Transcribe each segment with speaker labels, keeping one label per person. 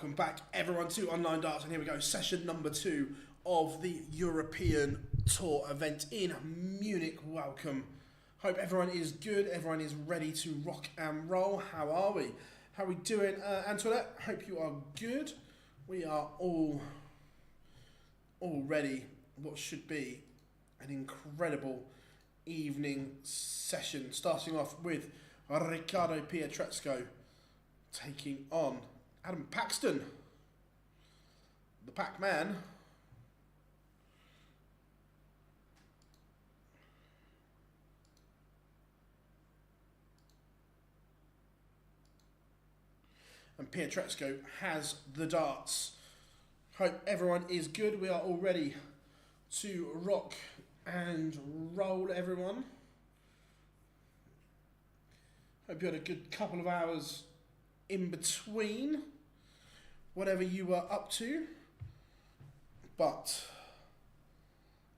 Speaker 1: Welcome back everyone to Online Darts, and here we go, session number 2 of the European Tour event in Munich. Welcome. Hope everyone is good, everyone is ready to rock and roll. How are we? How are we doing, Antoinette? Hope you are good. We are all ready. What should be an incredible evening session, starting off with Riccardo Pietrezco taking on Adam Paxton, the Pac-Man. And Pietrezco has the darts. Hope everyone is good. We are all ready to rock and roll, everyone. Hope you had a good couple of hours in between whatever you were up to. But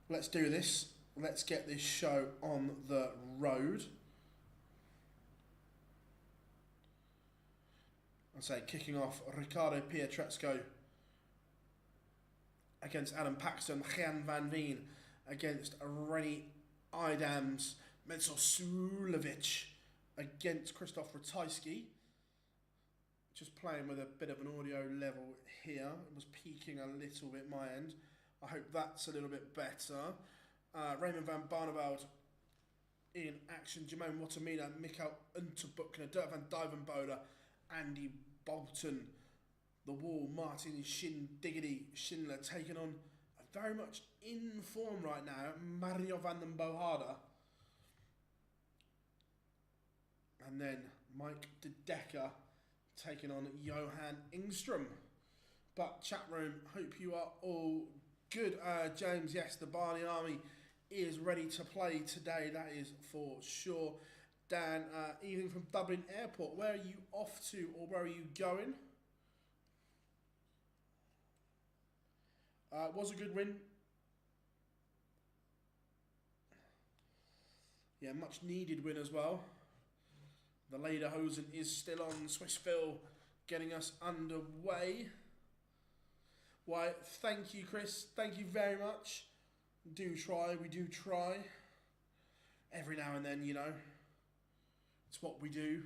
Speaker 1: let's do this. Let's get this show on the road. I say, kicking off, Riccardo Pietrezco against Adam Paxton, Jan van Veen against Eidams, Suljovic against Christoph Ratajski. Just playing with a bit of an audio level here. It was peaking a little bit my end. I hope that's a little bit better. Raymond van Barneveld in action. Jermaine Wattimena, Mikkel Unterbuchner, Duijvenbode, Andy Boulton. The Wall, Martin Schindler taking on very much in form right now, Mario Vandenbogaerde. And then Mike De Decker taking on Johan Engstrom. But chat room, hope you are all good. James, yes, the Barney Army is ready to play today, that is for sure. Dan, evening from Dublin Airport, where are you off to, or where are you going? Was a good win. Yeah, much needed win as well. The Lederhosen is still on. Swiss Phil getting us underway. Why, thank you, Chris. Thank you very much. We do try. Every now and then, you know. It's what we do.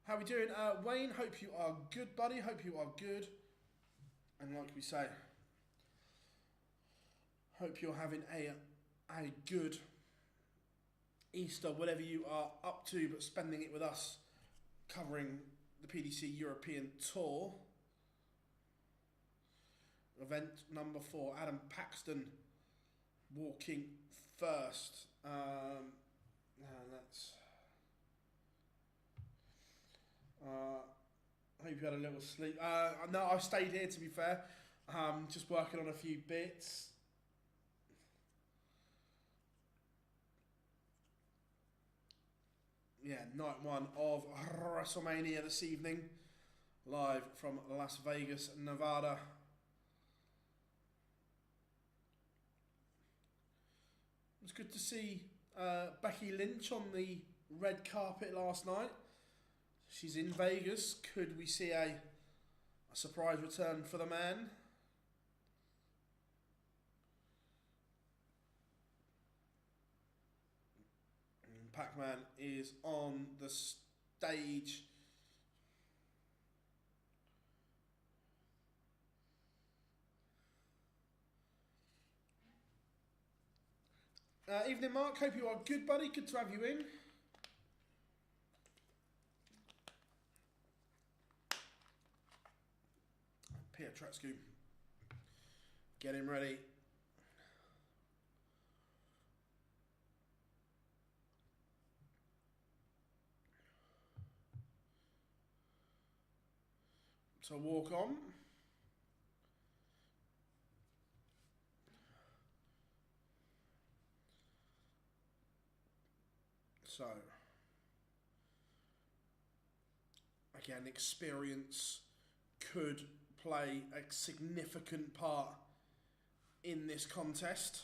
Speaker 1: How are we doing? Wayne, hope you are good, buddy. Hope you are good. And like we say, hope you're having a good Easter, whatever you are up to, but spending it with us, covering the PDC European Tour. Event number 4, Adam Paxton walking first. That's... hope you had a little sleep. No, I stayed here, to be fair. Just working on a few bits. Yeah, night 1 of WrestleMania this evening, live from Las Vegas, Nevada. It was good to see Becky Lynch on the red carpet last night. She's in Vegas. Could we see a surprise return for the man? Pac-Man is on the stage. Evening, Mark. Hope you are good, buddy. Good to have you in. Pietrezco getting ready. So walk on. So again, experience could play a significant part in this contest.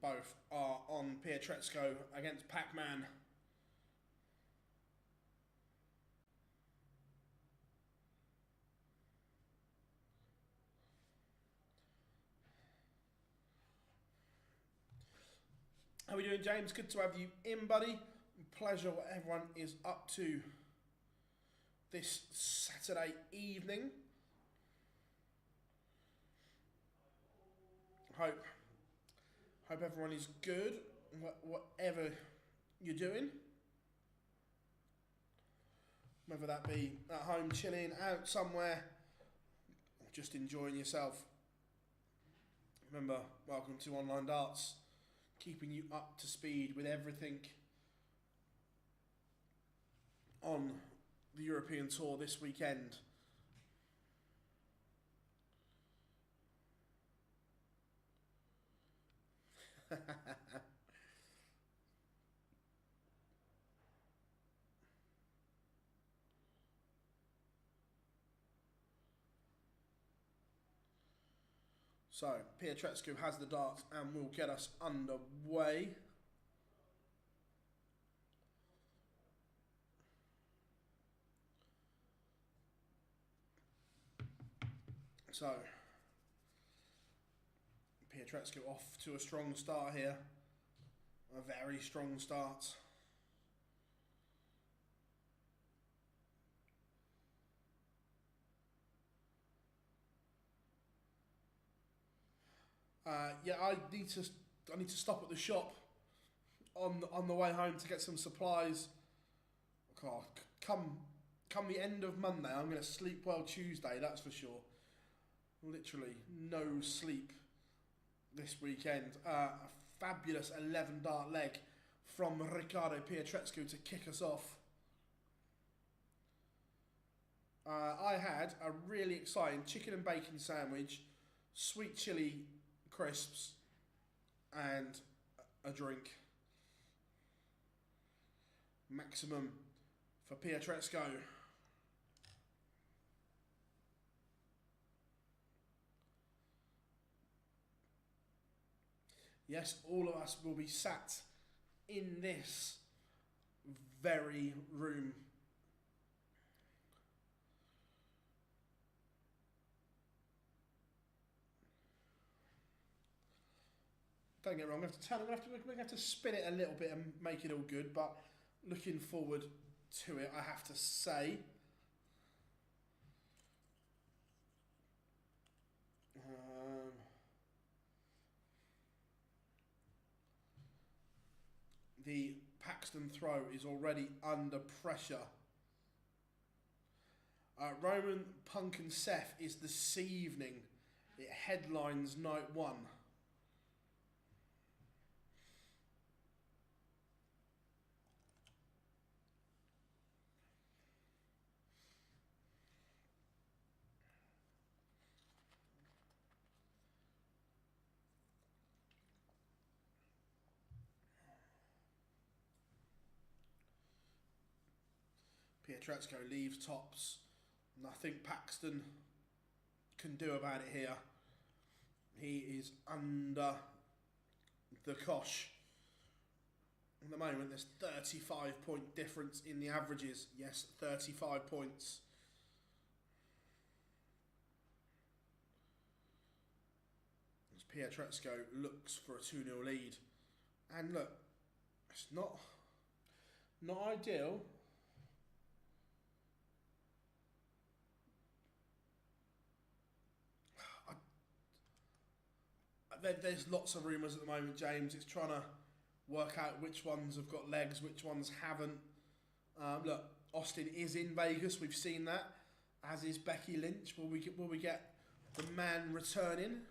Speaker 1: both are on Pietrezco against Pac-Man. How are we doing, James? Good to have you in, buddy. Pleasure what everyone is up to this Saturday evening. Hope everyone is good, whatever you're doing. Whether that be at home chilling, out somewhere, or just enjoying yourself. Remember, welcome to Online Darts, keeping you up to speed with everything on the European Tour this weekend. So, Pietrezco has the dart and will get us underway. So, Pietrezco off to a strong start here. A very strong start. Yeah, I need to stop at the shop on the way home to get some supplies. God, come the end of Monday, I'm going to sleep well Tuesday, that's for sure. Literally no sleep this weekend. A fabulous 11 dart leg from Riccardo Pietrezco to kick us off. I had a really exciting chicken and bacon sandwich, sweet chilli crisps, and a drink. Maximum for Pietrezco. Yes, all of us will be sat in this very room. Don't get me wrong, we're going to have to spin it a little bit and make it all good, but looking forward to it, I have to say. The Paxton throw is already under pressure. Roman, Punk and Seth is this evening. It headlines night one. Pietrezco leaves tops. Nothing Paxton can do about it here. He is under the cosh. At the moment, there's 35-point difference in the averages. Yes, 35 points. As Pietrezco looks for a 2-0 lead. And look, it's not ideal. There's lots of rumours at the moment, James. It's trying to work out which ones have got legs, which ones haven't. Look, Austin is in Vegas. We've seen that, as is Becky Lynch. Will we get the man returning?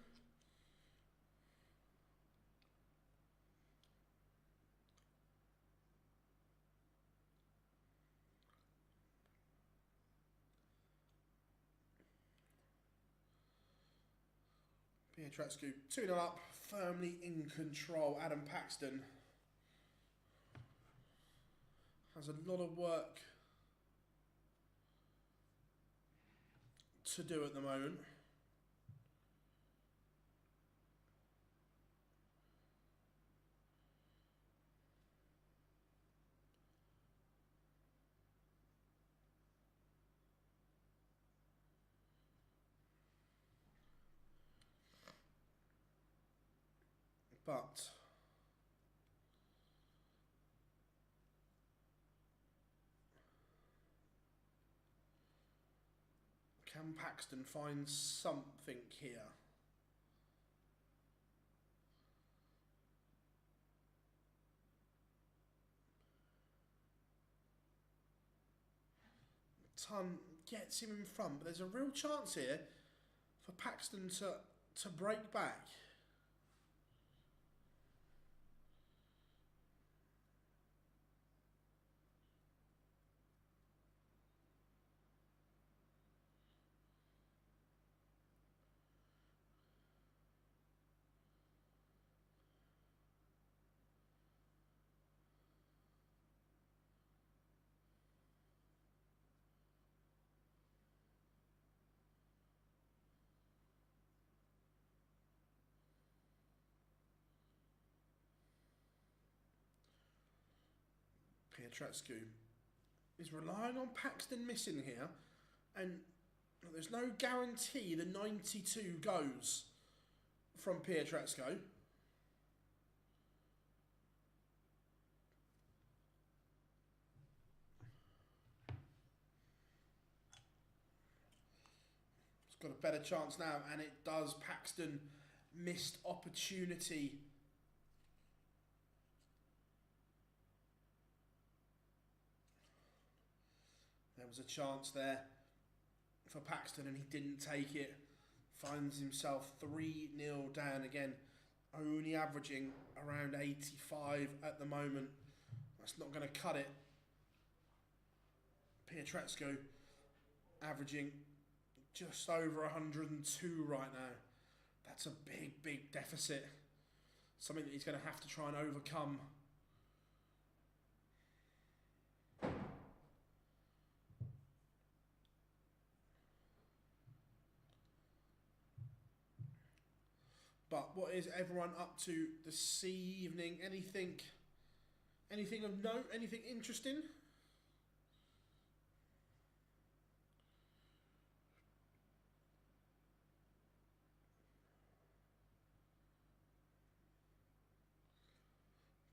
Speaker 1: Pietrezco 2-0 up, firmly in control. Adam Paxton has a lot of work to do at the moment. But can Paxton find something here? Ton gets him in front, but there's a real chance here for Paxton to break back. Pietreczku is relying on Paxton missing here, and there's no guarantee the 92 goes from Pietreczku. It's got a better chance now, and it does. Paxton missed opportunity. There was a chance there for Paxton and he didn't take it. Finds himself 3-0 down again. Only averaging around 85 at the moment. That's not going to cut it. Pietreczku averaging just over 102 right now. That's a big, big deficit. Something that he's going to have to try and overcome. But what is everyone up to this evening? Anything of note? Anything interesting?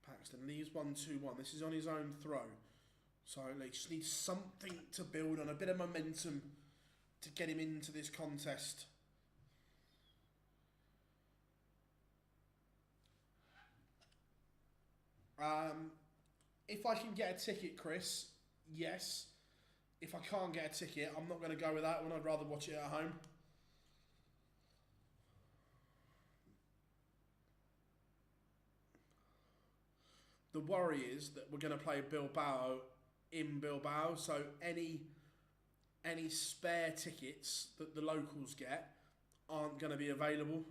Speaker 1: Paxton leaves 1-2-1. This is on his own throw. So they just need something to build on, a bit of momentum to get him into this contest. If I can get a ticket, Chris, yes. If I can't get a ticket, I'm not going to go with that one. I'd rather watch it at home. The worry is that we're going to play Bilbao in Bilbao, so any spare tickets that the locals get aren't going to be available.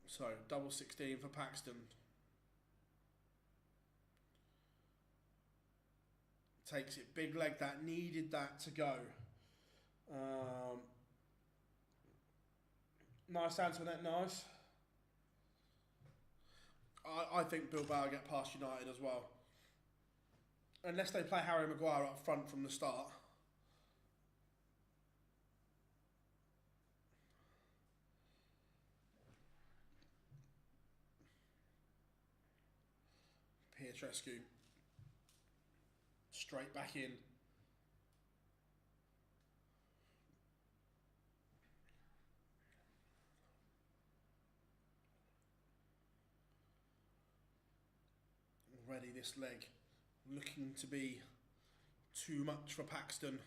Speaker 1: So, double 16 for Paxton. Takes it, big leg, that needed that to go. Nice answer, that nice. I think Bilbao get past United as well. Unless they play Harry Maguire up front from the start. Pietreczku straight back in. Already this leg looking to be too much for Paxton.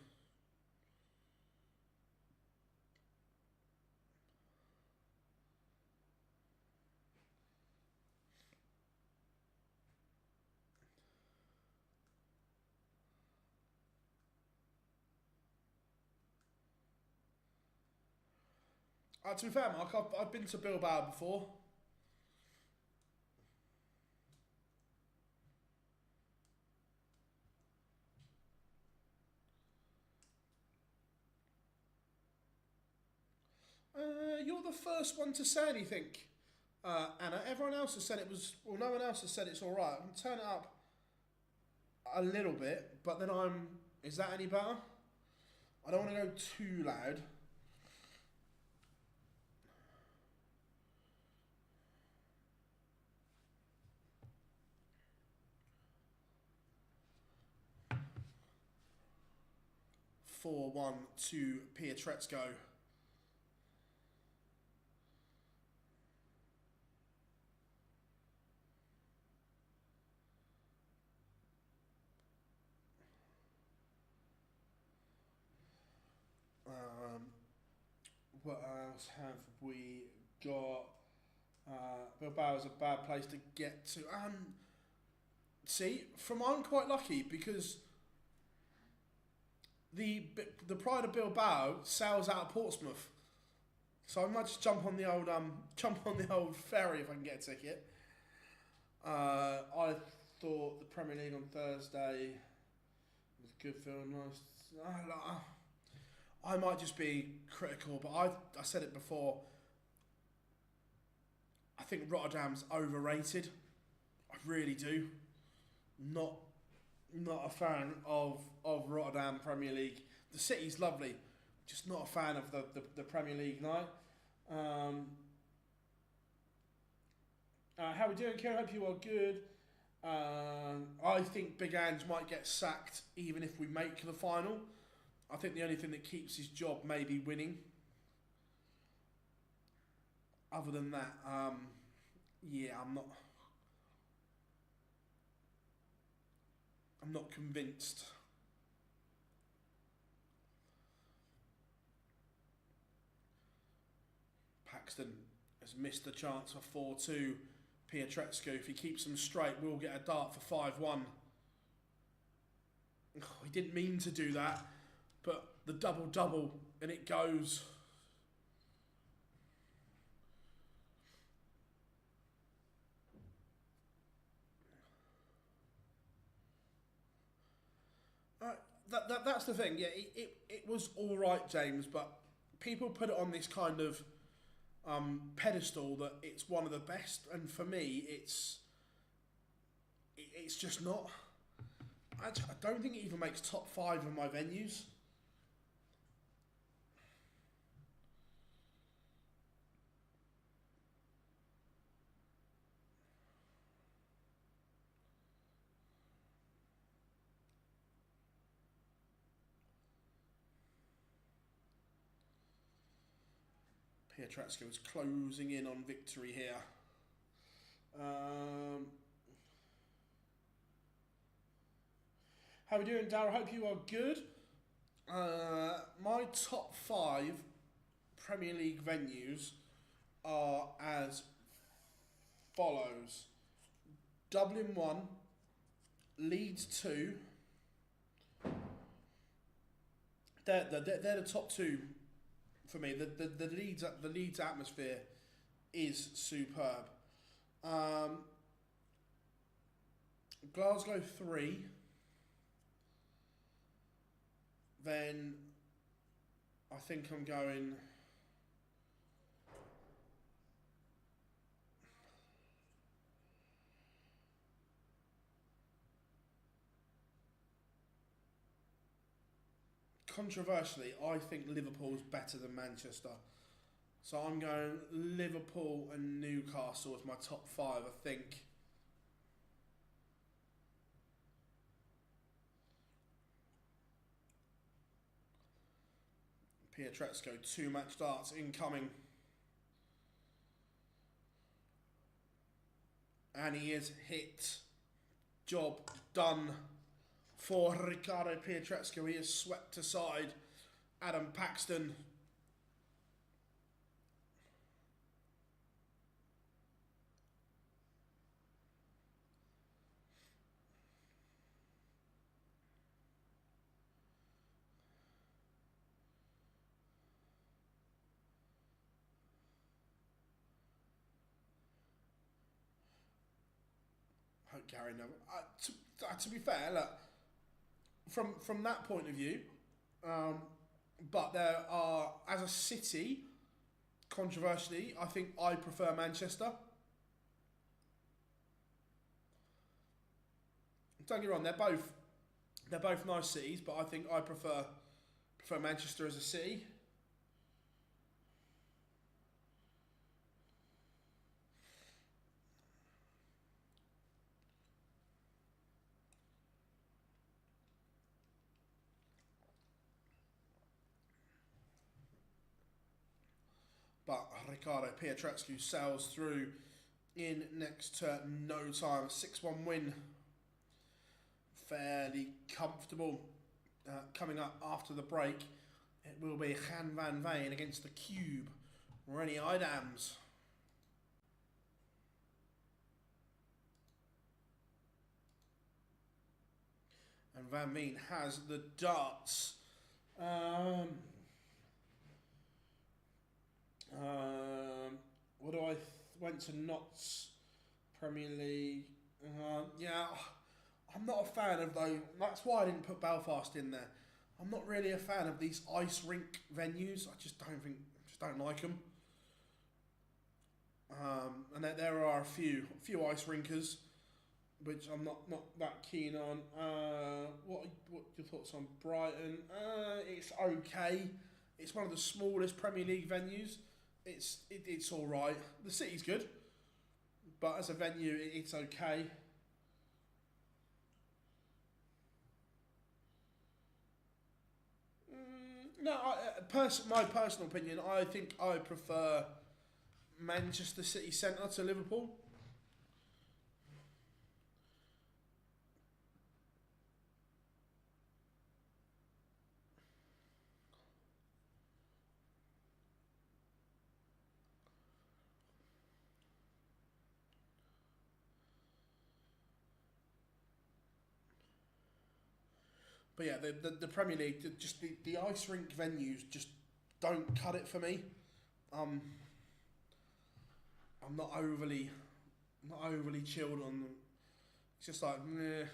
Speaker 1: To be fair, Mark, I've been to Bilbao before. You're the first one to say anything, Anna. Everyone else has said it was... Well, no one else has said it's alright. I can turn it up a little bit, but then I'm... Is that any better? I don't want to go too loud. 4-1 to Pietrezco. What else have we got? Bilbao is a bad place to get to. See, I'm quite lucky because the Pride of Bilbao sails out of Portsmouth, so I might just jump on the old ferry if I can get a ticket. I thought the Premier League on Thursday was good, feeling nice. I might just be critical, but I said it before. I think Rotterdam's overrated. I really do. Not a fan of Rotterdam Premier League. The city's lovely, just not a fan of the Premier League night. How we doing, Kieran? Hope you are good. I think Big Ange might get sacked even if we make the final. I think the only thing that keeps his job may be winning. Other than that, yeah, I'm not convinced. Paxton has missed the chance for 4-2. Pietrezco, if he keeps them straight, we'll get a dart for 5-1. Oh, he didn't mean to do that, but the double, and it goes. That's the thing. Yeah, it was all right, James, but people put it on this kind of pedestal that it's one of the best, and for me, it's just not. I don't think it even makes top 5 of my venues. Pietrezco is closing in on victory here. How are we doing, Darryl? Hope you are good. My top 5 Premier League venues are as follows: Dublin 1, Leeds 2. They're the top 2 for me. The Leeds atmosphere is superb. Glasgow 3. Then I think I'm going controversially, I think Liverpool's better than Manchester. So I'm going Liverpool and Newcastle as my top 5, I think. Pietrezco, 2 match darts incoming. And he is hit. Job done for Ricardo Pietrezco. He is swept aside. Adam Paxton. Gary Neville. To be fair, look, from that point of view, but there are, as a city, controversially, I think I prefer Manchester. Don't get me wrong, they're both nice cities, but I think I prefer Manchester as a city. Ricardo Pietretscu sails through in next to no time. 6-1 win. Fairly comfortable. Coming up after the break, it will be Jan van Veen against the Cube, Rennie Eidams. And Van Veen has the darts. What do I went to Notts Premier League? Yeah, I'm not a fan of those. That's why I didn't put Belfast in there. I'm not really a fan of these ice rink venues. I just don't like them. And there are a few ice rinkers, which I'm not that keen on. What are your thoughts on Brighton? It's okay. It's one of the smallest Premier League venues. It's all right. The city's good, but as a venue, it's okay. No, my personal opinion, I think I prefer Manchester City Centre to Liverpool. But yeah, the Premier League, the ice rink venues just don't cut it for me. I'm not overly chilled on them. It's just like meh.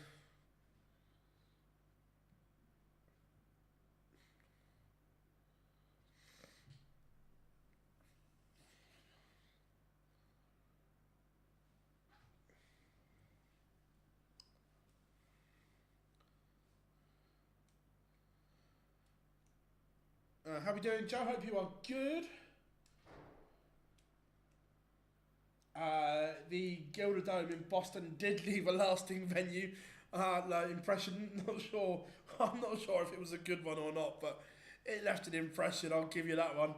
Speaker 1: How we doing, Joe? Hope you are good. The Gilder Dome in Boston did leave a lasting impression. I'm not sure if it was a good one or not, but it left an impression. I'll give you that one.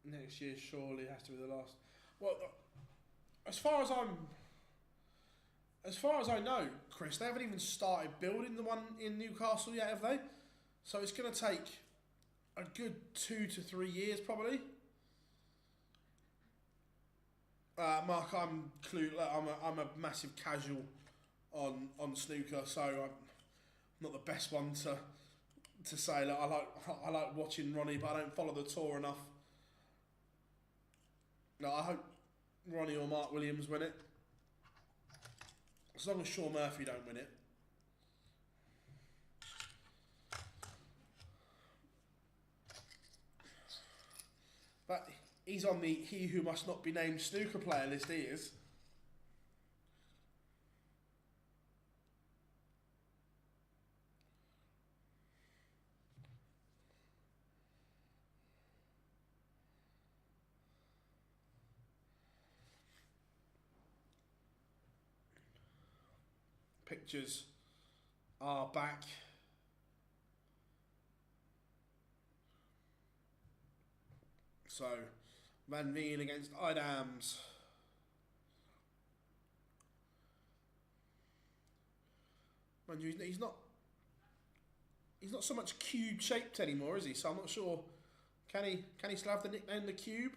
Speaker 1: Next year surely has to be the last. Well, as far as I know, Chris, they haven't even started building the one in Newcastle yet, have they? So it's going to take a good 2 to 3 years, probably. Mark, I'm a massive casual on snooker, so I'm not the best one to say. Like, I like watching Ronnie, but I don't follow the tour enough. No, I hope Ronnie or Mark Williams win it. As long as Shaw Murphy don't win it. But he's on the he who must not be named snooker player list, he is. Pictures are back. So, Van Veen against Eidams. Mind you, he's not so much cube shaped anymore, is he? So I'm not sure. Can he still have the nickname the Cube?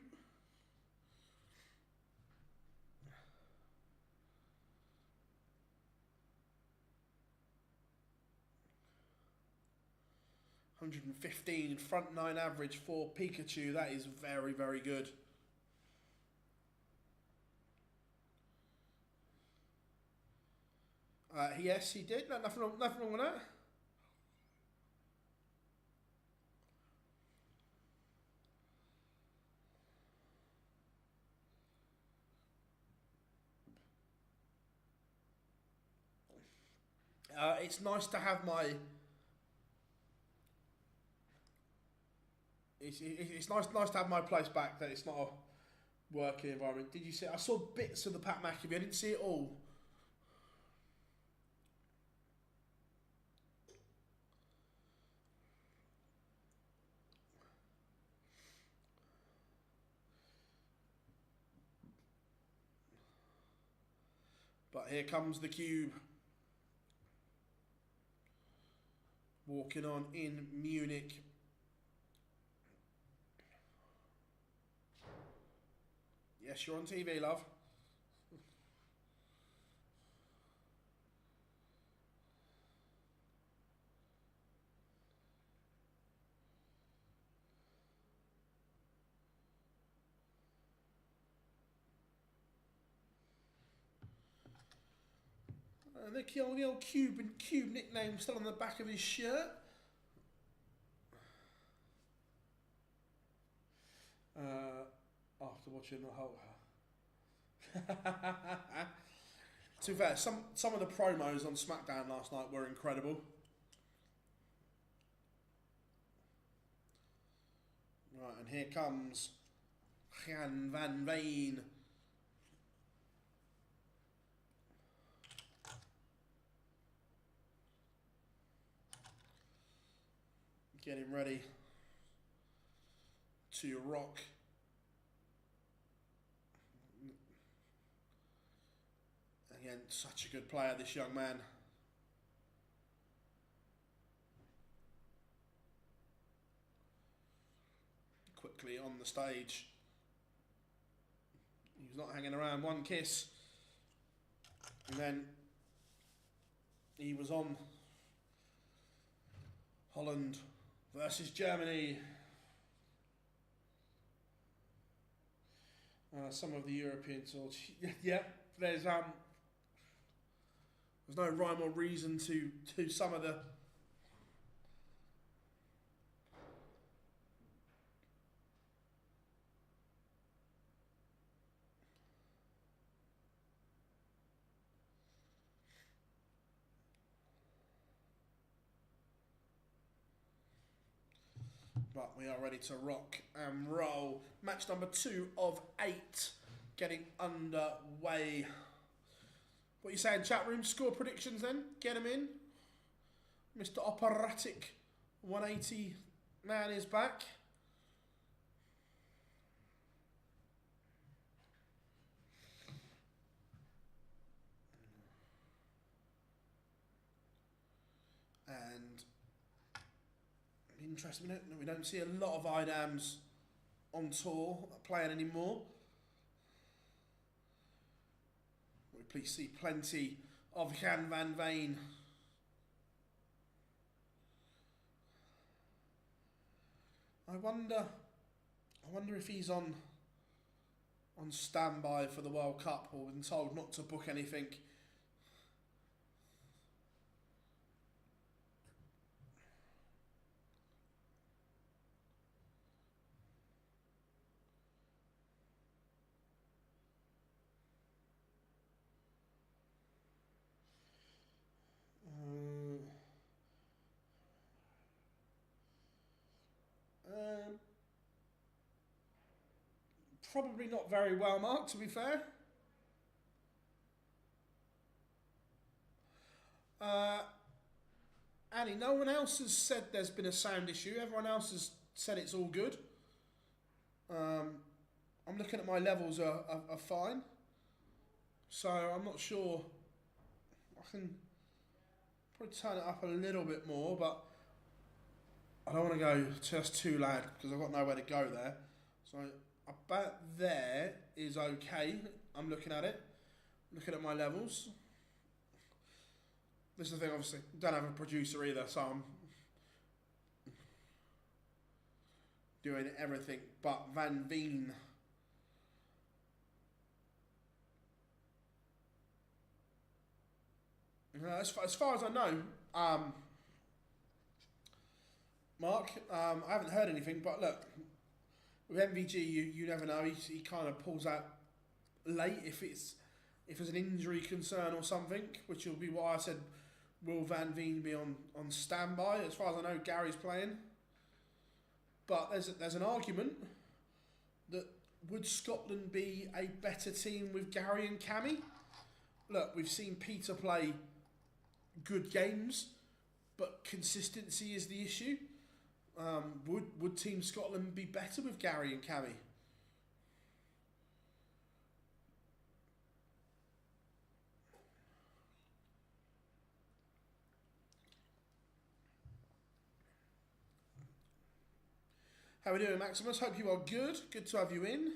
Speaker 1: .115 front nine average for Pikachu. That is very, very good. Yes, he did. No, nothing wrong with that. It's nice to have my. It's nice to have my place back. That it's not a working environment. Did you see? I saw bits of the Pat McAfee. I didn't see it all. But here comes the Cube. Walking on in Munich. Yes, you're on TV, love. And the old Cube nickname still on the back of his shirt. After watching the whole... To be fair, some of the promos on SmackDown last night were incredible. Right, and here comes Jan van Veen. Getting ready to rock. Again, such a good player, this young man. Quickly on the stage. He's not hanging around. One kiss. And then he was on Holland versus Germany. Some of the European Tour. Yeah, there's no rhyme or reason to some of the but we are ready to rock and roll. Match number 2 of 8 getting underway. What are you saying, chat room? Score predictions then? Get them in. Mr. Operatic 180 man is back. And interesting, we don't see a lot of Eidams on tour playing anymore. We please see plenty of Jan van Veen. I wonder if he's on standby for the World Cup or been told not to book anything. Probably not very well marked, to be fair. Annie, no one else has said there's been a sound issue. Everyone else has said it's all good. I'm looking at my levels are fine. So I'm not sure. I can probably turn it up a little bit more, but I don't want to go just too loud because I've got nowhere to go there. So about there is okay. I'm looking at it, looking at my levels. This is the thing, obviously, don't have a producer either, so I'm doing everything but Van Veen. As far as I know, Mark, I haven't heard anything, but look, with MVG, you never know. He kind of pulls out late if there's an injury concern or something, which will be why I said, will Van Veen be on standby? As far as I know, Gary's playing. But there's an argument that would Scotland be a better team with Gary and Cammy? Look, we've seen Peter play good games, but consistency is the issue. Would Team Scotland be better with Gary and Cammy? How are we doing, Maximus? Hope you are good. Good to have you in.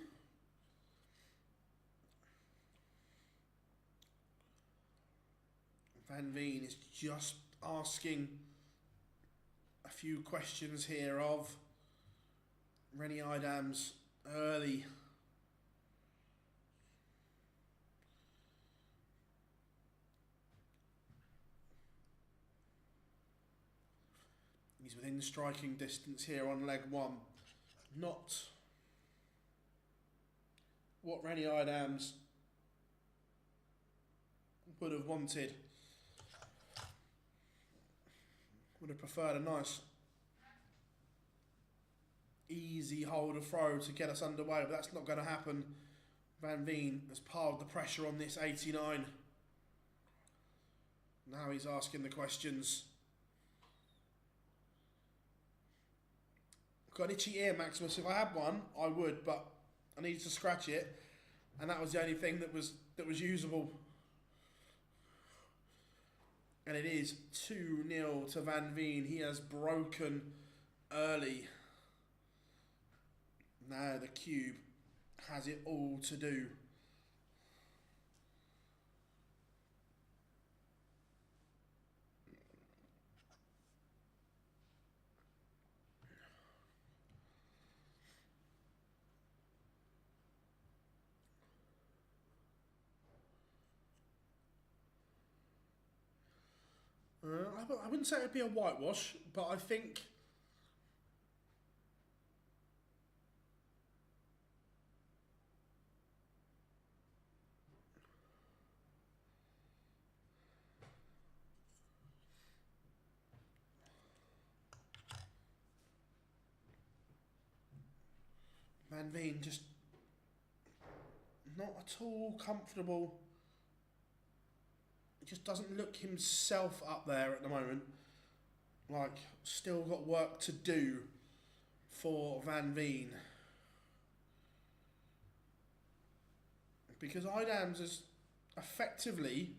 Speaker 1: Van Veen is just asking a few questions here of Rennie Eidams early. He's within striking distance here on leg one. Not what Rennie Eidams would have wanted. Would have preferred a nice easy holder throw to get us underway, but that's not going to happen. Van Veen has piled the pressure on this 89. Now he's asking the questions. Got an itchy ear, Maximus. If I had one, I would, but I needed to scratch it, and that was the only thing that was usable. And it is 2-0 to Van Veen. He has broken early. Now the cube has it all to do. I wouldn't say it would be a whitewash, but I think Van Veen just not at all comfortable. He just doesn't look himself up there at the moment. Like, still got work to do for Van Veen. Because Eidams has effectively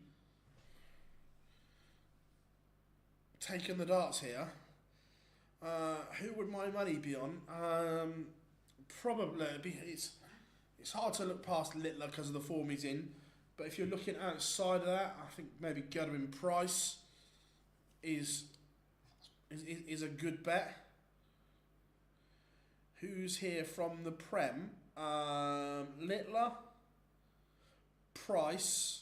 Speaker 1: taken the darts here. Who would my money be on? Probably, it's hard to look past Littler because of the form he's in. But if you're looking outside of that, I think maybe Gerwin Price is a good bet. Who's here from the Prem? Littler, Price,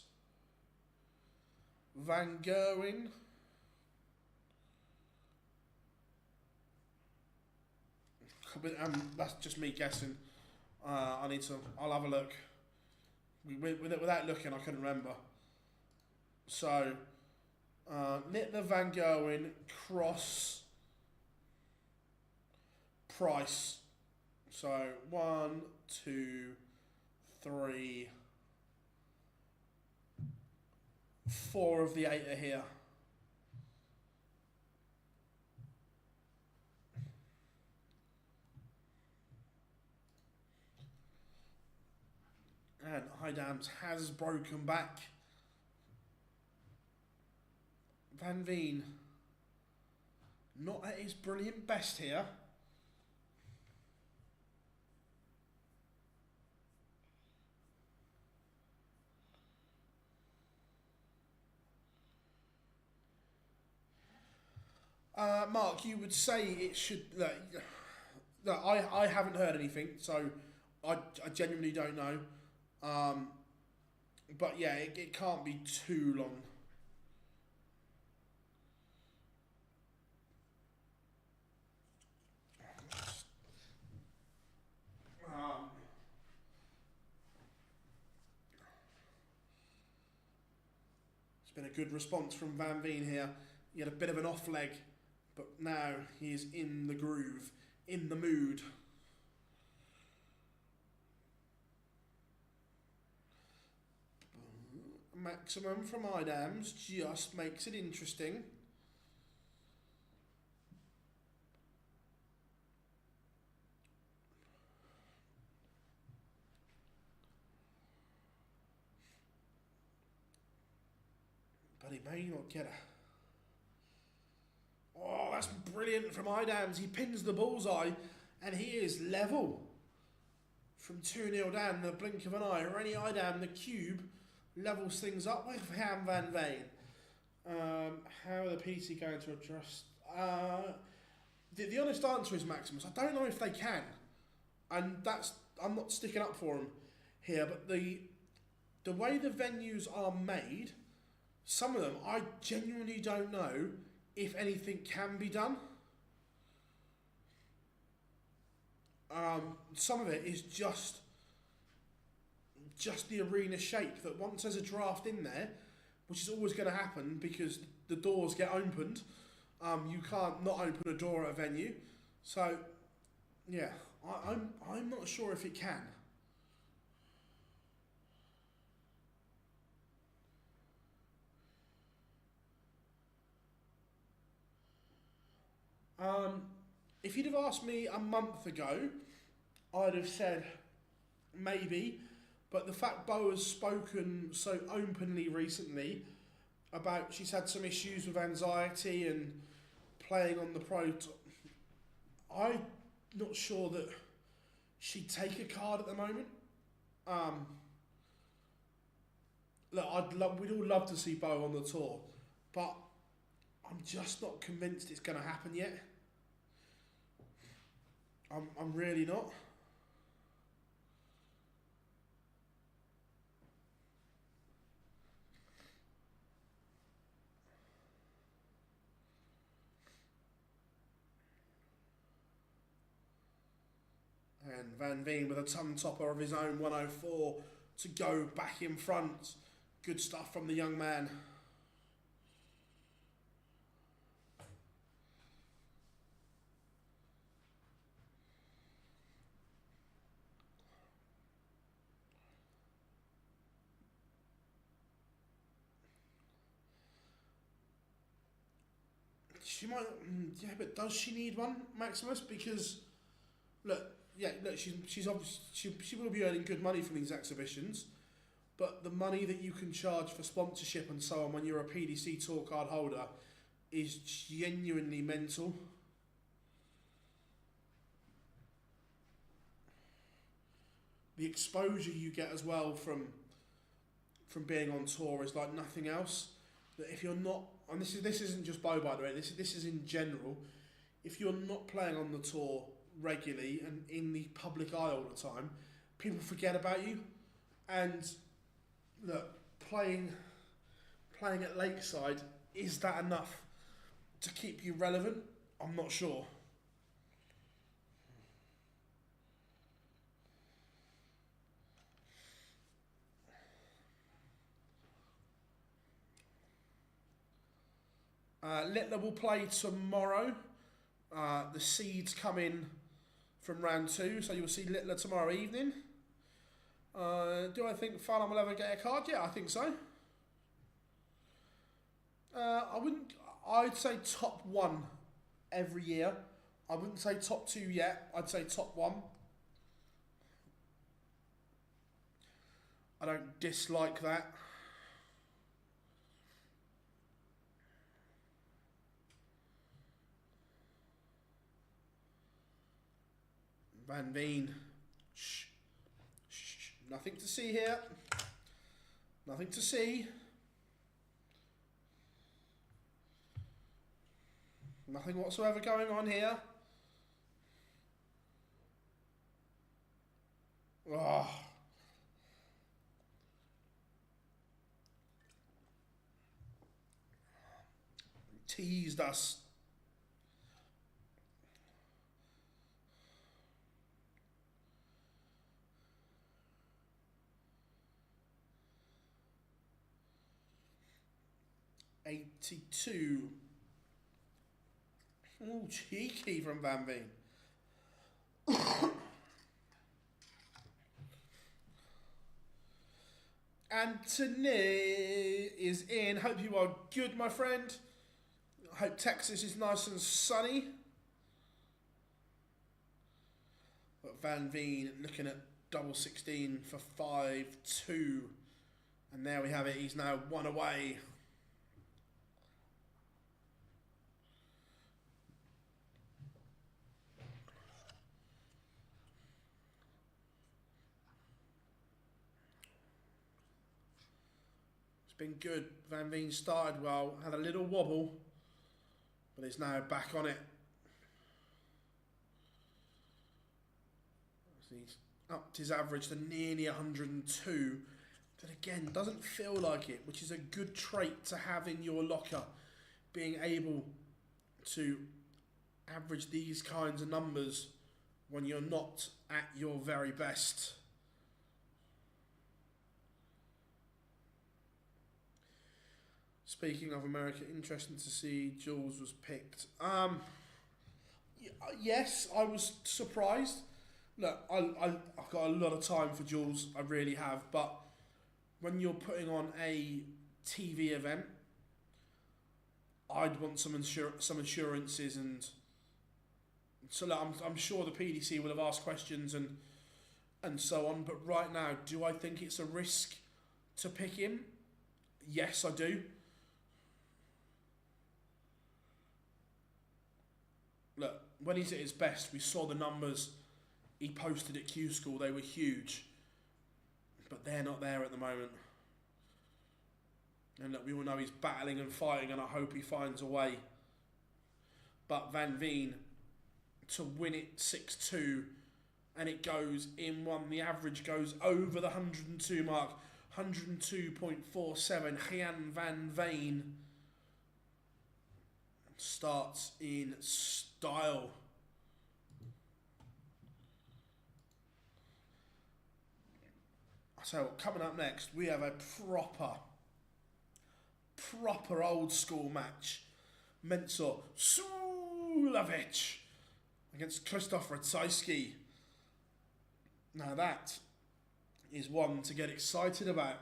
Speaker 1: Van Gerwen, that's just me guessing. I'll have a look. Without looking, I couldn't remember. So, Littler, Van Gerwen, Cross, Price. So, 1, 2, 3, 4 of the 8 are here. And Eidams has broken back. Van Veen not at his brilliant best here. Mark, you would say it should... I haven't heard anything, so I genuinely don't know. But yeah, it can't be too long. It's been a good response from Van Veen here. He had a bit of an off leg, but now he is in the groove, in the mood. Maximum from Eidams just makes it interesting. But he may not get a... Oh, that's brilliant from Eidams. He pins the bullseye. And he is level from 2-0 down in the blink of an eye. Rennie Eidam, the cube, levels things up with Ham van Veen. How are the PC going to adjust? The honest answer is, Maximus, I don't know if they can. And I'm not sticking up for them here, but the way the venues are made, some of them, I genuinely don't know if anything can be done. Some of it is just the arena shape, that once there's a draft in there, which is always going to happen because the doors get opened, you can't not open a door at a venue. So, yeah, I'm not sure if it can. If you'd have asked me a month ago, I'd have said maybe, but the fact Bo has spoken so openly recently about she's had some issues with anxiety and playing on the pro tour, I'm not sure that she'd take a card at the moment. Look, we'd all love to see Bo on the tour, but I'm just not convinced it's going to happen yet. I'm really not. And Van Veen with a ton topper of his own 104 to go back in front. Good stuff from the young man. She might, yeah, but does she need one, Maximus? Because, look, she's obviously she will be earning good money from these exhibitions, but the money that you can charge for sponsorship and so on when you're a PDC Tour card holder is genuinely mental. The exposure you get as well from being on tour is like nothing else. That if you're not, and this isn't just Bo, by the way, this is in general, if you're not playing on the tour regularly and in the public eye all the time, people forget about you. And look, playing at Lakeside, is that enough to keep you relevant? I'm not sure. Littler will play tomorrow. The seeds come in from round 2, so you'll see Littler tomorrow evening. Do I think Fallon will ever get a card? Yeah, I think so. I'd say top 1 every year. I wouldn't say top 2 yet. I'd say top 1. I don't dislike that. Van Veen. Shh. Shh. Nothing to see here. Nothing to see. Nothing whatsoever going on here. Oh. Teased us. $82. Oh, cheeky from Van Veen. Anthony is in. Hope you are good, my friend. Hope Texas is nice and sunny. But Van Veen looking at double 16 for 5-2. And there we have it. He's now 1 away. been good. Van Veen started well, had a little wobble, but is now back on it. He's upped his average to nearly 102. But again, doesn't feel like it, which is a good trait to have in your locker. Being able to average these kinds of numbers when you're not at your very best. Speaking of America, interesting to see Jules was picked. Yes, I was surprised. Look, I've got a lot of time for Jules, I really have, but when you're putting on a TV event, I'd want some assurances, and so look, I'm sure the PDC will have asked questions and so on, but right now, do I think it's a risk to pick him? Yes, I do. Look, when he's at his best, we saw the numbers he posted at Q School, they were huge, but they're not there at the moment. And look, we all know he's battling and fighting, and I hope he finds a way. But Van Veen, to win it 6-2, and it goes in one, the average goes over the 102 mark, 102.47. Gian Van Veen starts in style. So coming up next, we have a proper old school match. Mensur Suljovic against Krzysztof Ratajski. Now that is one to get excited about.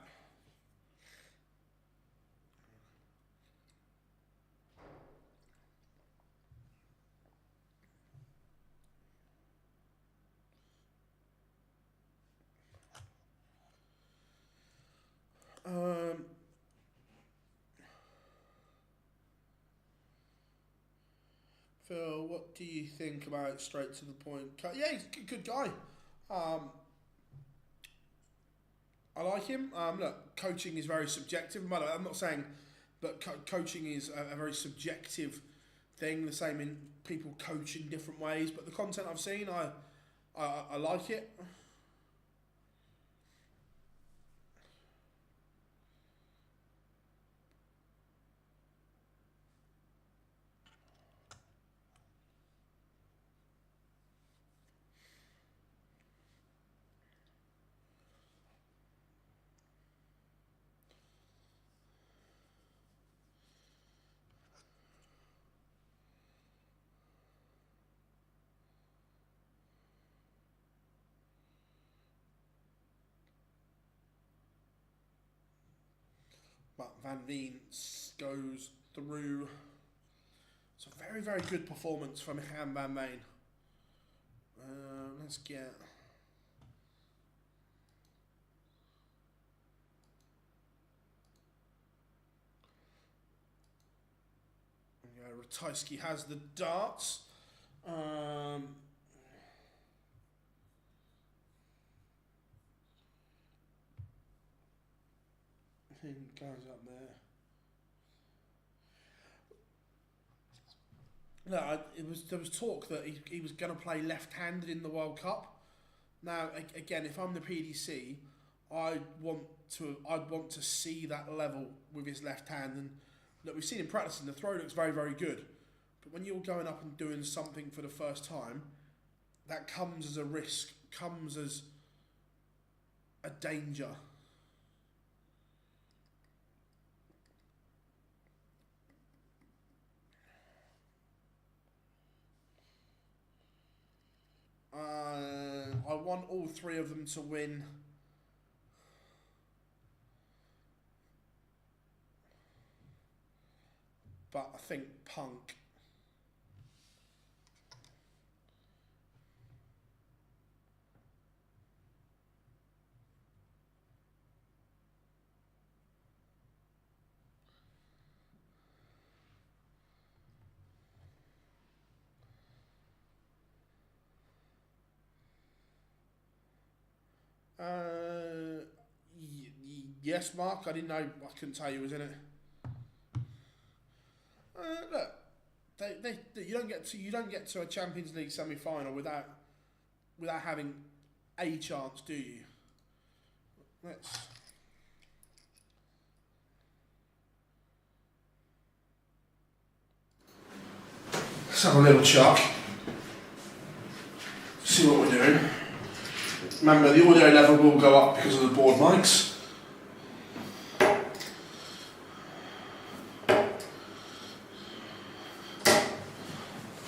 Speaker 1: Phil, what do you think about it? Straight to the point. Yeah, he's a good guy. I like him. Look, coaching is very subjective. I'm not saying that coaching is a very subjective thing. The same in people coach in different ways. But the content I've seen, I like it. But Van Veen goes through. It's a very, very good performance from Gian Van Veen. Let's get... Ratajski has the darts. He goes up there. No, there was talk that he was going to play left-handed in the World Cup. Now, again, if I'm the PDC, I'd want to see that level with his left hand. And look, we've seen him practicing. The throw looks very, very good. But when you're going up and doing something for the first time, that comes as a risk, comes as a danger. I want all three of them to win. But I think Punk. Yes, Mark. I didn't know. I couldn't tell you was in it. Look, you don't get to a Champions League semi-final without having a chance, do you? Let's have a little chuck. See what we're doing. Remember, the audio level will go up because of the board mics.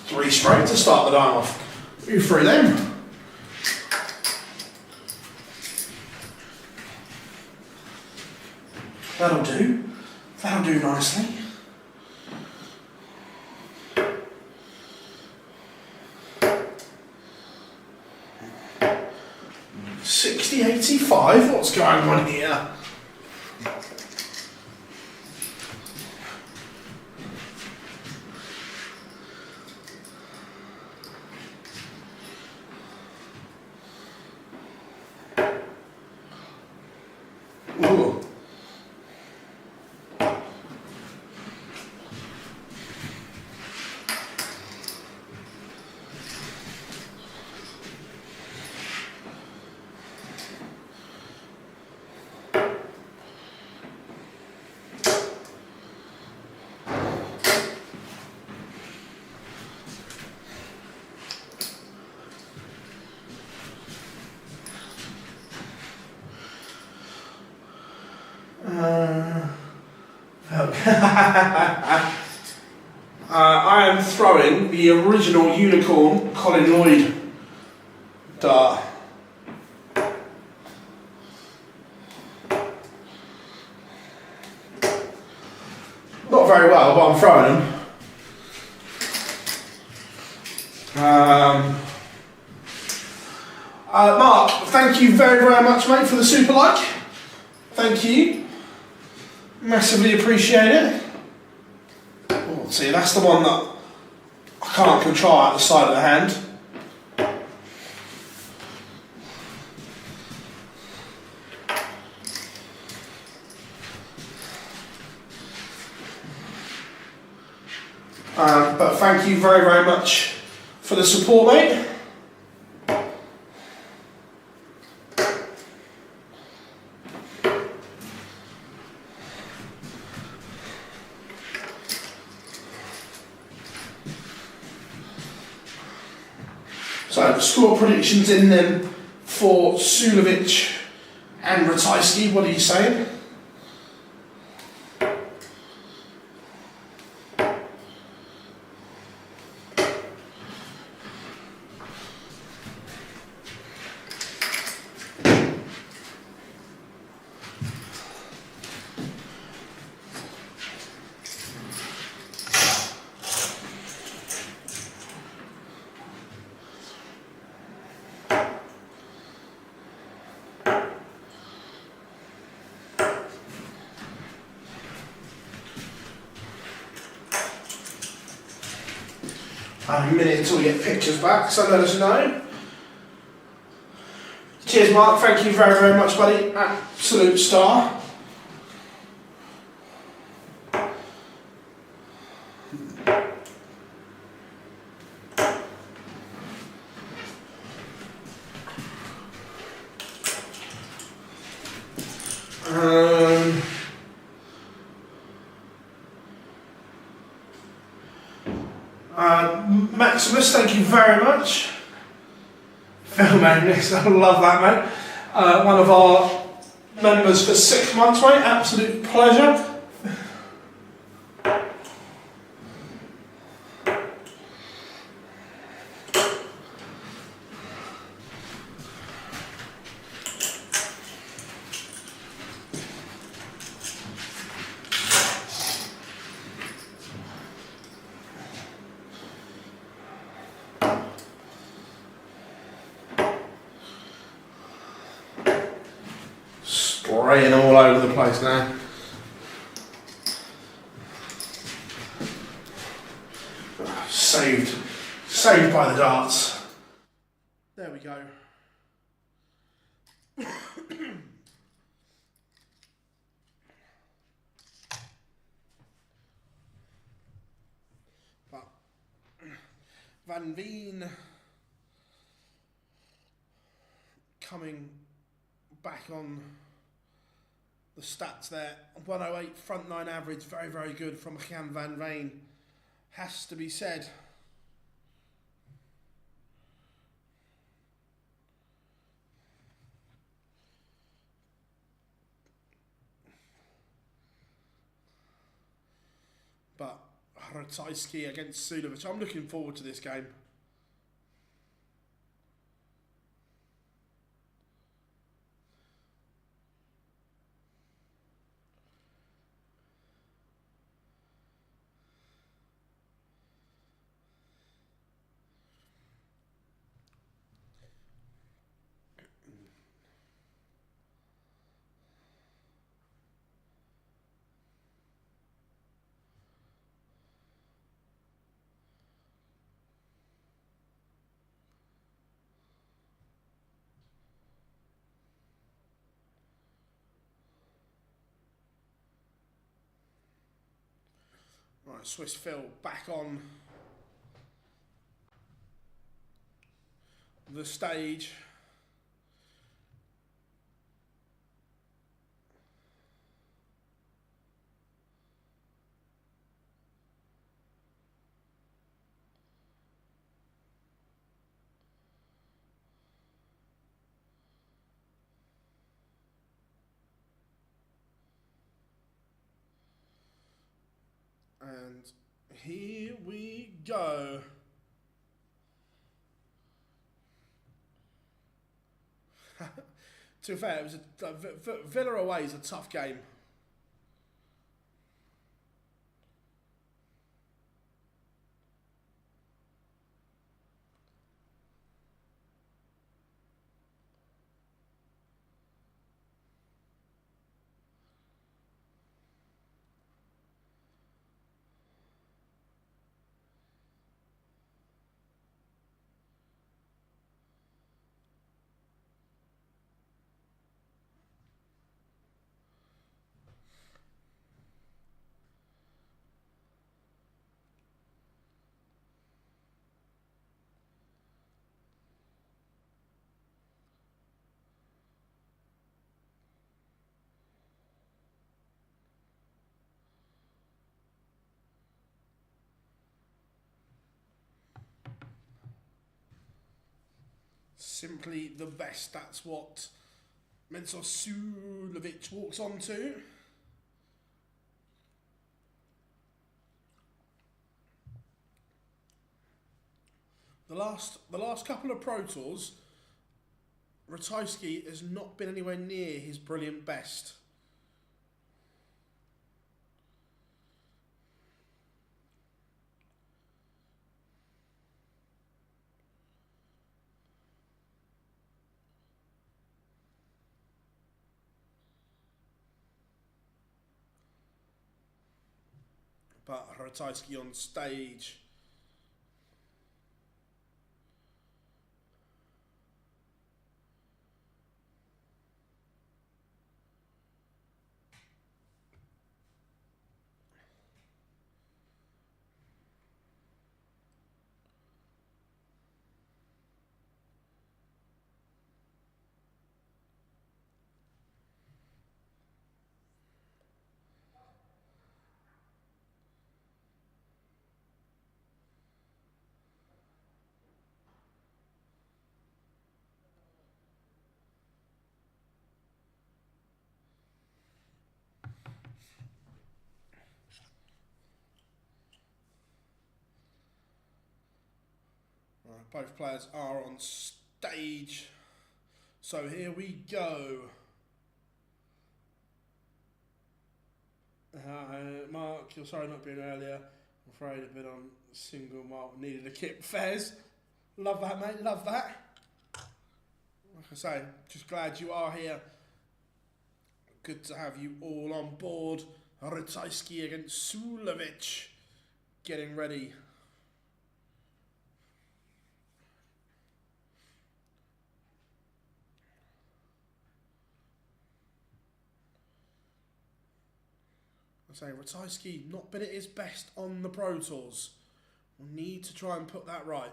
Speaker 1: 3 straight to start the time off. You through them? That'll do. That'll do nicely. $60.85. What's going on here? Ooh. I am throwing the original unicorn Colin Lloyd dart. Not very well, but I'm throwing them. Mark, thank you very, very much, mate, for the super like. Thank you. Massively appreciate it. Oh, see, that's the one that I can't control at the side of the hand. But thank you very, very much for the support, mate. So score predictions in them for Suljovic and Ratajski. What are you saying? A minute until we get pictures back, so let us know. Cheers, Mark. Thank you very, very much, buddy. Absolute star. Maximus, thank you very much. Phil Magnus, I love that, mate. One of our members for 6 months, mate. Absolute pleasure. Spraying all over the place now. Saved by the darts. There we go. Veen coming back on the stats there. 108 front line average, very, very good from Jan van Veen, has to be said. But Ratajski against Suljovic, I'm looking forward to this game. Right, Swiss Phil back on the stage. And here we go. To be fair, it was Villa away is a tough game. Simply the best. That's what Suljovic walks on to. The last couple of Pro Tours, Ratajski has not been anywhere near his brilliant best. But Ratajski on stage. Both players are on stage. So here we go. Mark, you're sorry not being earlier. I'm afraid I've been on single mark. Needed a kip. Fez. Love that, mate. Love that. Like I say, just glad you are here. Good to have you all on board. Ratajski against Suljovic. Getting ready. I say Ratajski not been at his best on the Pro Tours. We'll need to try and put that right.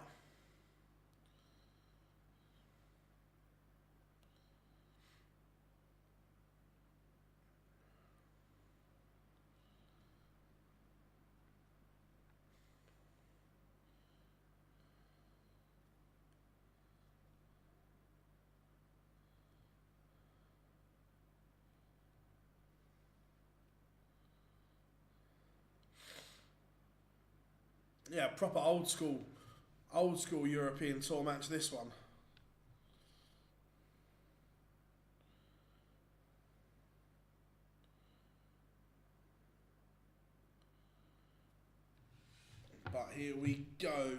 Speaker 1: Yeah, proper old school European Tour match, this one. But here we go.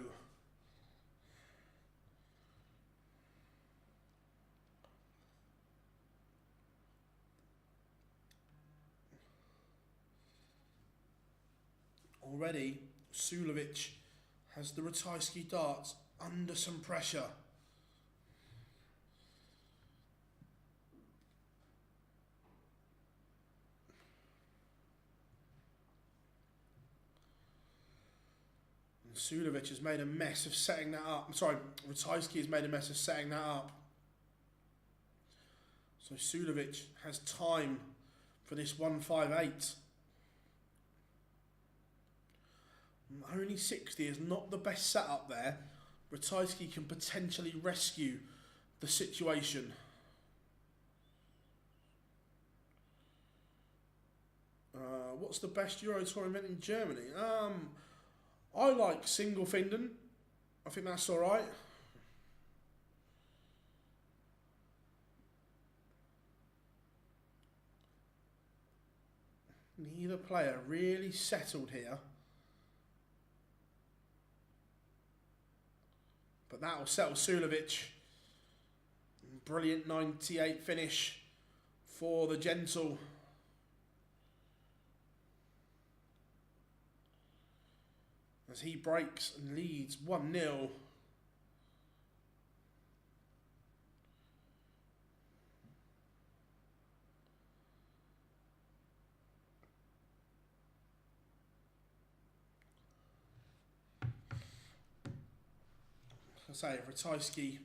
Speaker 1: Already, Suljovic has the Ratajski darts under some pressure. And Suljovic has made a mess of setting that up. I'm sorry, Ratajski has made a mess of setting that up. So Suljovic has time for this 158. Only 60 is not the best setup there. Ratajski can potentially rescue the situation. What's the best Euro Tour event in Germany? I like Single-Finden. I think that's alright. Neither player really settled here. But that will settle Suljovic. Brilliant 98 finish for the Gentle. As he breaks and leads 1-0. I say, Ratajski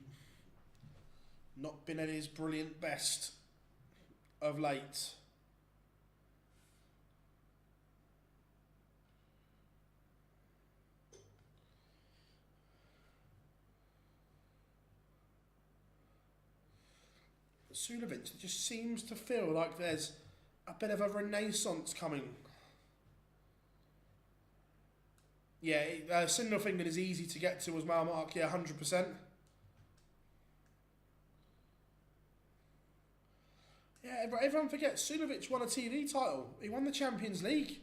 Speaker 1: not been at his brilliant best of late. Suljovic just seems to feel like there's a bit of a renaissance coming. Yeah, Single-Finden is easy to get to as well, Mark. Yeah, 100%. Yeah, but everyone forgets Suljovic won a TV title. He won the Champions League.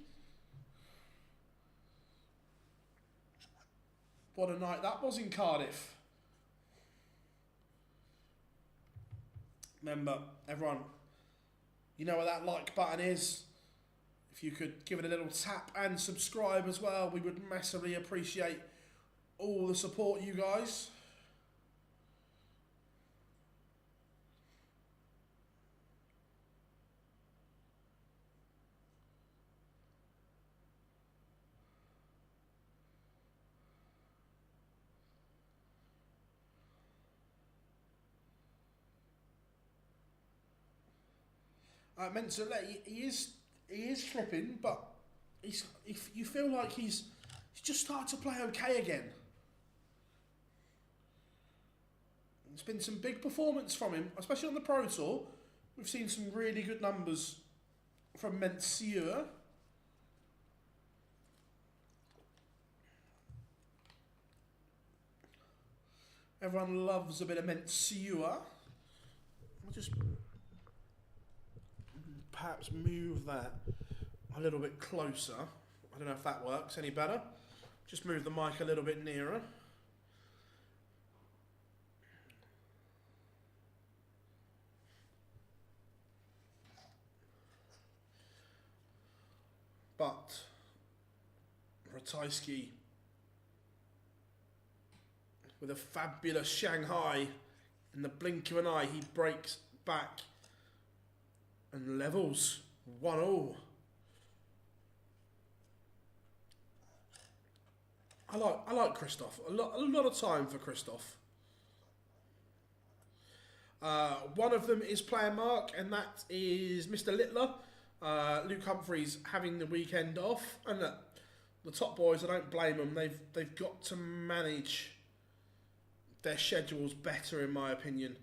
Speaker 1: What a night that was in Cardiff. Remember, everyone, you know where that like button is. If you could give it a little tap and subscribe as well, we would massively appreciate all the support, you guys. I meant to let he is flipping, but you feel like he's just started to play okay again. There's been some big performance from him, especially on the Pro Tour. We've seen some really good numbers from Monsieur. Everyone loves a bit of Monsieur. I'll just perhaps move that a little bit closer. I don't know if that works any better. Just move the mic a little bit nearer. But Ratajski with a fabulous Shanghai, in the blink of an eye he breaks back and levels 1-1. I like Christoph. A lot of time for Christoph. One of them is playing mark, and that is Mr. Littler. Luke Humphreys having the weekend off, and the top boys, I don't blame them. They've got to manage their schedules better, in my opinion.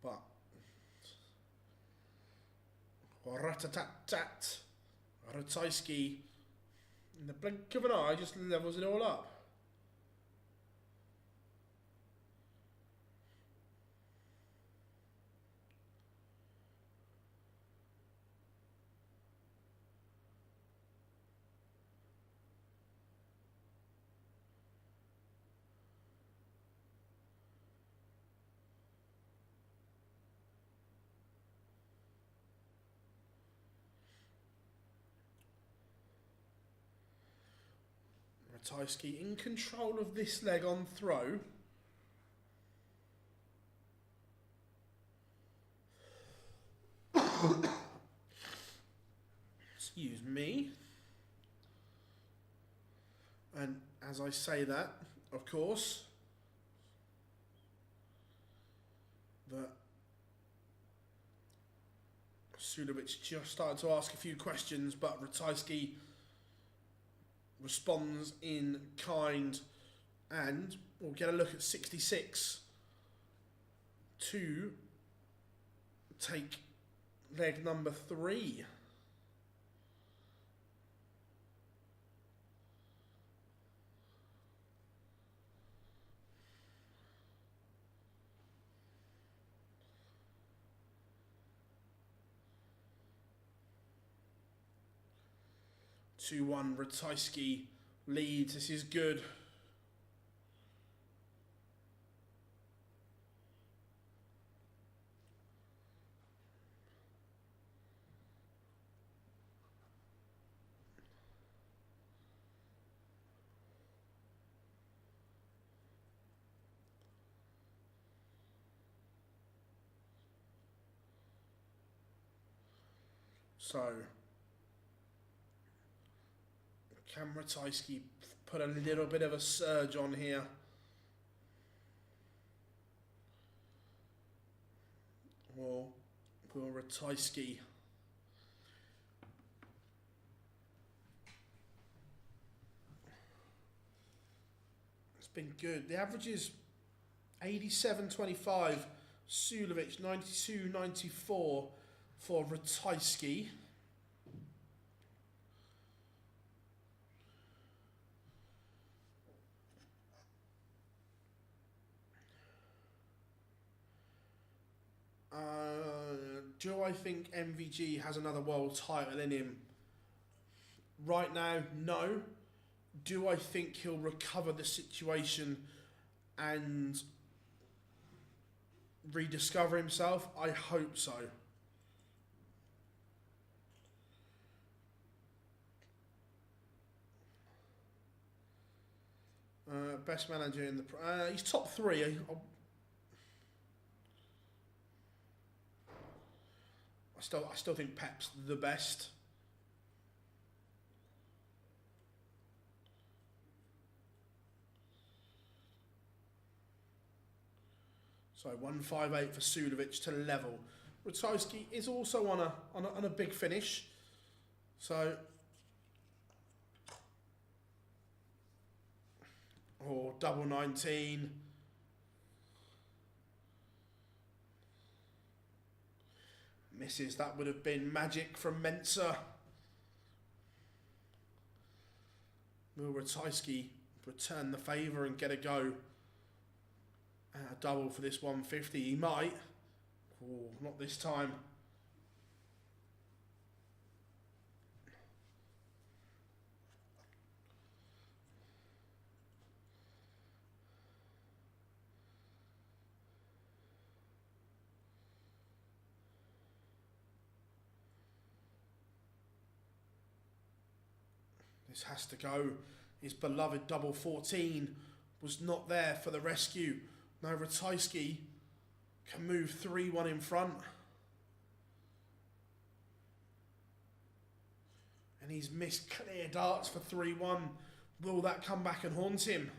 Speaker 1: But Ratatat, Ratajski, in the blink of an eye, just levels it all up. Ratajski in control of this leg on throw. Excuse me. And as I say that, of course, that Suljovic just started to ask a few questions, but Ratajski responds in kind, and we'll get a look at 66 to take leg number 3. Two 2-1 Ratajski leads. This is good. So can Ratajski put a little bit of a surge on here? Or will Ratajski it's been good. The average is 87.25. Suljovic 92.94 for Ratajski. Do I think MVG has another world title in him? Right now, no. Do I think he'll recover the situation and rediscover himself? I hope so. Best manager in the... he's top 3. I still think Pep's the best. So 158 for Suljovic to level. Ratajski is also on a big finish. So double 19. Misses. That would have been magic from Mensa. Will Ratajski return the favour and get a go at a double for this 150? He might. Oh, not this time. This has to go. his beloved double 14 was not there for the rescue. Now Ratajski can move 3-1 in front. And he's missed clear darts for 3-1. Will that come back and haunt him?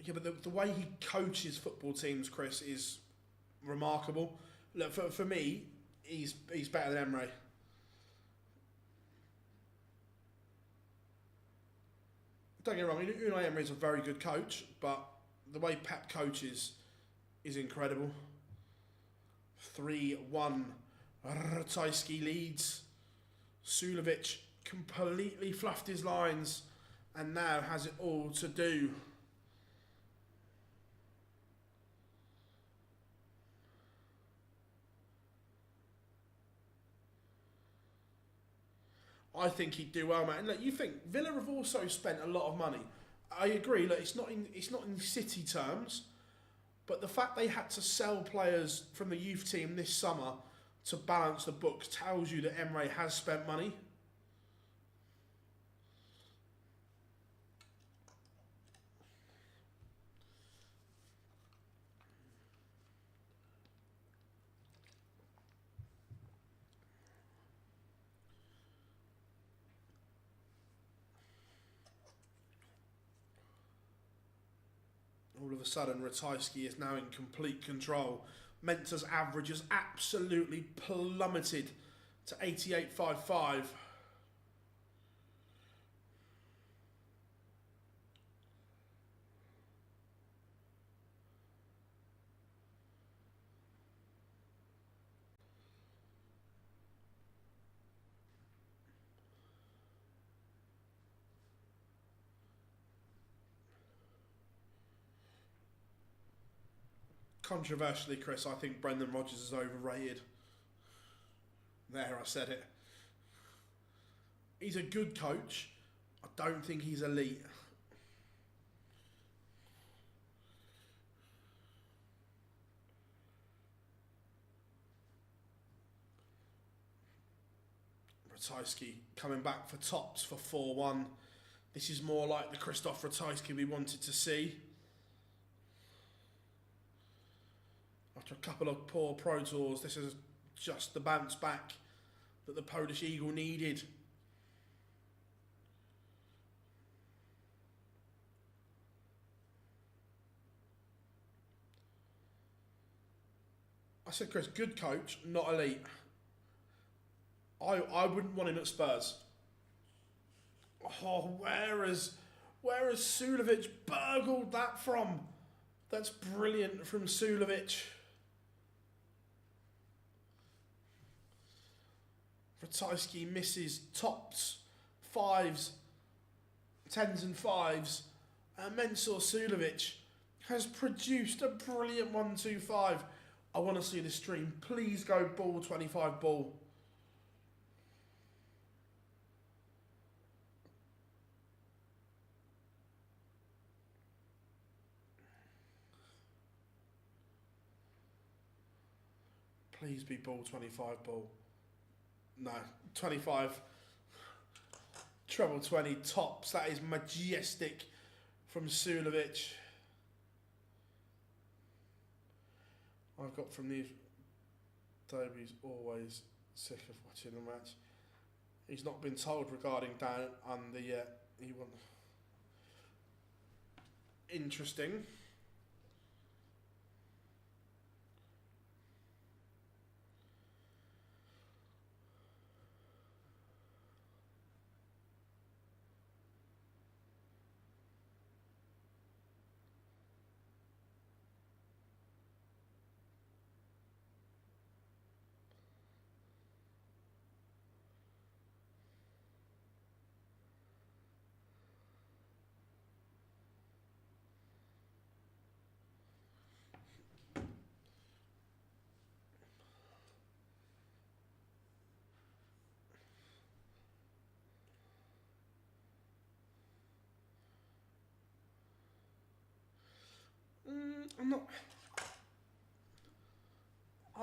Speaker 1: Yeah, but the way he coaches football teams, Chris, is remarkable. Look, for me, he's better than Emre. Don't get me wrong, Unai Emery is a very good coach, but the way Pep coaches is incredible. 3-1. Ratajski leads. Suljovic completely fluffed his lines and now has it all to do. I think he'd do well, man. And look, you think Villa have also spent a lot of money. I agree. Look, it's not in City terms, but the fact they had to sell players from the youth team this summer to balance the books tells you that Emre has spent money. All of a sudden, Ratajski is now in complete control. Menta's average has absolutely plummeted to 88.55. Controversially, Chris, I think Brendan Rodgers is overrated. There, I said it. He's a good coach. I don't think he's elite. Ratajski coming back for tops for 4-1. This is more like the Christoph Ratajski we wanted to see. After a couple of poor Pro Tours, this is just the bounce back that the Polish Eagle needed. I said, Chris, good coach, not elite. I wouldn't want him at Spurs. Oh, where has Suljovic burgled that from? That's brilliant from Suljovic. Ratajski misses tops, 5s, 10s and 5s. And Mensur Suljovic has produced a brilliant 1-2-5. I want to see this stream. Please go ball 25 ball. Please be ball 25 ball. No, 25. Treble 20 tops. That is majestic from Suljovic. I've got from these. Toby's always sick of watching the match. He's not been told regarding down under yet. He won. Interesting.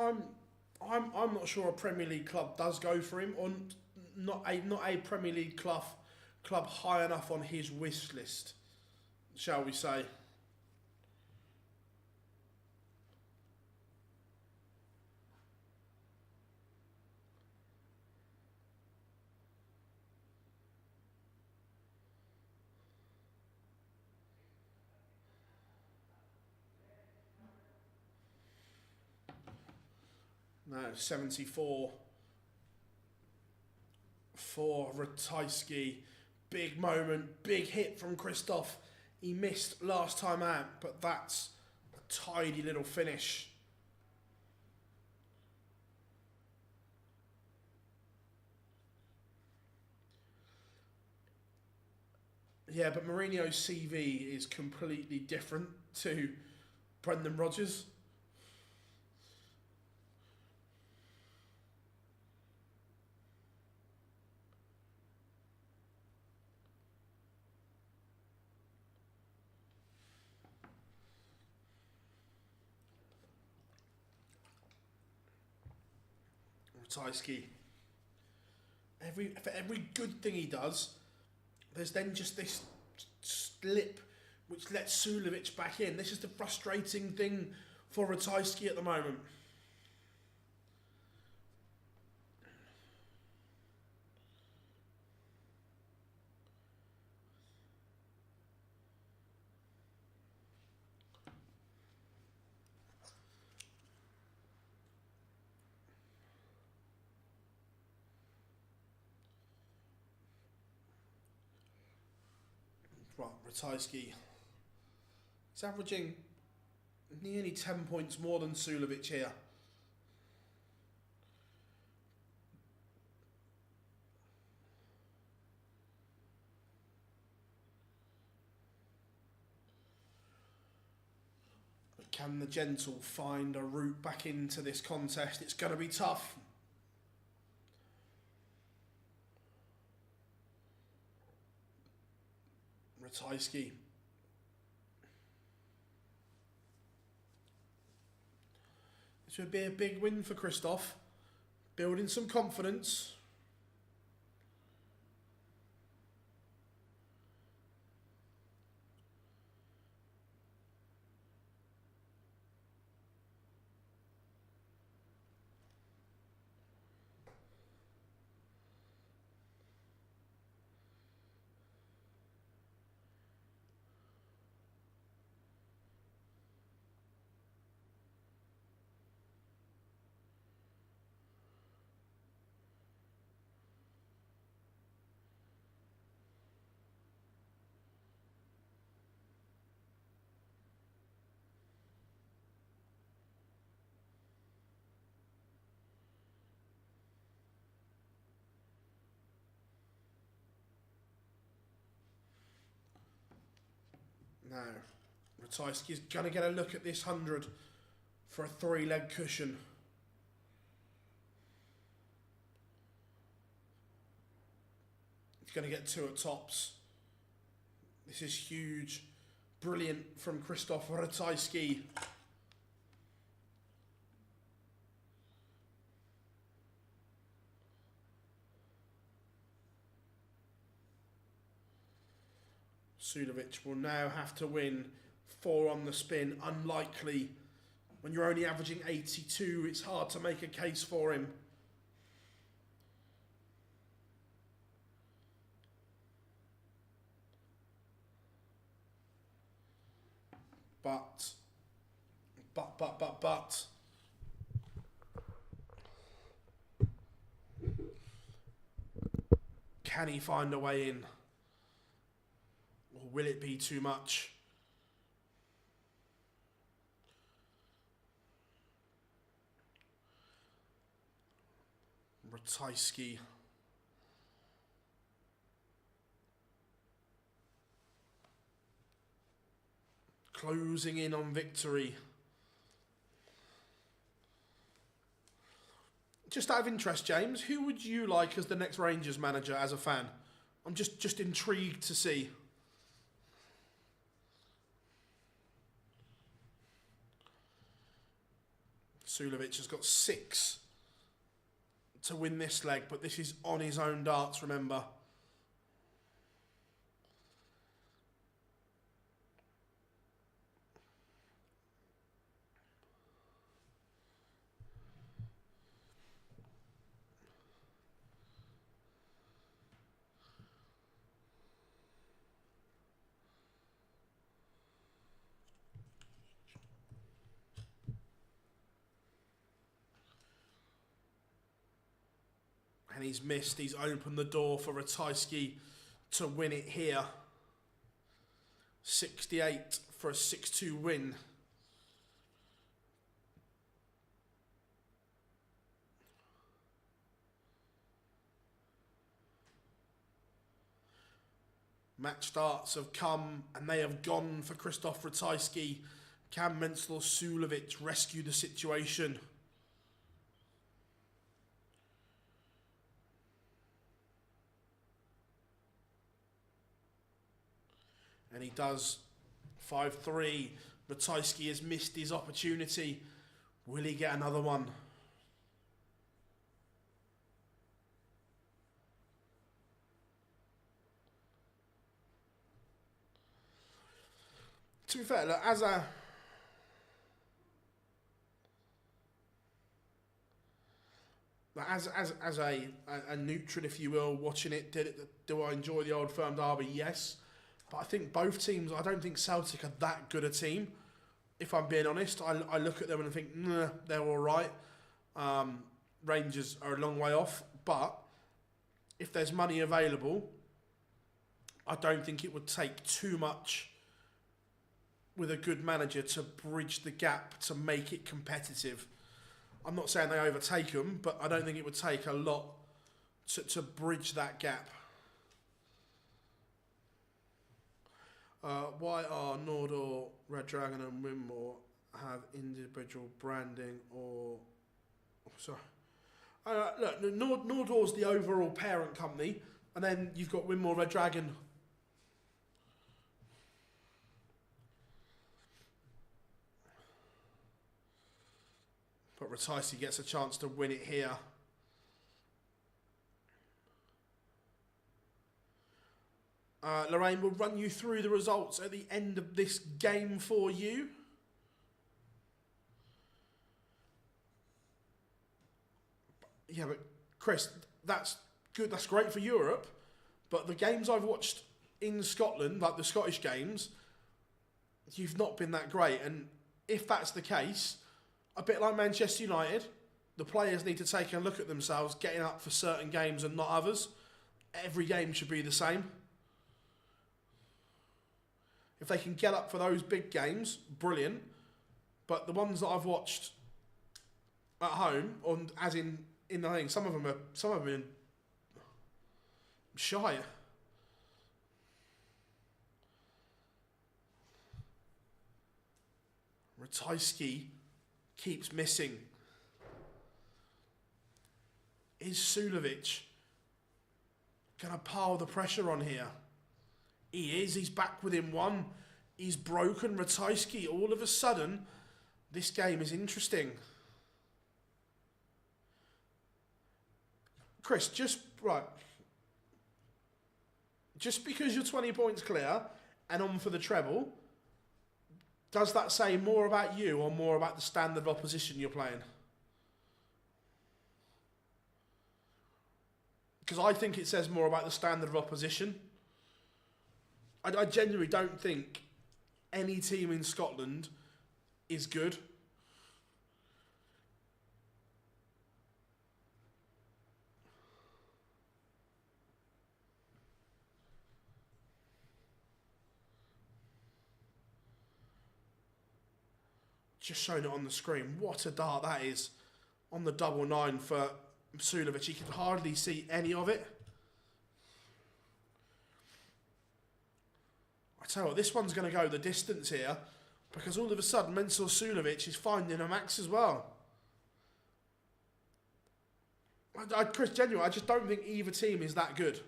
Speaker 1: I'm not sure a Premier League club does go for him, or not a Premier League club high enough on his wish list, shall we say. No, 74 for Ratajski. Big moment, big hit from Christoph. He missed last time out, but that's a tidy little finish. Yeah, but Mourinho's CV is completely different to Brendan Rodgers. Ratajski. For every good thing he does, there's then just this slip which lets Suljovic back in. This is the frustrating thing for Ratajski at the moment. Right, Ratajski. He's averaging nearly 10 points more than Suljovic here. But can the gentle find a route back into this contest? It's going to be tough. Ratajski. This would be a big win for Christoph. Building some confidence. Now, Ratajski's going to get a look at this 100 for a 3-leg cushion. He's going to get 2 at tops. This is huge. Brilliant from Christoph Ratajski. Suljovic will now have to win 4 on the spin. Unlikely. When you're only averaging 82, it's hard to make a case for him. But. Can he find a way in? Or will it be too much? Ratajski. Closing in on victory. Just out of interest, James, who would you like as the next Rangers manager as a fan? I'm just intrigued to see. Suljovic has got 6 to win this leg, but this is on his own darts, remember. And he's missed. He's opened the door for Ratajski to win it here. 68 for a 6-2 win. Match starts have come and they have gone for Krzysztof Ratajski. Can Mensel Suljovic rescue the situation? And he does. 5-3. Ratajski has missed his opportunity. Will he get another one? To be fair, look, as a neutral, if you will, watching it, do I enjoy the Old Firm derby? Yes. But I think both teams, I don't think Celtic are that good a team. If I'm being honest, I look at them and I think, nah, they're all right. Rangers are a long way off. But if there's money available, I don't think it would take too much with a good manager to bridge the gap to make it competitive. I'm not saying they overtake them, but I don't think it would take a lot to bridge that gap. Why are Nordor, Red Dragon and Winmore have individual branding or... Oh, sorry. Look, Nordor's the overall parent company, and then you've got Winmore, Red Dragon. But Ratajski gets a chance to win it here. Lorraine will run you through the results at the end of this game for you. Yeah, but Chris, that's good. That's great for Europe. But the games I've watched in Scotland, like the Scottish games, you've not been that great. And if that's the case, a bit like Manchester United, the players need to take a look at themselves, getting up for certain games and not others. Every game should be the same. If they can get up for those big games, brilliant. But the ones that I've watched at home, as in the thing, some of them have been shy. Ratajski keeps missing. Is Suljovic going to pile the pressure on here? He is. He's back within one. He's broken Ratajski. All of a sudden, this game is interesting. Chris, just because you're 20 points clear and on for the treble, does that say more about you or more about the standard of opposition you're playing? Because I think it says more about the standard of opposition. I genuinely don't think any team in Scotland is good. Just showing it on the screen. What a dart that is on the 9-9 for Suljovic. You can hardly see any of it. I tell you what, this one's going to go the distance here because all of a sudden Mensel Suljovic is finding a max as well. Chris, genuinely, I just don't think either team is that good.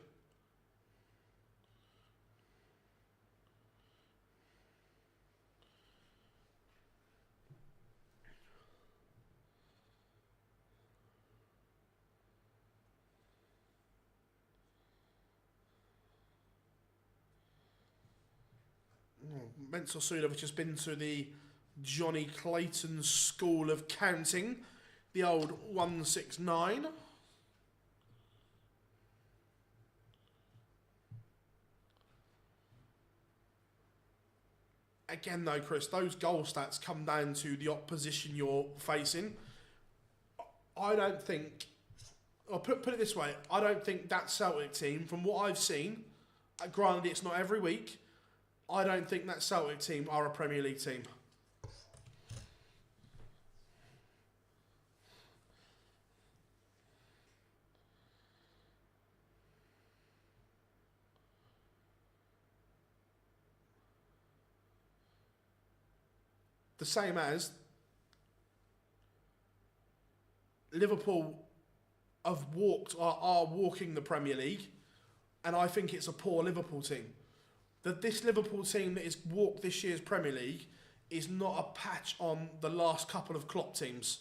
Speaker 1: Menzel Suljovic has been to the Johnny Clayton School of Counting, the old 169. Again though, Chris, those goal stats come down to the opposition you're facing. I don't think, or put it this way, I don't think that Celtic team, from what I've seen, granted it's not every week, I don't think that Celtic team are a Premier League team. The same as Liverpool are walking the Premier League, and I think it's a poor Liverpool team. That this Liverpool team that has walked this year's Premier League is not a patch on the last couple of Klopp teams,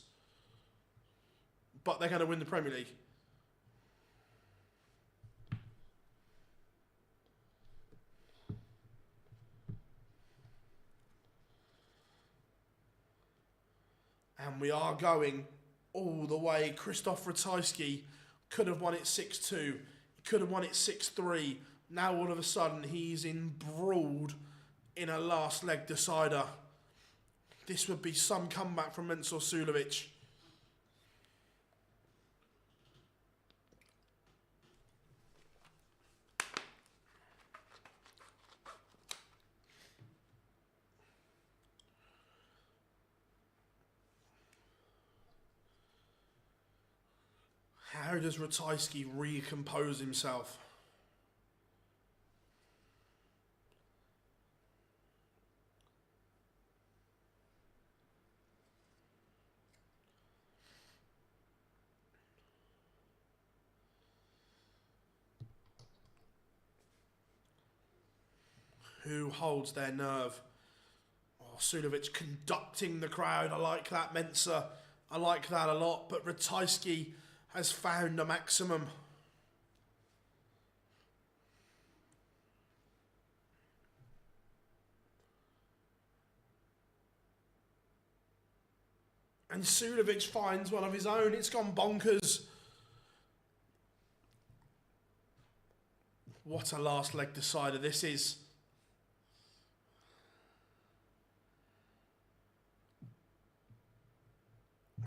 Speaker 1: but they're going to win the Premier League. And we are going all the way. Krzysztof Ratajski could have won it 6-2. Could have won it 6-3. Now all of a sudden he's embroiled in a last leg decider. This would be some comeback from Menzel Suljovic. How does Ratajski recompose himself? Who holds their nerve? Oh, Suljovic conducting the crowd. I like that, Mensa. I like that a lot. But Ratajski has found a maximum. And Suljovic finds one of his own. It's gone bonkers. What a last leg decider this is.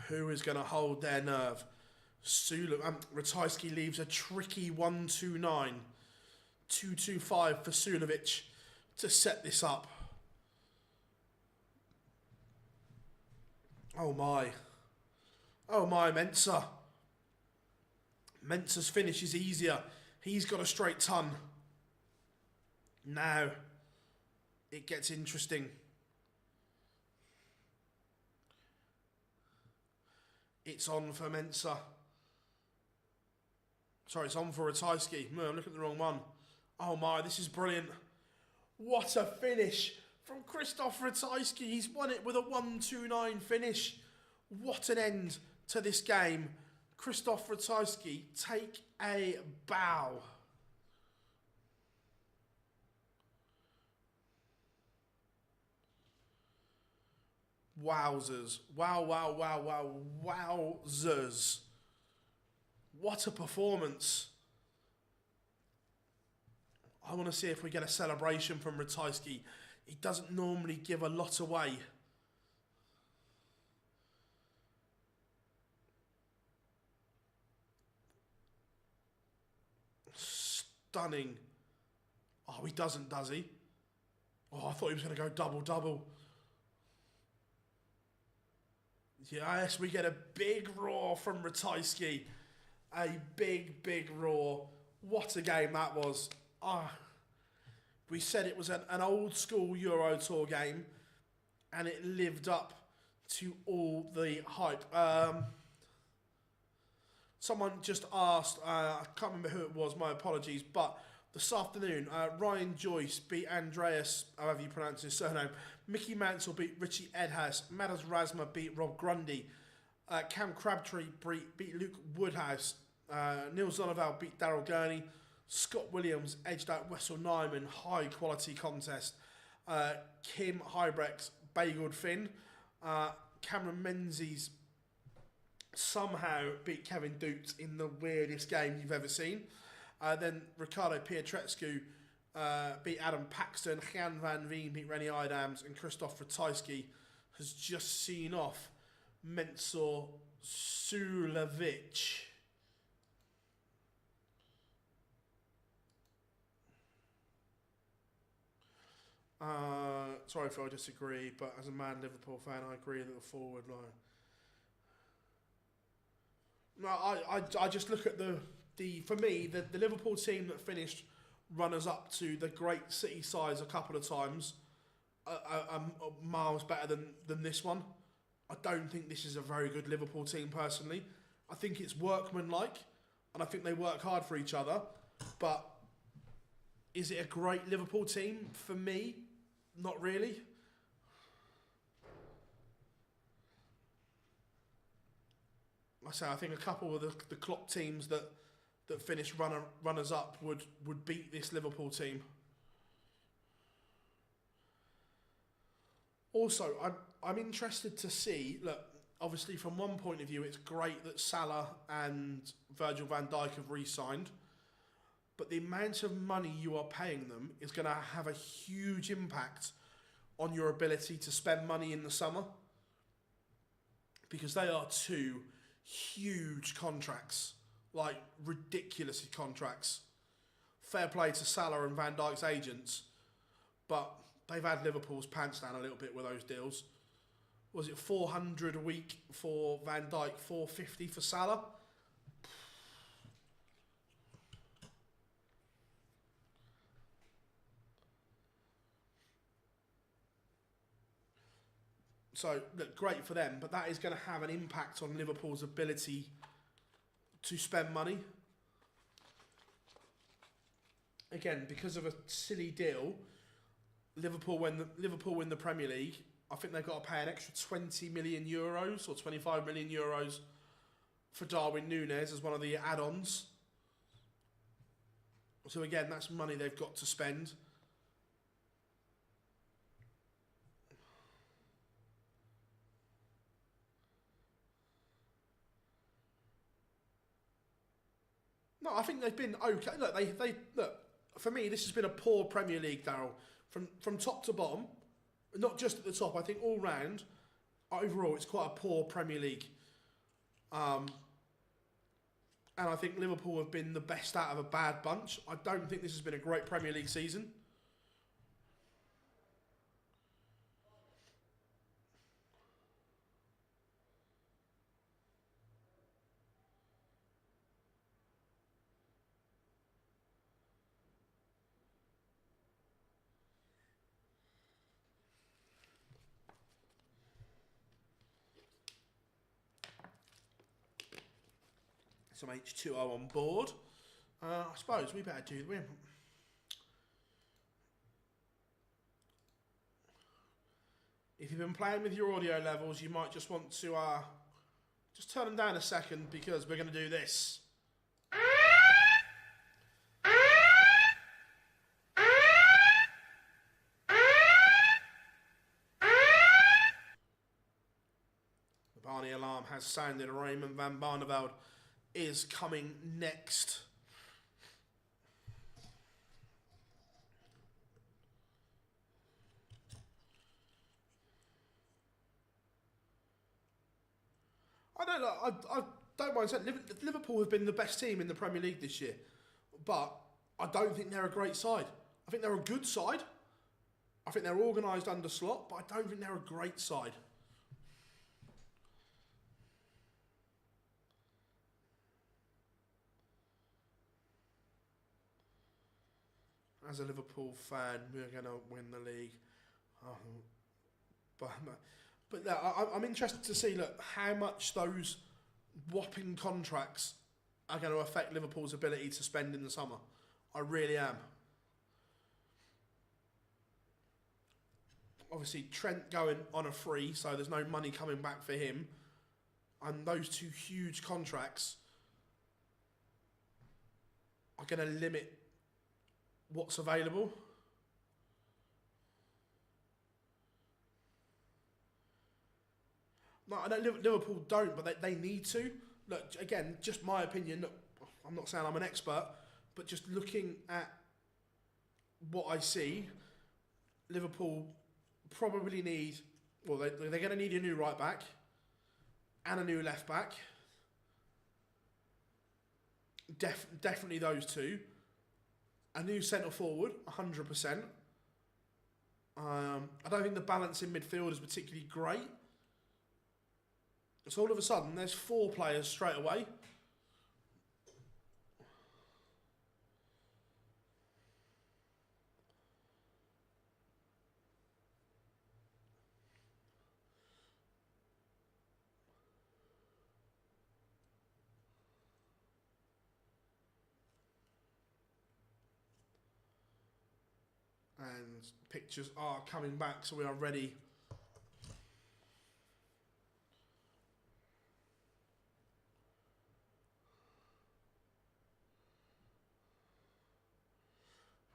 Speaker 1: Who is going to hold their nerve? Ratajski leaves a tricky 1-2-9. 2-2-5 for Suljovic to set this up. Oh my. Oh my, Mensa. Mensa's finish is easier. He's got a straight ton. Now it gets interesting. It's on for Mensa. Sorry, it's on for Ratajski. No, I'm looking at the wrong one. Oh my, this is brilliant. What a finish from Krzysztof Ratajski. He's won it with a 1-2-9 finish. What an end to this game. Krzysztof Ratajski, take a bow. Wowzers. Wowzers. What a performance. I want to see if we get a celebration from Ratajski. He doesn't normally give a lot away. Stunning. Oh, he doesn't, does he? Oh, I thought he was going to go double-double. Yes, we get a big roar from Ratajski. A big roar. What a game that was. We said it was an old school Euro Tour game, and it lived up to all the hype. Someone just asked, I can't remember who it was, my apologies, but this afternoon, Ryan Joyce beat Andreas, however you pronounce his surname. Mickey Mansell beat Richie Edhouse. Madas Razma beat Rob Grundy. Cam Crabtree beat Luke Woodhouse. Neil Zonneval beat Daryl Gurney. Scott Williams edged out Wessel Nyman. High quality contest. Kim Hybrex bageled Finn. Cameron Menzies somehow beat Kevin Dukes in the weirdest game you've ever seen. Then Ricardo Pietreczku beat Adam Paxton. Jan van Veen beat Rennie Eidams. And Christoph Ratajski has just seen off Mensur Suljovic. Sorry if I disagree, but as a Man Liverpool fan, I agree that the forward line. No, I just look at the for me the Liverpool team that finished runners up to the great City sides a couple of times are miles better than this one. I don't think this is a very good Liverpool team personally. I think it's workmanlike, and I think they work hard for each other. But is it a great Liverpool team? For me, not really. I think a couple of the Klopp teams that finished runners up would beat this Liverpool team. Also, I'm interested to see. Look, obviously from one point of view, it's great that Salah and Virgil van Dijk have re-signed, but the amount of money you are paying them is going to have a huge impact on your ability to spend money in the summer, because they are two huge contracts, like ridiculous contracts. Fair play to Salah and Van Dijk's agents, but they've had Liverpool's pants down a little bit with those deals. Was it 400 a week for Van Dijk, 450 for Salah? So, look, great for them, but that is going to have an impact on Liverpool's ability to spend money. Again, because of a silly deal, Liverpool win the Premier League. I think they've got to pay an extra 20 million euros or 25 million euros for Darwin Núñez as one of the add-ons. So again, that's money they've got to spend. No, I think they've been okay. Look, they look, for me, this has been a poor Premier League, Daryl. From top to bottom, not just at the top. I think all round, overall, it's quite a poor Premier League. And I think Liverpool have been the best out of a bad bunch. I don't think this has been a great Premier League season. Some H2O on board. I suppose we better do. If you've been playing with your audio levels, you might just want to just turn them down a second, because we're going to do this. The Barney alarm has sounded. Raymond van Barneveld is coming next. I don't mind saying Liverpool have been the best team in the Premier League this year, but I don't think they're a great side. I think they're a good side. I think they're organised under Slot, but I don't think they're a great side. As a Liverpool fan, we're going to win the league. But I'm interested to see, look, how much those whopping contracts are going to affect Liverpool's ability to spend in the summer. I really am. Obviously, Trent going on a free, so there's no money coming back for him. And those two huge contracts are going to limit what's available. No, I know Liverpool don't, but they need to. Look, again, just my opinion. Look, I'm not saying I'm an expert, but just looking at what I see, Liverpool probably need. Well, they're going to need a new right back and a new left back. Definitely those two. A new centre forward, 100%. I don't think the balance in midfield is particularly great. So all of a sudden, there's 4 players straight away. And pictures are coming back, so we are ready.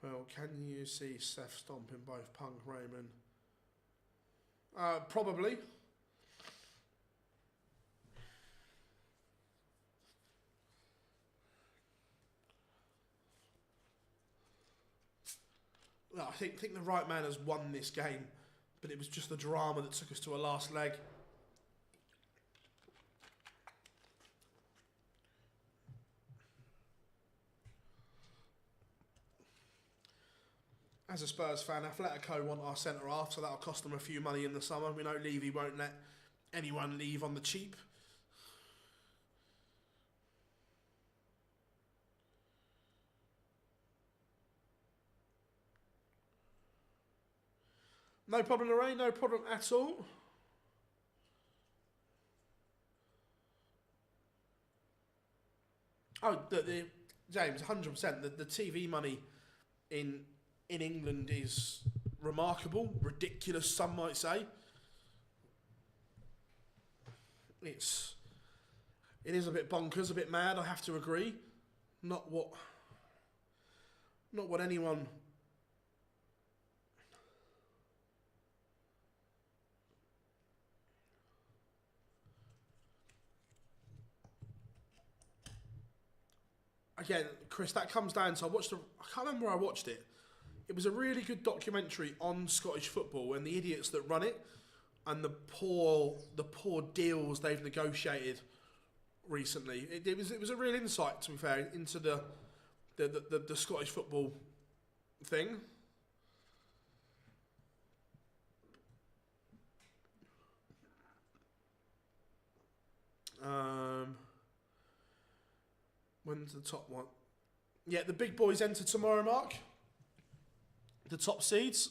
Speaker 1: Well, can you see Seth stomping both Punk Raymond? Probably. Well, I think the right man has won this game, but it was just the drama that took us to a last leg. As a Spurs fan, Atletico want our centre half, so that'll cost them a few money in the summer. We know Levy won't let anyone leave on the cheap. No problem, Lorraine, no problem at all. Oh, James, 100%. The TV money in England is remarkable, ridiculous, some might say. It is a bit bonkers, a bit mad, I have to agree. Not what anyone. Again, Chris, that comes down to I can't remember where I watched it. It was a really good documentary on Scottish football and the idiots that run it, and the poor deals they've negotiated recently. It was a real insight, to be fair, into the Scottish football thing. When's the top one? Yeah, the big boys enter tomorrow, Mark. The top seeds.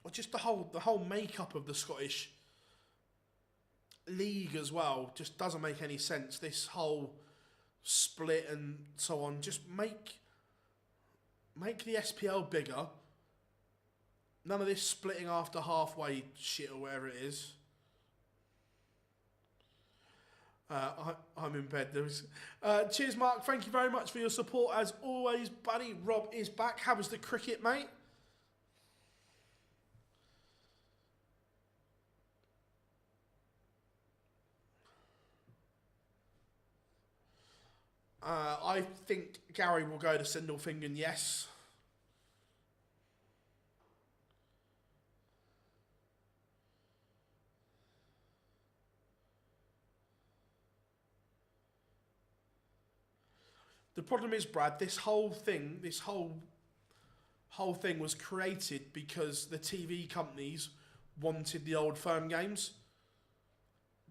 Speaker 1: Or just the whole makeup of the Scottish league as well just doesn't make any sense. This whole split and so on. Just make the SPL bigger. None of this splitting after halfway shit or whatever it is. I'm in bed. Cheers, Mark. Thank you very much for your support as always, buddy. Rob is back. How was the cricket, mate? I think Gary will go to Sindelfingen, yes. The problem is, Brad, this whole thing was created because the TV companies wanted the old firm games.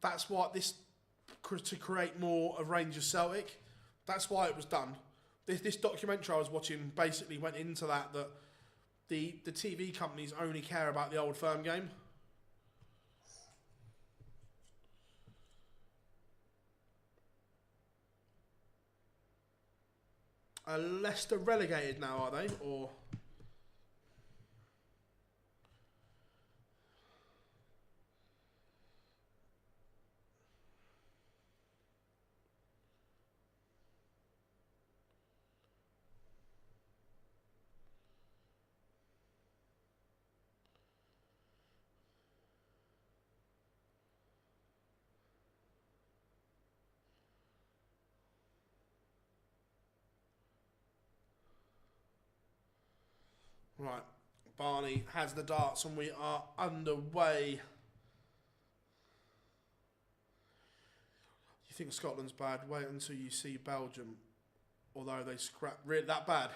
Speaker 1: That's what to create more of Rangers Celtic. That's why it was done. This documentary I was watching basically went into that the TV companies only care about the old firm game. Leicester relegated now, are they? Or Right, Barney has the darts and we are underway. You think Scotland's bad? Wait until you see Belgium. Although they scrap really that bad.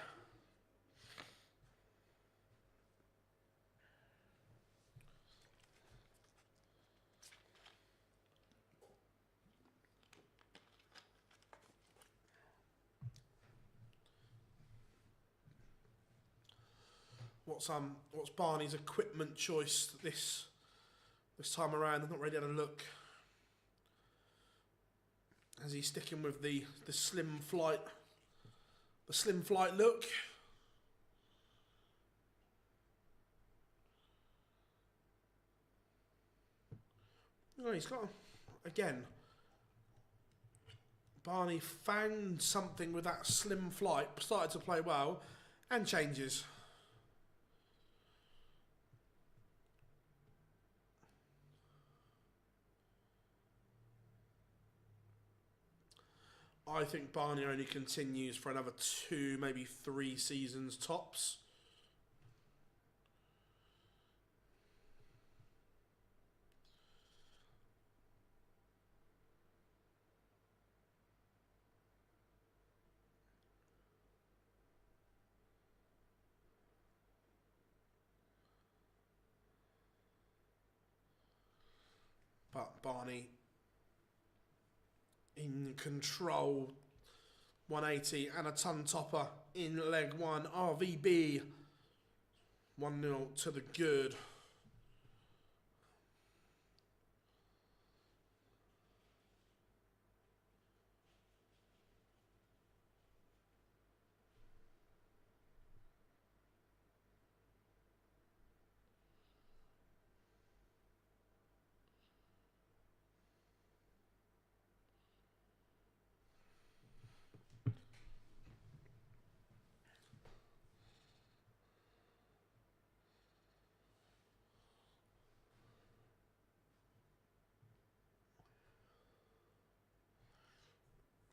Speaker 1: What's Barney's equipment choice this time around? I've not really had a look. Is he sticking with the slim flight look? No, he's got again. Barney found something with that slim flight, started to play well, and changes. I think Barney only continues for another 2, maybe 3 seasons tops. But Barney in control, 180 and a ton topper in leg 1. RVB 1-0 to the good.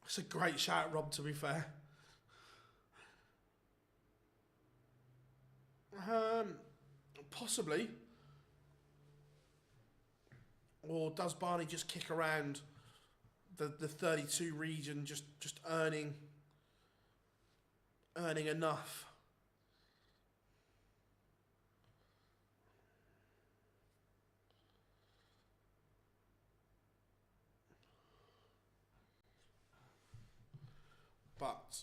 Speaker 1: It's a great shout, Rob, to be fair. Possibly. Or does Barney just kick around the 32 region, just earning enough? But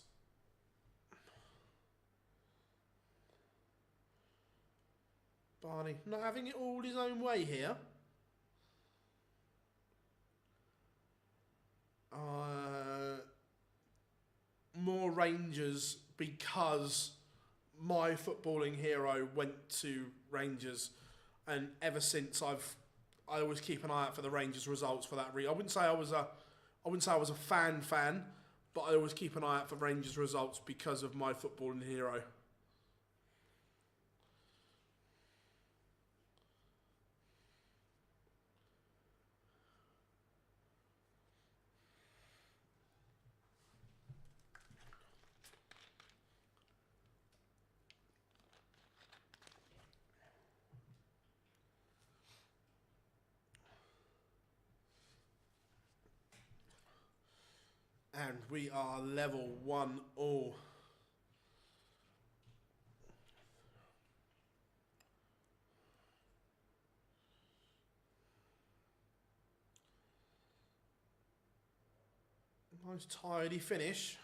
Speaker 1: Barney not having it all his own way here. More Rangers because my footballing hero went to Rangers, and ever since I always keep an eye out for the Rangers results for that reason. I wouldn't say I was a fan, but I always keep an eye out for Rangers results because of my footballing hero. And we are level 1-1. Nice tidy finish.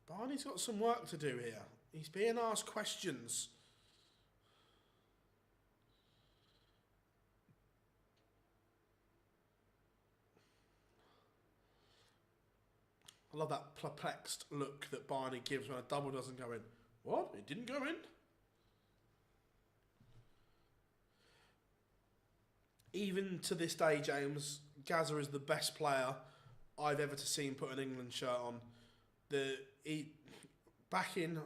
Speaker 1: Barney's got some work to do here. He's being asked questions. I love that perplexed look that Barney gives when a double doesn't go in. What? It didn't go in? Even to this day, James, Gazza is the best player I've ever seen put an England shirt on. Back in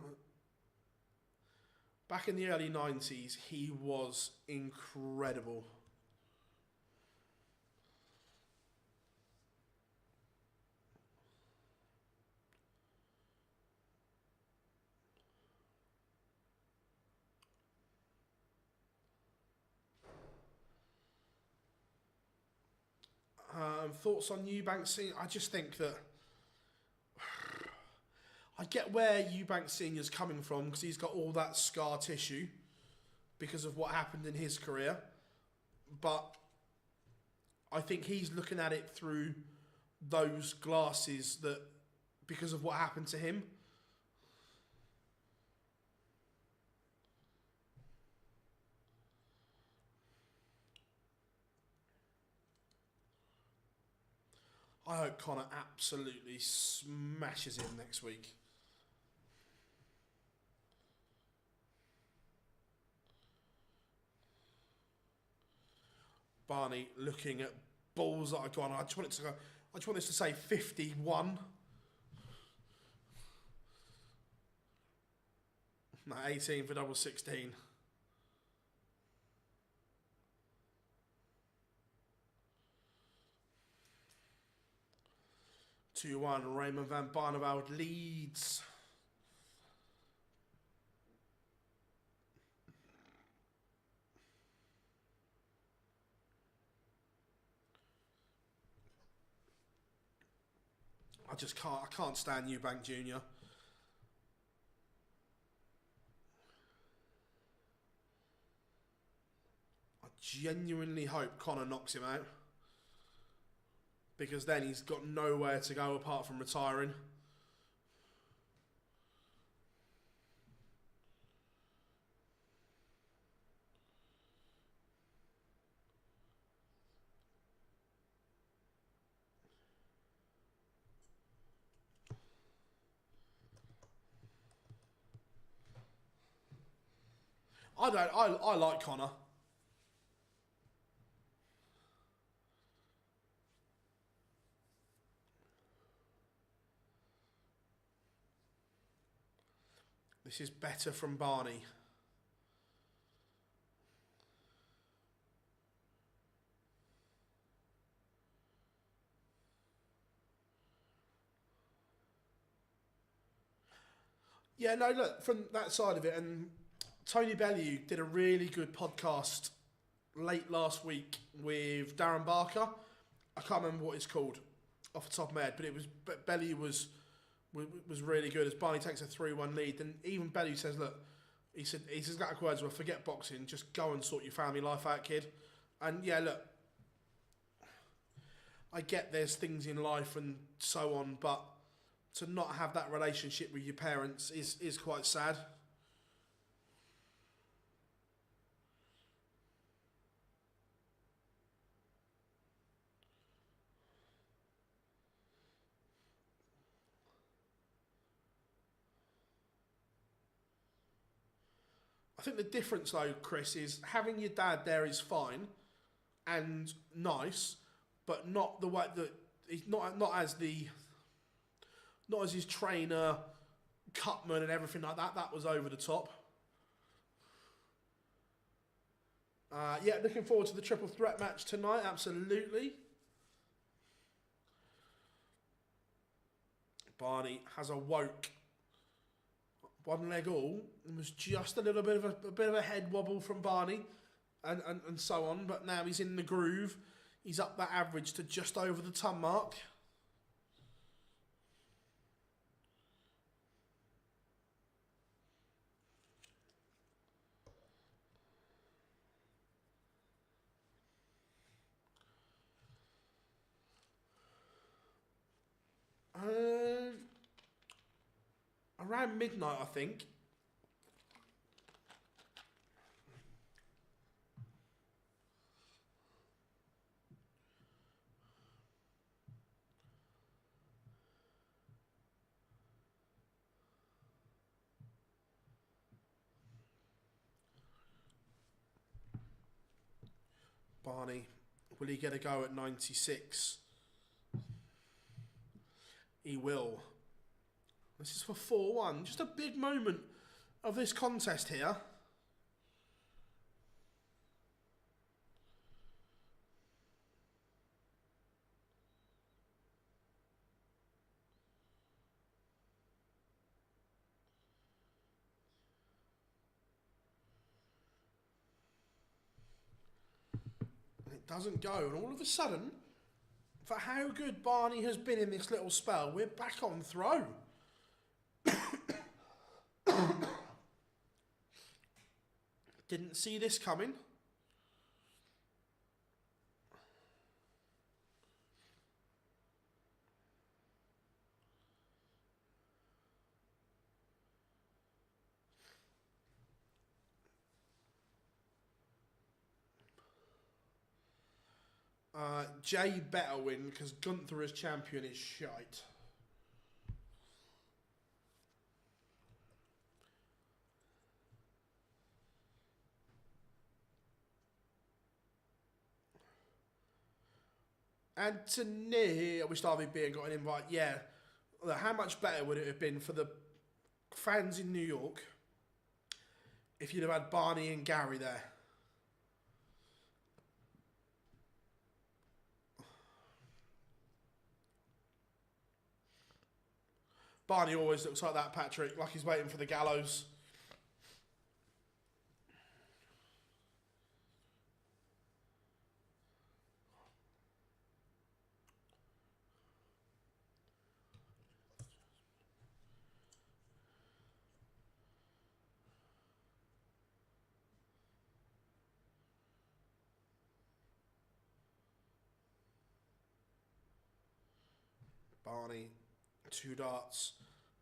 Speaker 1: the early 90s, he was incredible. Thoughts on Eubank Senior? I just think that I get where Eubank Senior's coming from because he's got all that scar tissue because of what happened in his career. But I think he's looking at it through those glasses that because of what happened to him. I hope Connor absolutely smashes him next week. Barney looking at balls that I got on. I just want this to say 51. No, 18 for double 16. Two one. Raymond van Barneveld leads. I can't stand Eubank Jr. I genuinely hope Connor knocks him out. Because then he's got nowhere to go apart from retiring. I like Connor. This is better from Barney. Yeah, no, look, from that side of it, and Tony Bellew did a really good podcast late last week with Darren Barker. I can't remember what it's called off the top of my head, but Bellew was really good as Barney takes a 3-1 lead. And even Bellew says, look, he says exactly words, well, forget boxing, just go and sort your family life out, kid. And yeah, look, I get there's things in life and so on, but to not have that relationship with your parents is quite sad. I think the difference though, Chris, is having your dad there is fine and nice, but not the way that he's not as his trainer, cutman and everything like that. That was over the top. Yeah, looking forward to the triple threat match tonight, absolutely. Barney has awoke. One leg all. It was just a little bit of a head wobble from Barney and so on, but now he's in the groove. He's up that average to just over the ton mark. Around midnight, I think. Barney, will he get a go at 96? He will. This is for 4-1. Just a big moment of this contest here. And it doesn't go. And all of a sudden, For how good Barney has been in this little spell, we're back on throw. Didn't see this coming. Jay better win because Gunther as champion is shite. Anthony, I wish RVB had got an invite. Yeah, how much better would it have been for the fans in New York if you'd have had Barney and Gary there? Barney always looks like that, Patrick, like he's waiting for the gallows. Barney, 2 darts,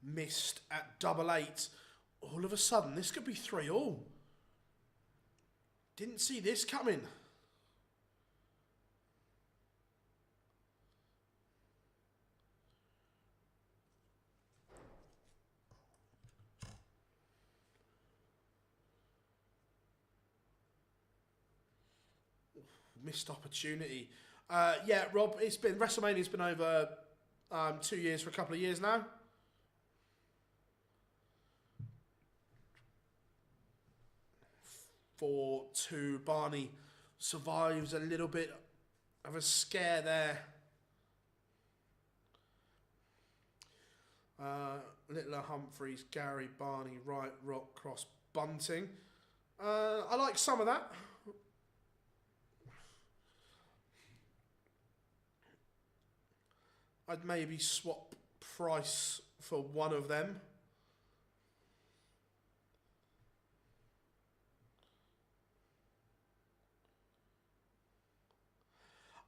Speaker 1: missed at 8-8. All of a sudden, this could be 3-all. Didn't see this coming. Missed opportunity. Yeah, Rob, it's been WrestleMania's been over 2 years for a couple of years now. For 2, Barney survives a little bit of a scare there. Littler, Humphreys, Gary, Barney, Wright, Rock, Cross, Bunting. I like some of that. I'd maybe swap Price for one of them.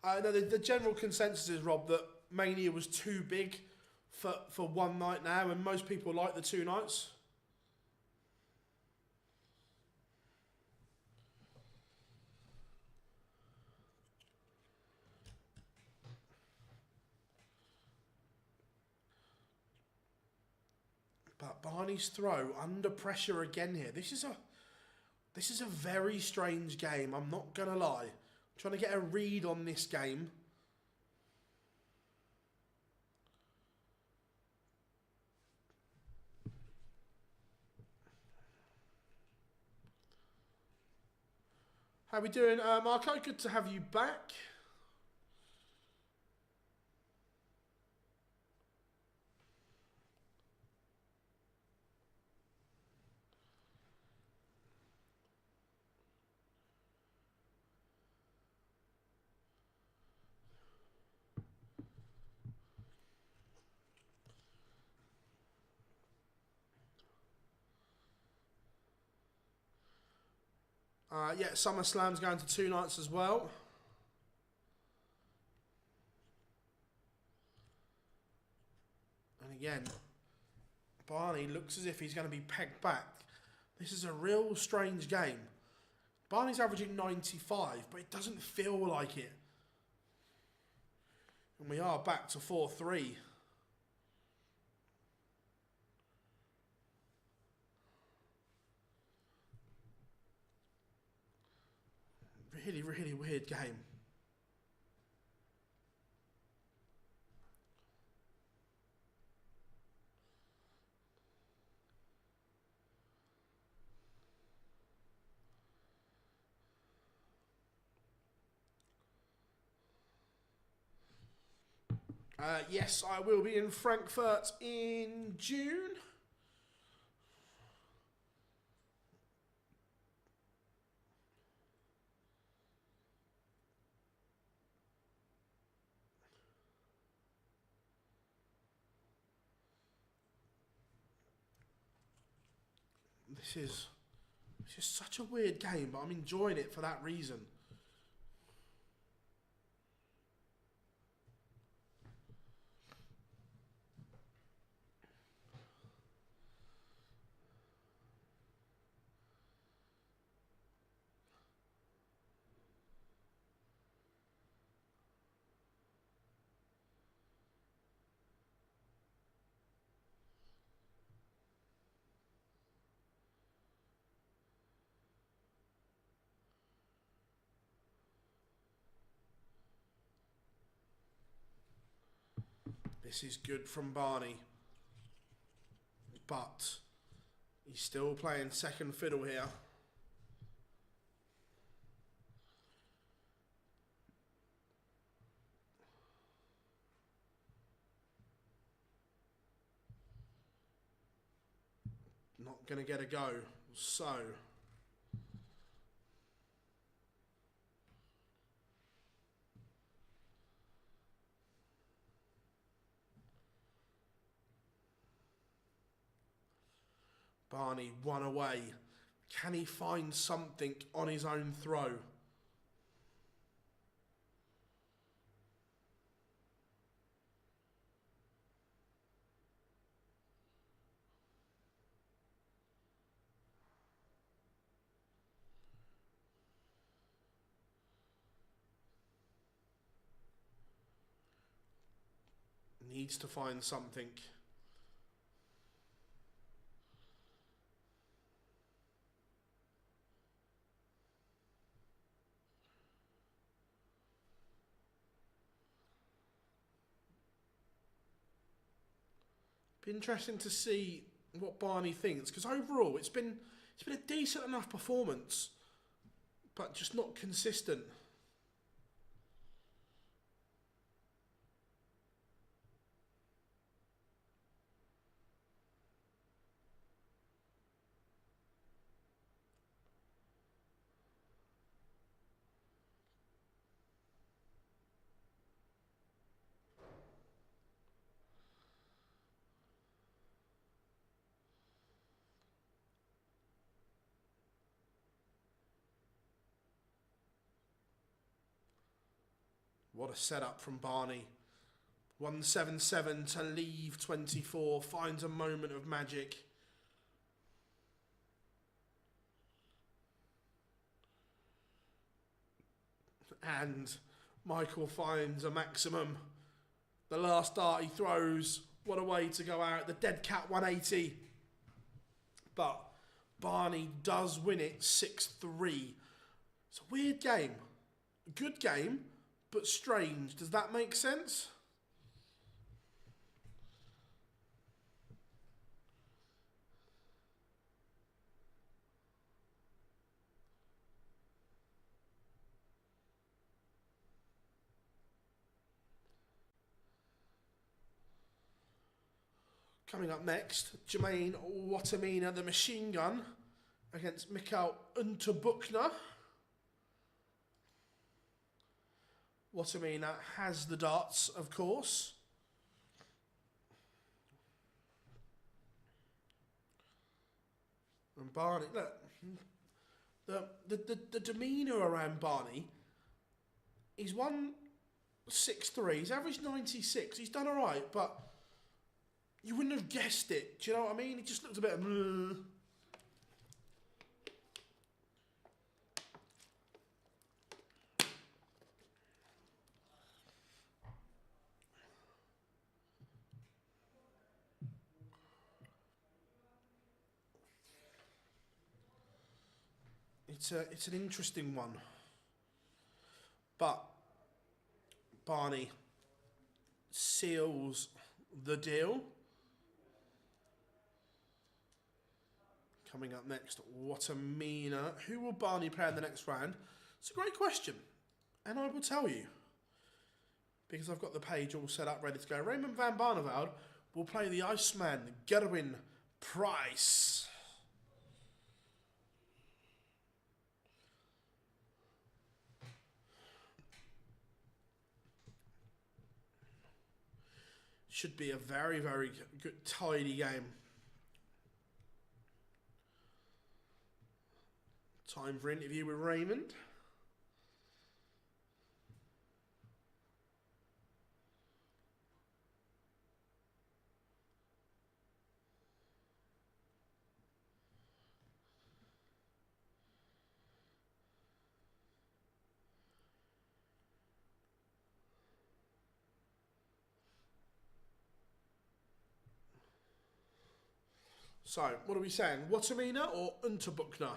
Speaker 1: No, the general consensus is, Rob, that Mania was too big for one night now, and most people like the 2 nights. But Barney's throw under pressure again here. This is a very strange game. I'm not gonna lie. I'm trying to get a read on this game. How we doing, Marco? Good to have you back. Yeah, SummerSlam's going to 2 nights as well. And again, Barney looks as if he's going to be pegged back. This is a real strange game. Barney's averaging 95, but it doesn't feel like it. And we are back to 4-3. Really, really weird game. Yes, I will be in Frankfurt in June. This is such a weird game, but I'm enjoying it for that reason. This is good from Barney, but he's still playing second fiddle here. Not going to get a go, so... Barney, one away. Can he find something on his own throw? Needs to find something. Be interesting to see what Barney thinks, because overall it's been a decent enough performance, but just not consistent. What a setup from Barney. 177 to leave 24. Finds a moment of magic. And Michael finds a maximum. The last dart he throws. What a way to go out. The dead cat 180. But Barney does win it 6-3. It's a weird game. A good game, but strange. Does that make sense? Coming up next, Jermaine Wattimena, the machine gun, against Mikhail Unterbuchner. Wattimena has the darts, of course. And Barney, look, the demeanour around Barney, he's won 6-3, he's averaged 96, he's done alright, but you wouldn't have guessed it, do you know what I mean? He just looked a bit of... It's an interesting one. But Barney seals the deal. Coming up next, Wattimena. Who will Barney play in the next round? It's a great question. And I will tell you. Because I've got the page all set up, ready to go. Raymond van Barneveld will play the Iceman, Gerwin Price. Should be a very, very good, tidy game. Time for interview with Raymond. So, what are we saying? Wattimena or Unterbuchner?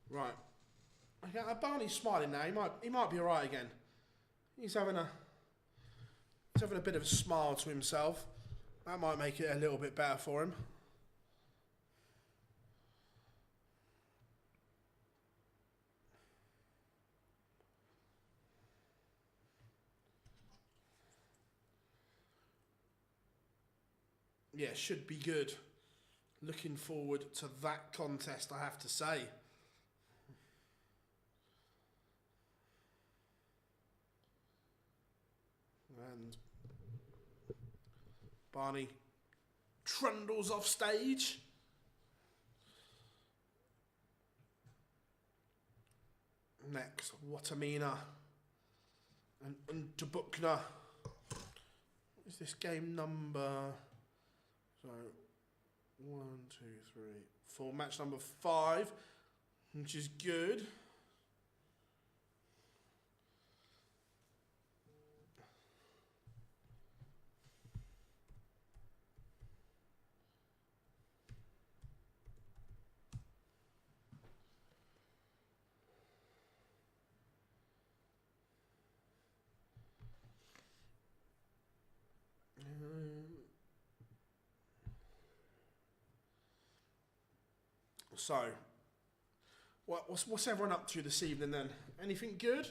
Speaker 1: Right. Okay, Barney's smiling now. He might be alright again. He's having a bit of a smile to himself. That might make it a little bit better for him. Yeah, should be good. Looking forward to that contest, I have to say. And Barney trundles off stage. Next, Wattimena and Unterbuchner. What is this game number? So, 1, 2, 3, 4. Match number 5, which is good. So, what's everyone up to this evening then? Anything good?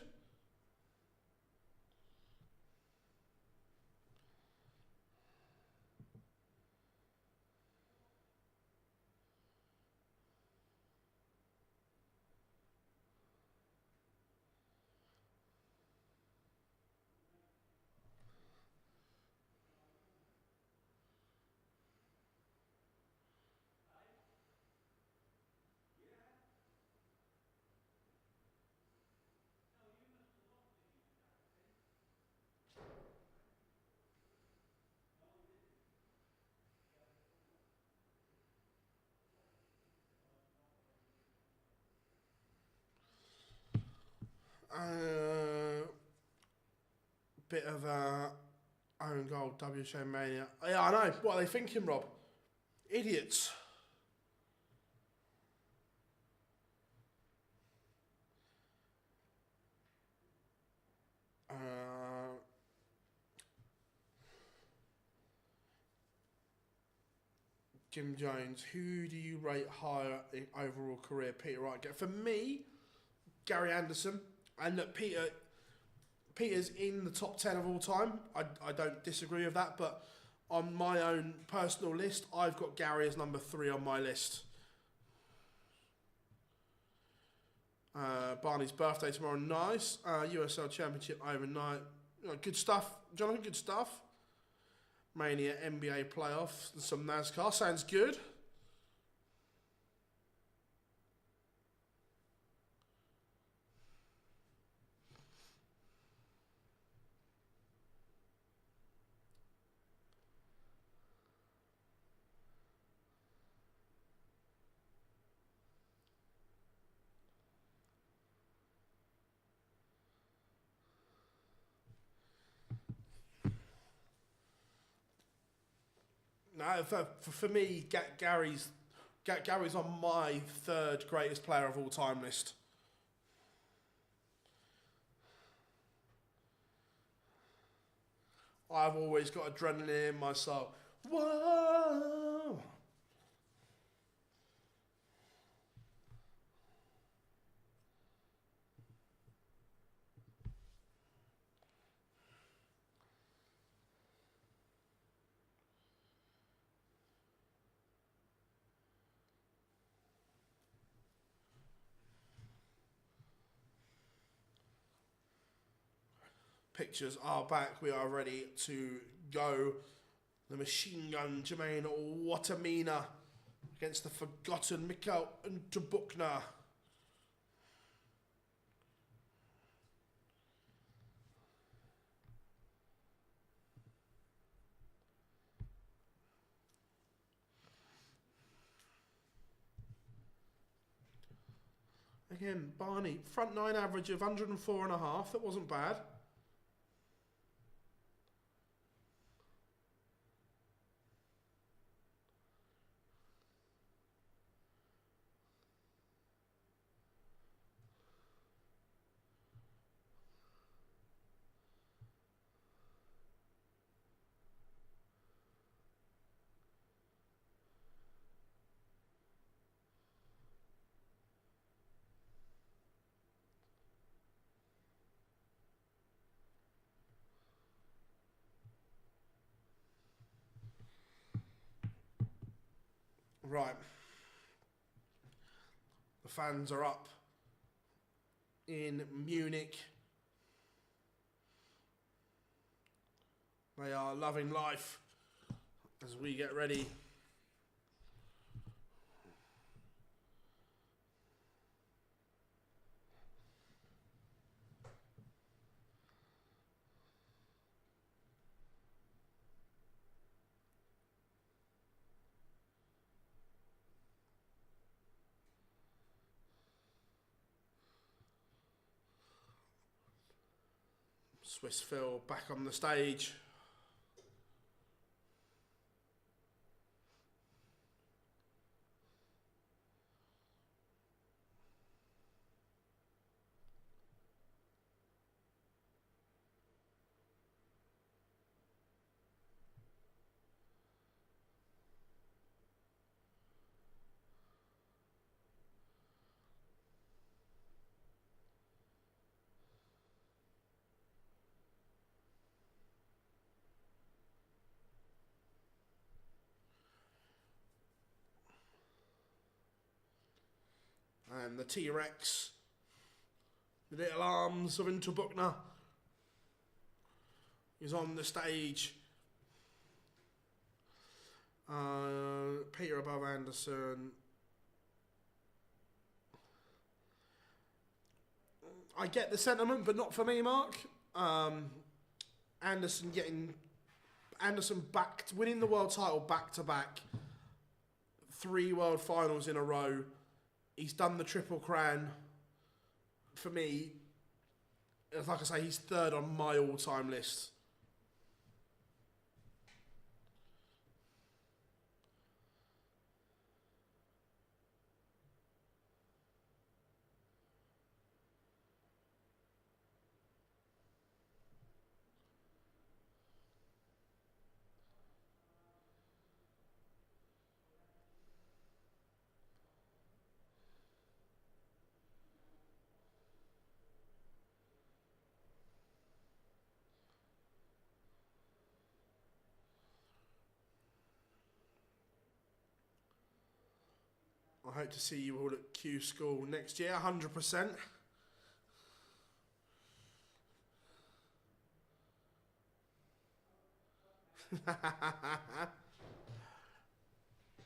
Speaker 1: Bit of a own goal, WSA mania. Yeah, I know. What are they thinking, Rob? Idiots. Jim Jones, who do you rate higher in overall career, Peter Wright? For me, Gary Anderson. And look, Peter's in the top 10 of all time. I don't disagree with that, but on my own personal list, I've got Gary as number 3 on my list. Barney's birthday tomorrow, nice. USL Championship overnight. Good stuff. Jonathan, good stuff. Mania, NBA playoffs, and some NASCAR. Sounds good. No, for me, Gary's on my 3rd greatest player of all time list. I've always got adrenaline in my soul. Whoa! Pictures are back. We are ready to go. The machine gun Jermaine Wattimena against the forgotten Mikkel Unterbuchner. Again, Barney, front nine average of 104.5. That wasn't bad. Right. The fans are up in Munich. They are loving life as we get ready. Swiss Phil back on the stage. And the T-Rex, the little arms of Unterbuchner, is on the stage. Peter above Anderson. I get the sentiment, but not for me, Mark. Anderson back, winning the world title back to back, 3 world finals in a row. He's done the Triple Crown. For me, like I say, he's third on my all-time list. I hope to see you all at Q School next year, 100%.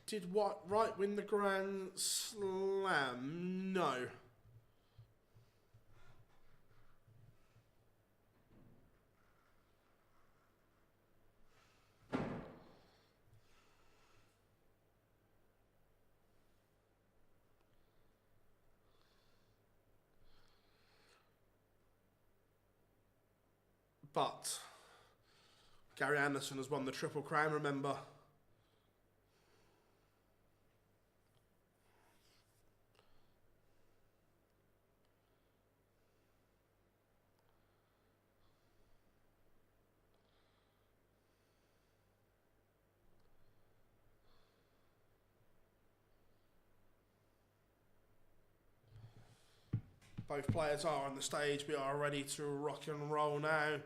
Speaker 1: Did what Wright win the Grand Slam? No. But Gary Anderson has won the Triple Crown, remember. Both players are on the stage. We are ready to rock and roll now.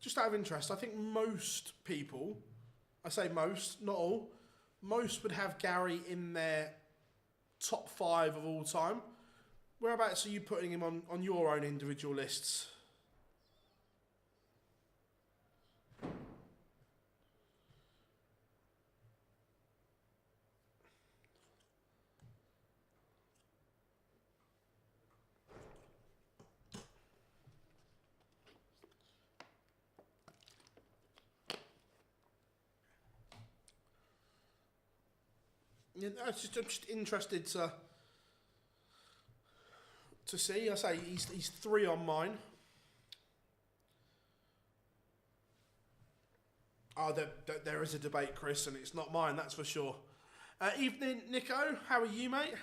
Speaker 1: Just out of interest, I think most people, I say most, not all, most would have Gary in their top 5 of all time. Whereabouts are you putting him on your own individual lists? Yeah, no, I'm just interested to see. I say he's 3 on mine. Oh, there is a debate, Chris, and it's not mine, that's for sure. Evening, Nico. How are you, mate?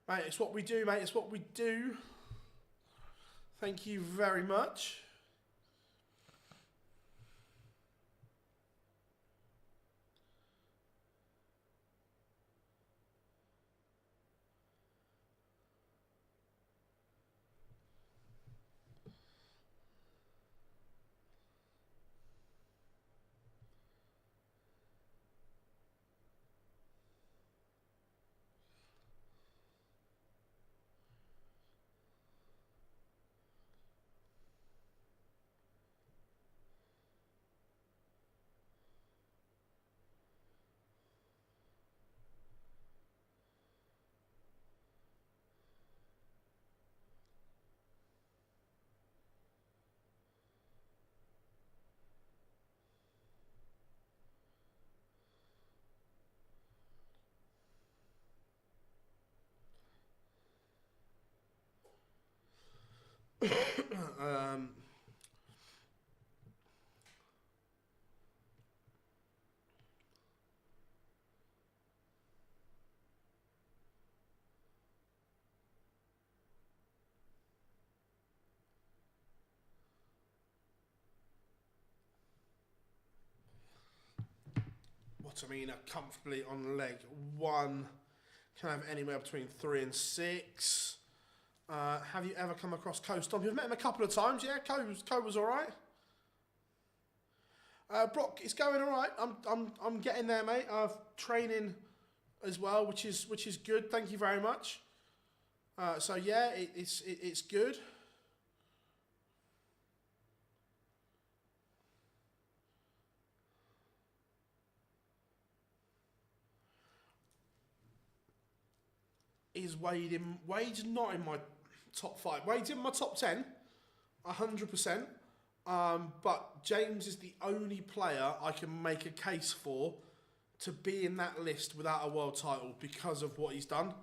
Speaker 1: Mate, it's what we do, mate. It's what we do. Thank you very much. Wattimena comfortably on leg 1. Can have anywhere between 3 and 6. Have you ever come across Co Stomp? You've met him a couple of times, yeah. Co was all right. Brock, it's going all right. I'm getting there, mate. Training as well, which is good. Thank you very much. So yeah, it's good. Is Wade in? Wade's not in my top 5. Wade's in my top 10, 100%. But James is the only player I can make a case for to be in that list without a world title because of what he's done.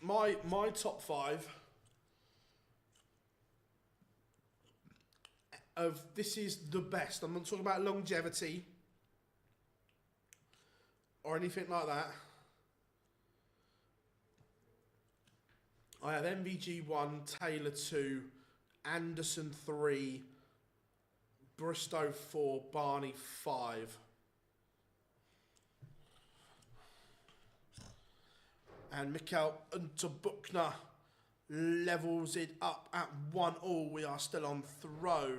Speaker 1: My top 5 of this is the best. I'm not talking about longevity or anything like that. I have MVG 1, Taylor 2, Anderson 3, Bristow 4, Barney 5. And Mikkel Unterbuchner levels it up at 1-1. We are still on throw.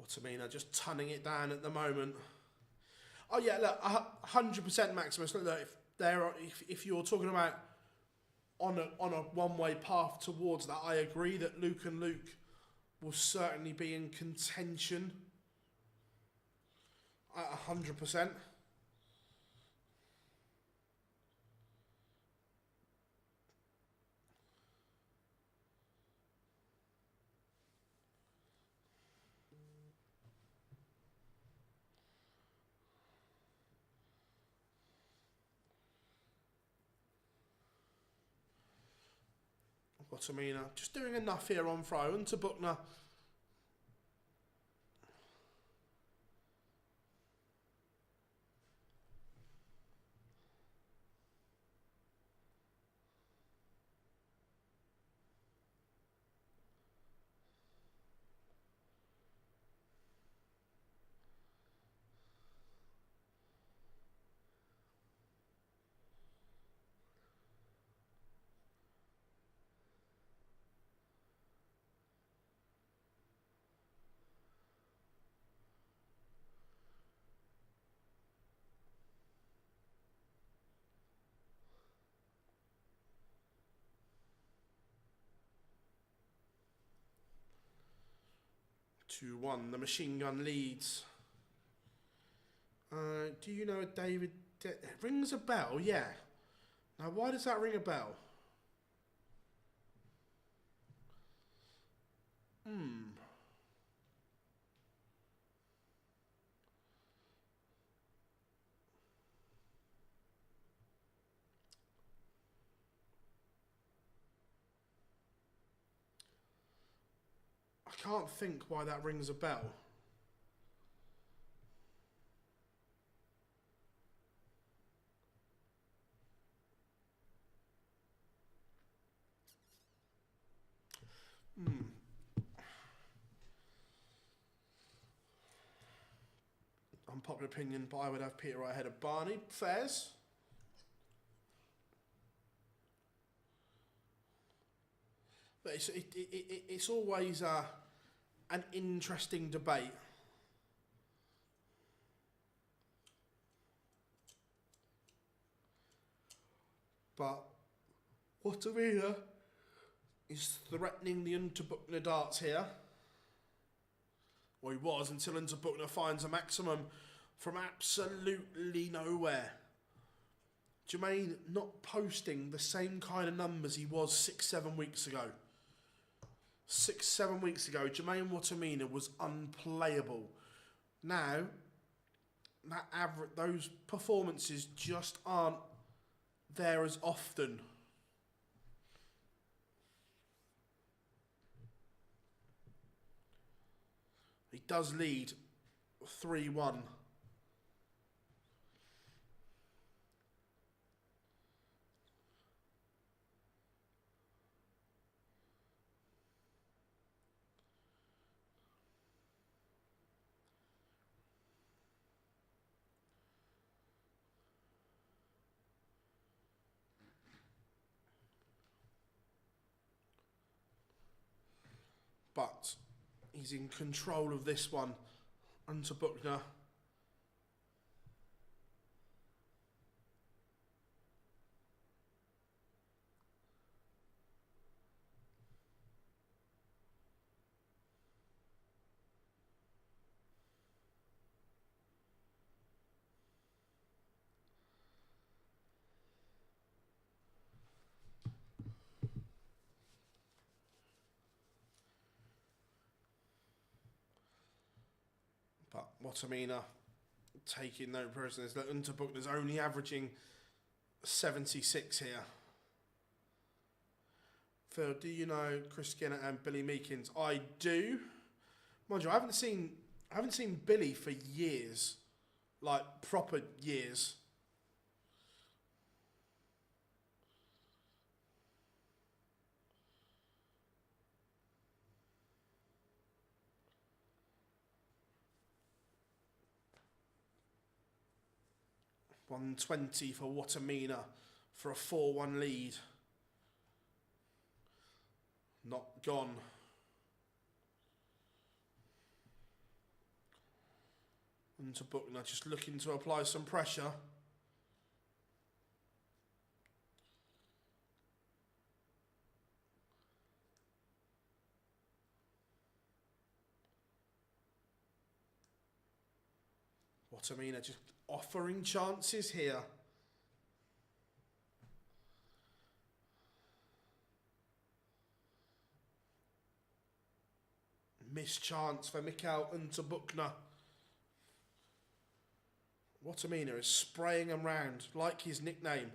Speaker 1: Wattimena just tunning it down at the moment. Oh yeah, look, 100% Maximus. Look, if you're talking about on a one-way path towards that, I agree that Luke and Luke will certainly be in contention at 100%. Wattimena just doing enough here on throw. Unterbuchner. Two one. The machine gun leads. Do you know David? It rings a bell, yeah. Now, why does that ring a bell? I can't think why that rings a bell. Unpopular opinion, but I would have Peter right ahead of Barney. Fairs. But it's always an interesting debate. But Wattimena is threatening the Unterbuchner darts here. Well, he was until Unterbuchner finds a maximum from absolutely nowhere. Jermaine not posting the same kind of numbers he was 6-7 weeks ago. 6-7 weeks ago, Jermaine Wattimena was unplayable. Now, that those performances just aren't there as often. He does lead 3-1. But he's in control of this one. Unterbuchner. But Wattimena taking no prisoners. That Unterbuchner's only averaging 76 here. Phil, do you know Chris Skinner and Billy Meekins? I do. Mind you, I haven't seen Billy for years. Like proper years. $120 for Wattimena for a 4-1 lead. Not gone. Unterbuchner just looking to apply some pressure. Wattimena just offering chances here. Missed chance for Mikael Unterbuchner. Wattimena is spraying him round, like his nickname,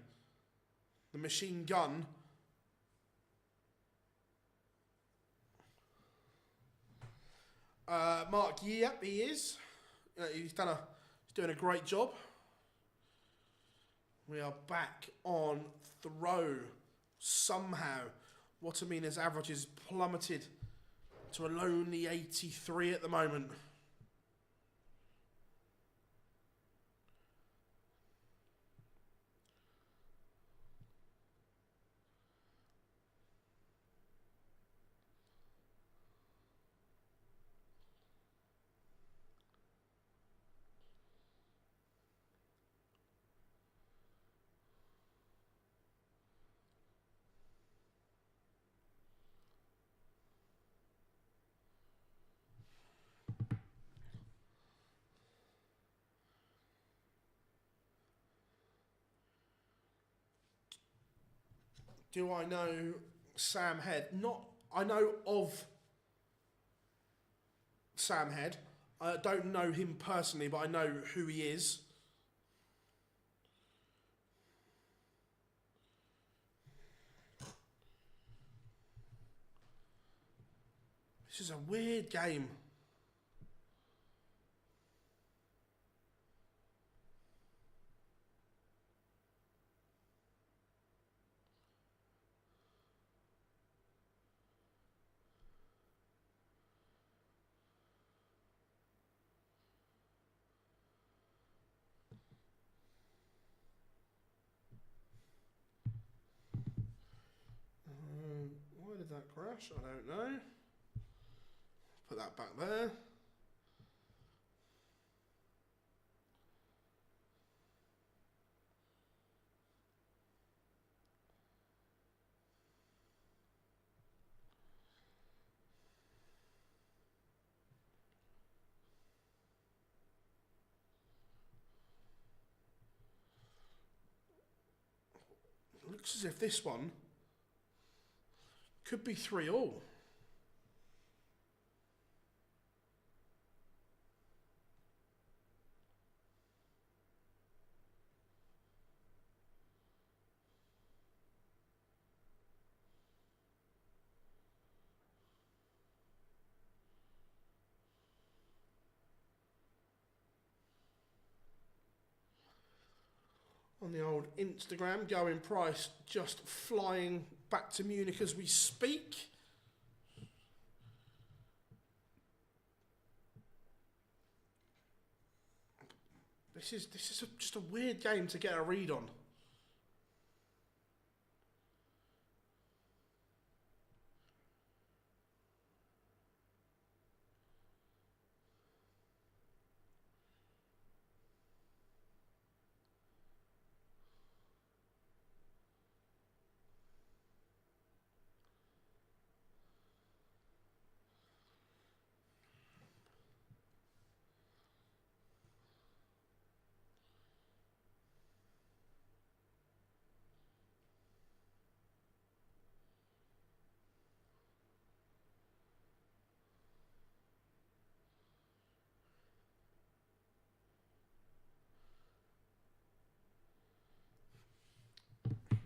Speaker 1: the machine gun. Mark, yep, he is. He's doing a great job. We are back on throw. Somehow, Wattimena's average is plummeted to a lonely 83 at the moment. Do I know Sam Head? I know of Sam Head. I don't know him personally, but I know who he is. This is a weird game. Why did that crash? I don't know. Put that back there. Looks as if this one could be 3-3. On the old Instagram, going price just flying back to Munich as we speak. This is just a weird game to get a read on.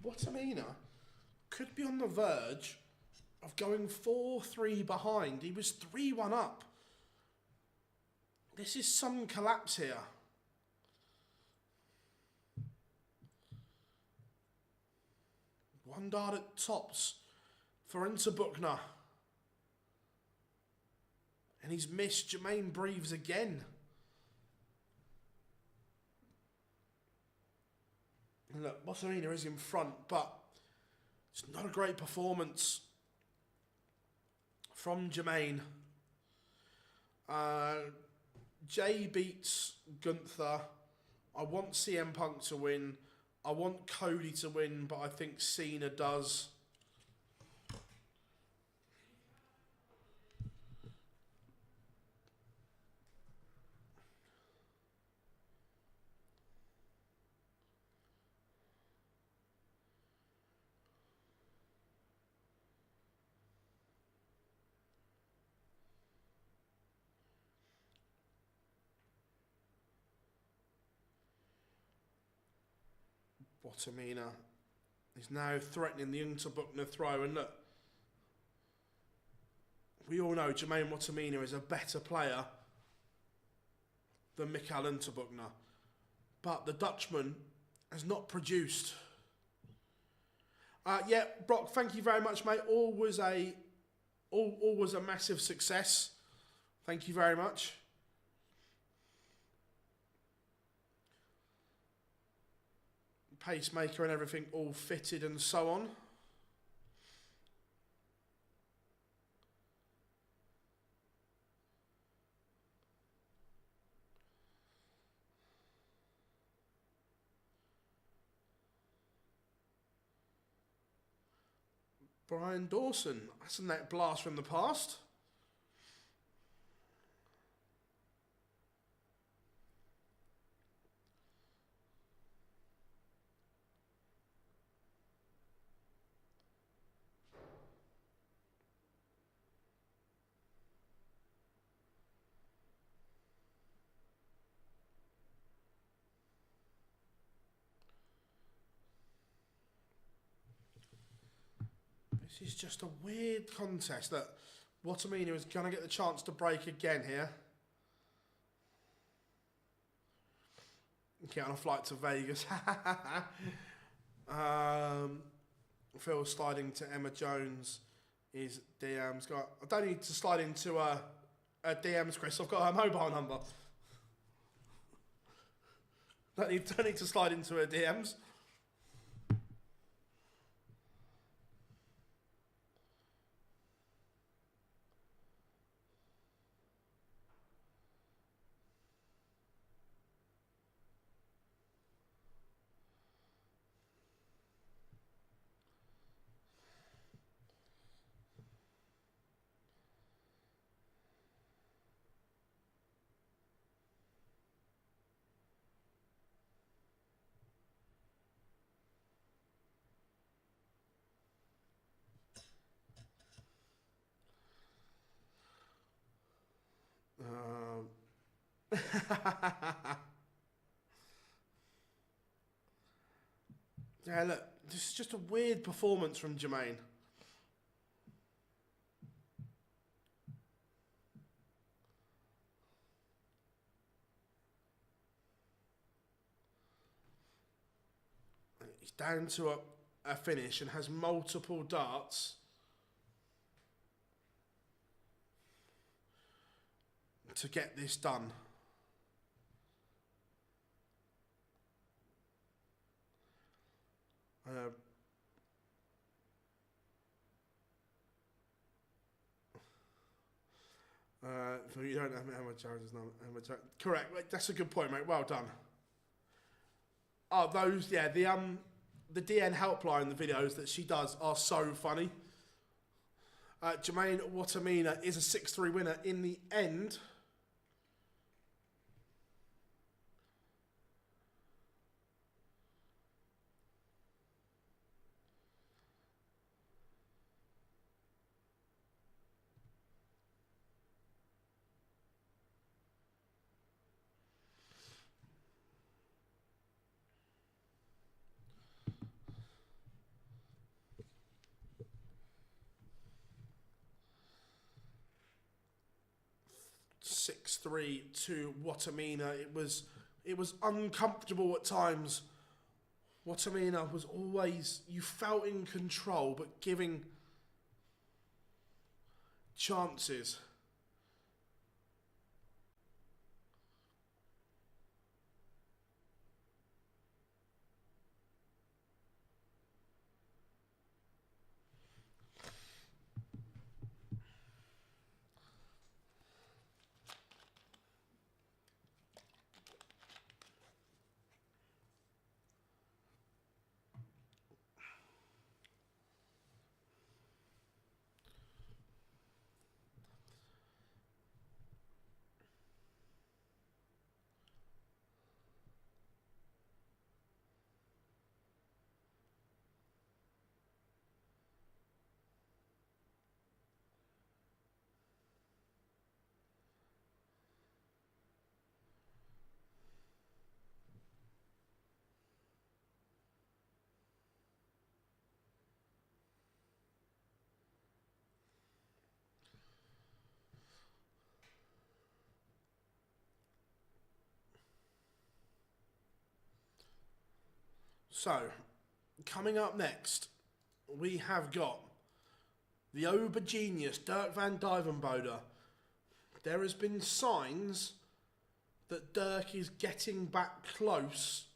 Speaker 1: Wattimena could be on the verge of going 4-3 behind. He was 3-1 up. This is some collapse here. One dart at tops for Unterbuchner. And he's missed Jermaine Breves again. And look, Wattimena is in front, but it's not a great performance from Jermaine. Jay beats Gunther. I want CM Punk to win. I want Cody to win, but I think Cena does. Wattimena is now threatening the Unterbuchner throw, and look, we all know Jermaine Wattimena is a better player than Michael Unterbuchner, but the Dutchman has not produced. Yeah, Brock, thank you very much, mate. All was a massive success. Thank you very much. Pacemaker and everything all fitted and so on. Brian Dawson, that's a net blast from the past. This is just a weird contest that Wattimena is going to get the chance to break again here. Get on a flight to Vegas. Phil sliding to Emma Jones is DMs. I don't need to slide into a DMs, Chris. I've got her mobile number. Don't need to slide into her DMs. Yeah, look, this is just a weird performance from Jermaine. He's down to a finish and has multiple darts. To get this done. So you don't have how much charges now. Correct. That's a good point, mate. Well done. Oh, those, yeah, the DN helpline, the videos that she does are so funny. Jermaine Wattimena is a 6-3 winner in the end. Three to Wattimena. It was uncomfortable at times. Wattimena was always, you felt in control, but giving chances. So, coming up next, we have got the Obergenius Dirk van Duijvenbode. There has been signs that Dirk is getting back close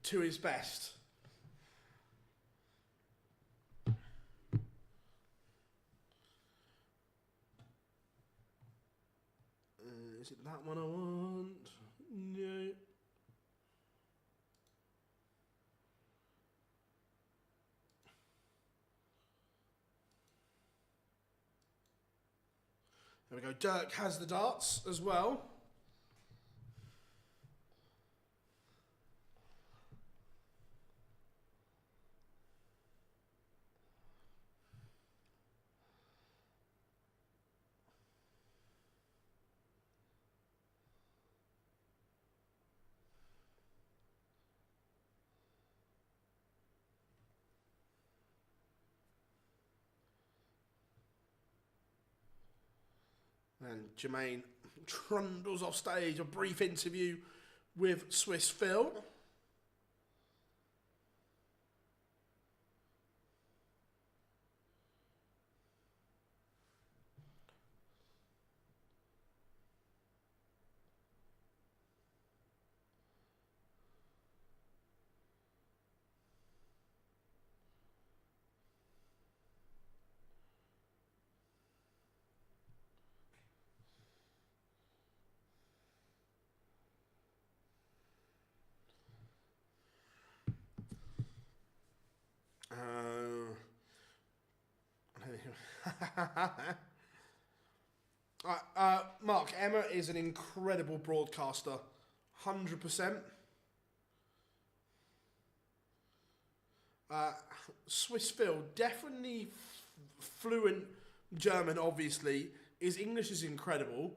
Speaker 1: to his best. Is it that one I want? No. There we go. Dirk has the darts as well. And Jermaine trundles off stage, a brief interview with Swiss Phil. Mark, Emma is an incredible broadcaster, 100%. Swiss Phil, definitely fluent German, obviously. His English is incredible.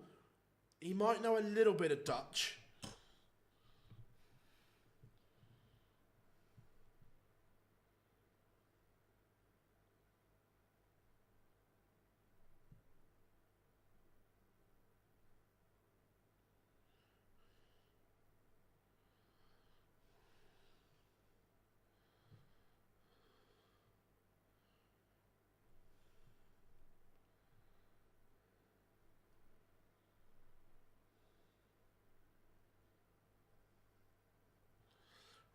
Speaker 1: He might know a little bit of Dutch.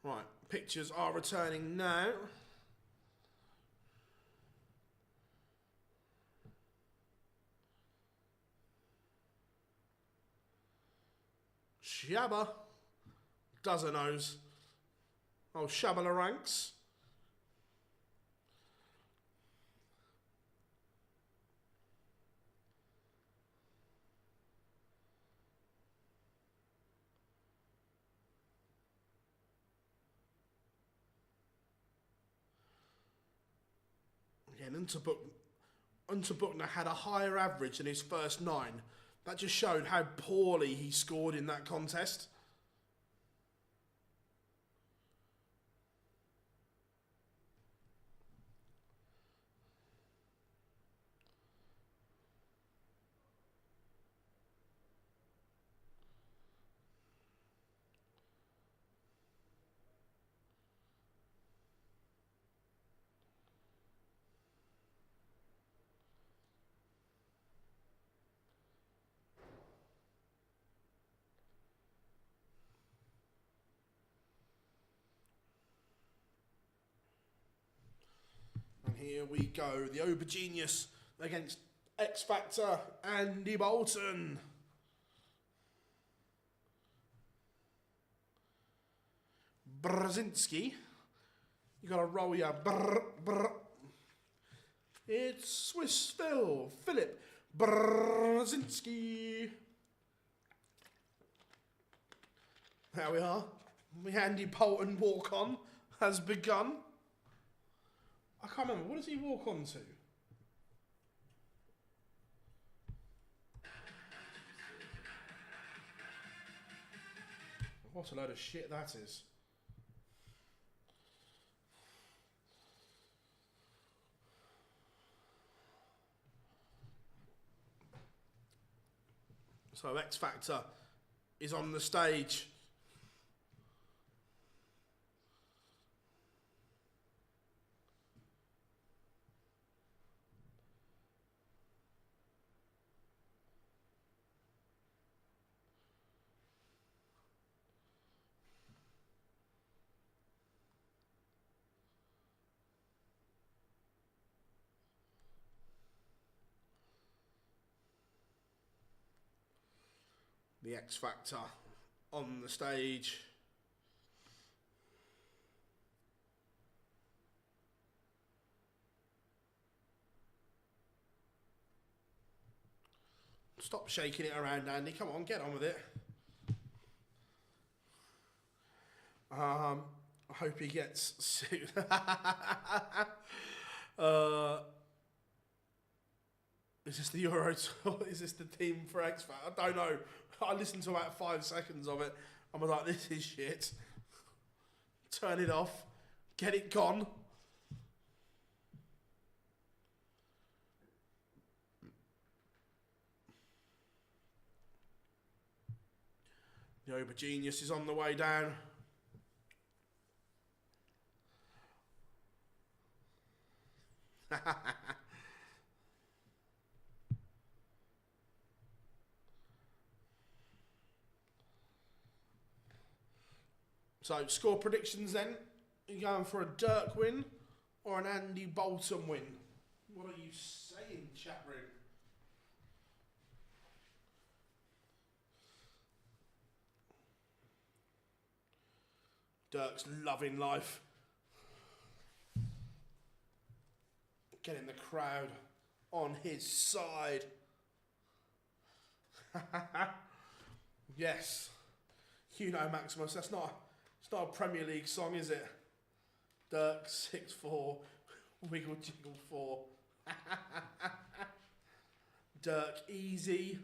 Speaker 1: Right, pictures are returning now. Shabba doesn't knows. Oh, Shabba the ranks. Again, Unterbuchner had a higher average than his first 9. That just showed how poorly he scored in that contest. Here we go, the Obergenius against X Factor Andy Boulton. Brzezinski, you gotta roll your brr, brr. It's Swiss Phil, Philip Brzezinski. There we are. The Andy Boulton walk on has begun. I can't remember. What does he walk on to? What a load of shit that is. So X Factor is on the stage. the X Factor on the stage. Stop shaking it around, Andy. Come on, get on with it. I hope he gets sued. Is this the Euro Tour? Is this the team for X Factor? I don't know. I listened to about 5 seconds of it. I was like, this is shit. Turn it off. Get it gone. The Uber Genius is on the way down. So, score predictions then. Are you going for a Dirk win or an Andy Boulton win? What are you saying, chat room? Dirk's loving life. Getting the crowd on his side. Yes. You know, Maximus, it's not a Premier League song, is it? Dirk 6-4, wiggle jiggle 4. Dirk easy.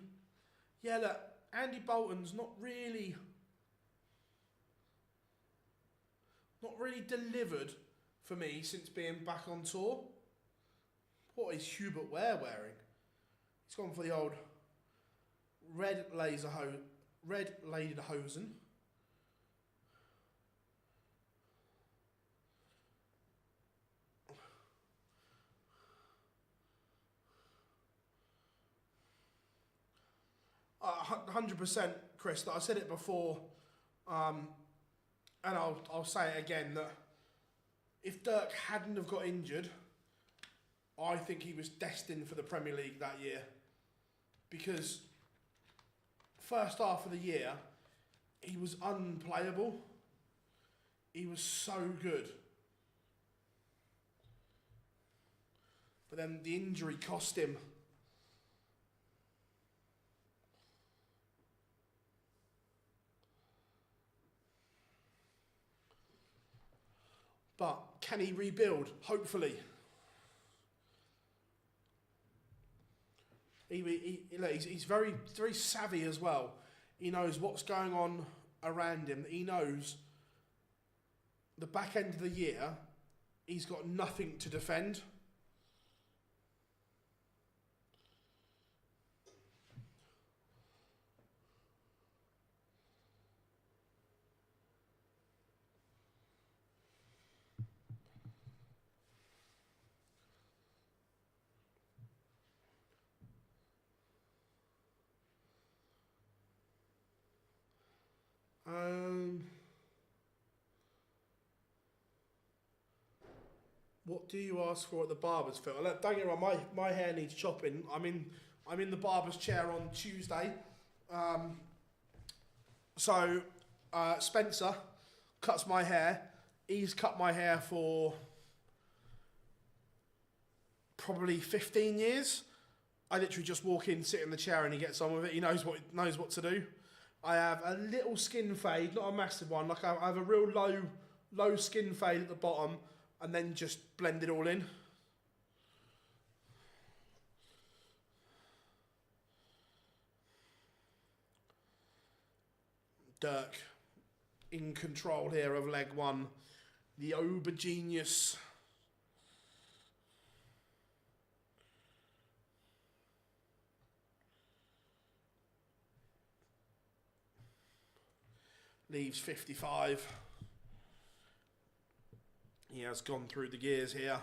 Speaker 1: Yeah, look, Andy Boulton's not really delivered for me since being back on tour. What is Hubert Ware wearing? He's gone for the old red lederhosen. Uh, 100%, Chris. I said it before, and I'll say it again, that if Dirk hadn't have got injured, I think he was destined for the Premier League that year. Because first half of the year, he was unplayable. He was so good. But then the injury cost him. But can he rebuild? Hopefully. He's very, very savvy as well. He knows what's going on around him. He knows the back end of the year, he's got nothing to defend. What do you ask for at the barber's, Phil? Don't get me wrong, my hair needs chopping. I'm in the barber's chair on Tuesday. So Spencer cuts my hair. He's cut my hair for probably 15 years. I literally just walk in, sit in the chair, and he gets on with it. He knows what to do. I have a little skin fade, not a massive one. Like I have a real low skin fade at the bottom, and then just blend it all in. Dirk in control here of leg one. The Uber Genius. Leaves 55. He has gone through the gears here.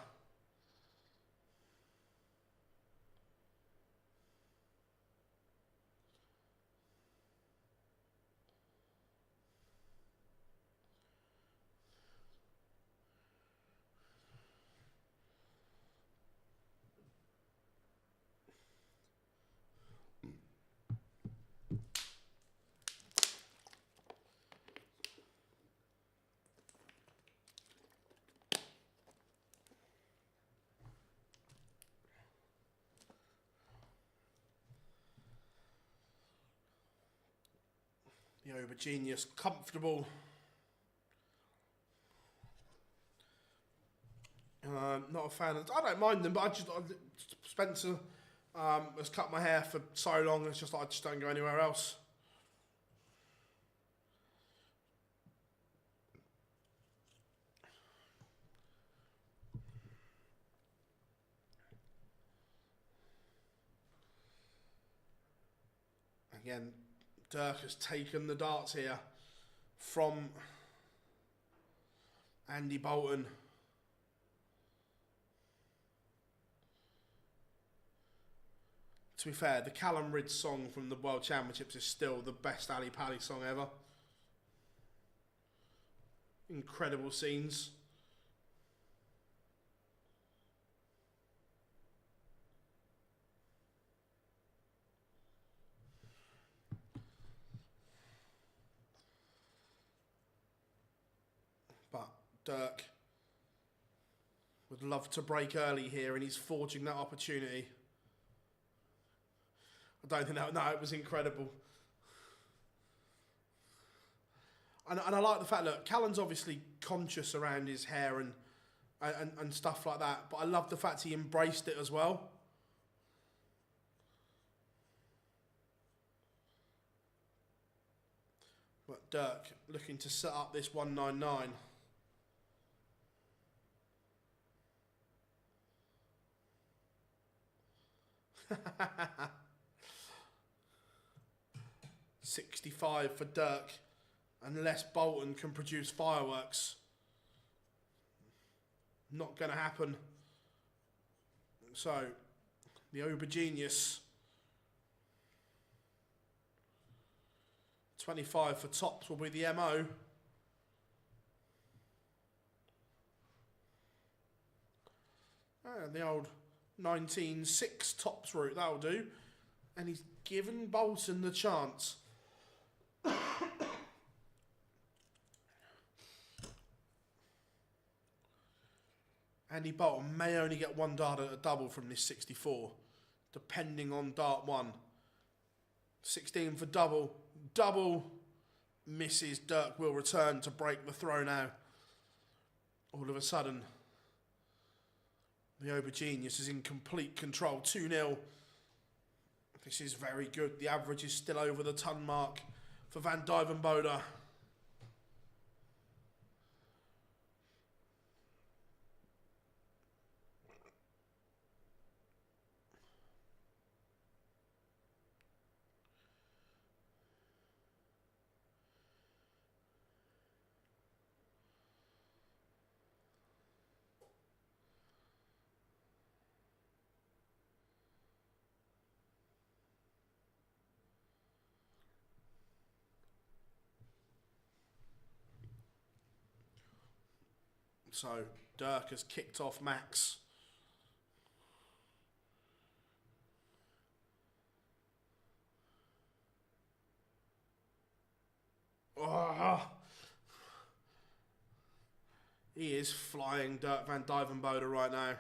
Speaker 1: The Aubergenius, comfortable. Not a fan of, I don't mind them, but Spencer has cut my hair for so long, it's just like I just don't go anywhere else. Again, Dirk has taken the darts here from Andy Boulton. To be fair, the Callum Ridge song from the World Championships is still the best Ali Pally song ever. Incredible scenes. But Dirk would love to break early here, and he's forging that opportunity. I don't think that, no, it was incredible. And I like the fact, look, Callum's obviously conscious around his hair and stuff like that, but I love the fact he embraced it as well. But Dirk looking to set up this 199. $65 for Dirk, unless Boulton can produce fireworks. Not going to happen. So, the Aubergenius. 25 for tops will be the MO. And the old 19.6 tops route, that'll do. And he's given Boulton the chance. Andy Boulton may only get one dart at a double from this 64, depending on dart 1. 16 for double. Double misses. Dirk will return to break the throw now. All of a sudden, the Aubergenius is in complete control. 2-0. This is very good. The average is still over the ton mark for Vandenbogaerde. So Dirk has kicked off Max. Oh. He is flying Dirk Vandenbogaerde right now.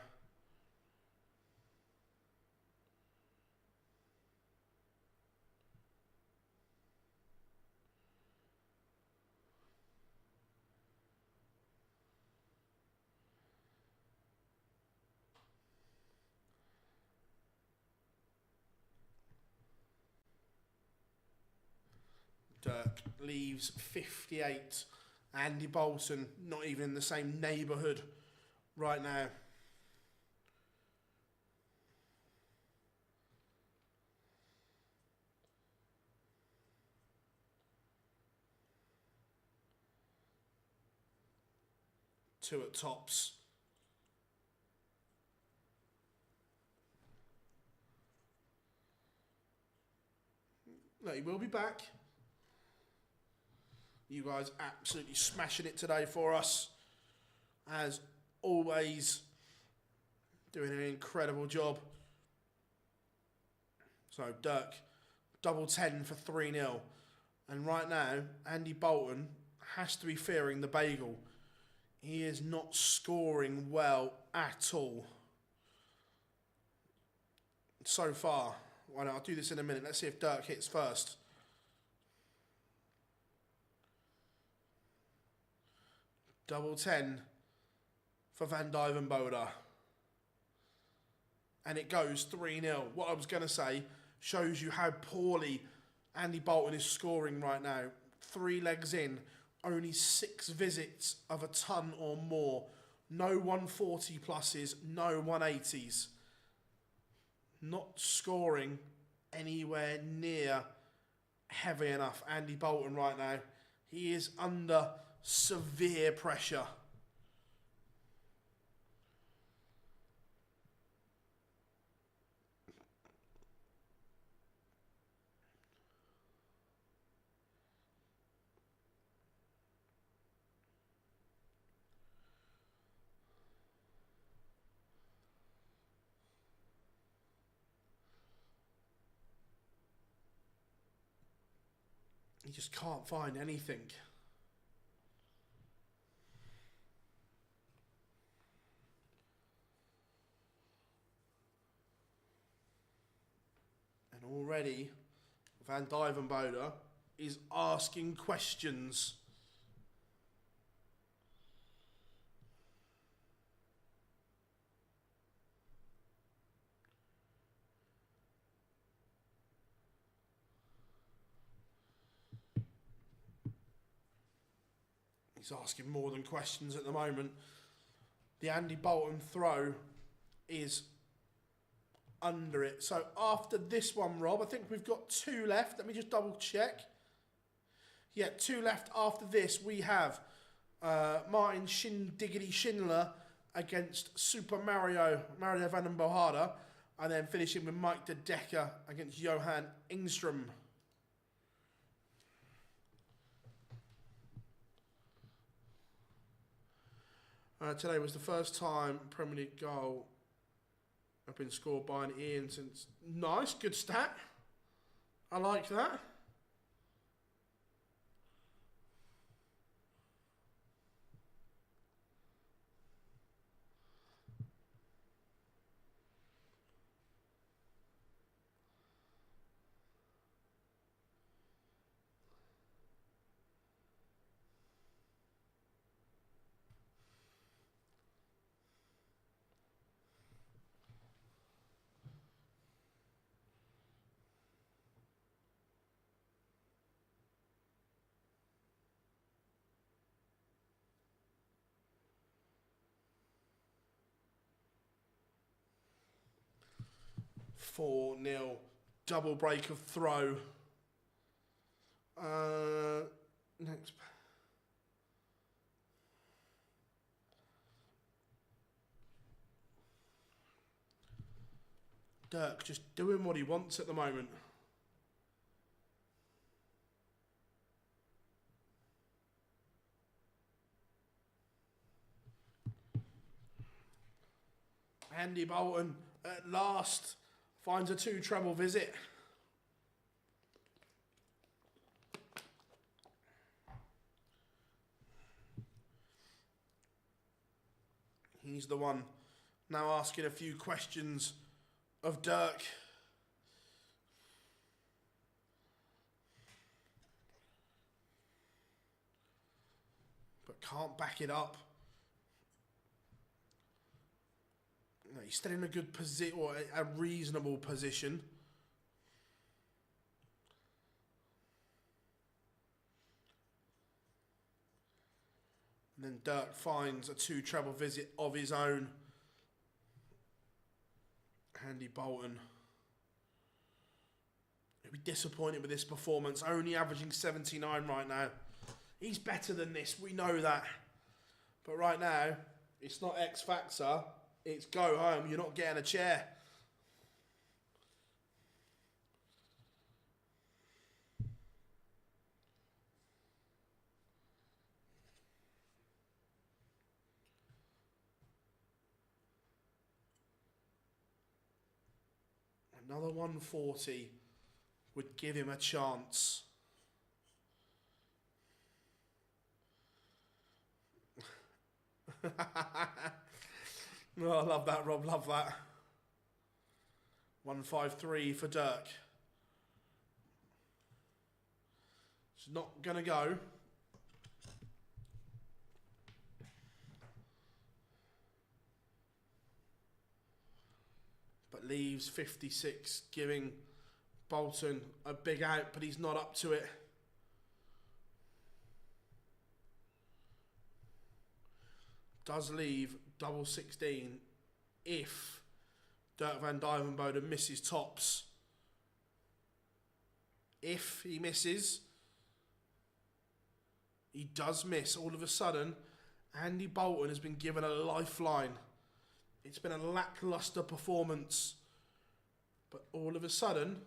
Speaker 1: Dirk leaves 58. Andy Boulton not even in the same neighbourhood right now. Two at tops. No, he will be back. You guys absolutely smashing it today for us. As always, doing an incredible job. So Dirk, double 10 for 3-0. And right now, Andy Boulton has to be fearing the bagel. He is not scoring well at all. So far. Well, I'll do this in a minute. Let's see if Dirk hits first. Double 10 for Vandenbogaerde. And it goes 3-0. What I was going to say shows you how poorly Andy Boulton is scoring right now. 3 legs in, only 6 visits of a ton or more. No 140 pluses, no 180s. Not scoring anywhere near heavy enough, Andy Boulton right now. He is under severe pressure. He just can't find anything. And already, Vandenbogaerde is asking questions. He's asking more than questions at the moment. The Andy Boulton throw is under it. So after this one, Rob, I think we've got 2 left. Let me just double check. Yeah, 2 left after this. We have Martin Schindler against Super Mario Vandenbogaerde, and then finishing with Mike de Decker against Johan Engstrom. Today was the first time Premier League goal had been scored by an Ian since... Nice, good stat. I like that. Four 0 double break of throw. Next. Dirk just doing what he wants at the moment. Andy Boulton at last finds a 2 treble visit. He's the one now asking a few questions of Dirk. But can't back it up. No, he's still in a good position, or a reasonable position. And then Dirk finds a 2 treble visit of his own. Andy Boulton. He'll be disappointed with this performance, only averaging 79 right now. He's better than this, we know that. But right now, it's not X Factor. It's go home, you're not getting a chair. Another 140 would give him a chance. Oh, I love that, Rob. Love that. 153 for Dirk. It's not going to go. leaves 56, giving Boulton a big out, but he's not up to it. Does leave double 16 if Dirk van Duijvenbode misses tops. If he misses, he does miss. All of a sudden, Andy Boulton has been given a lifeline. It's been a lackluster performance. But all of a sudden,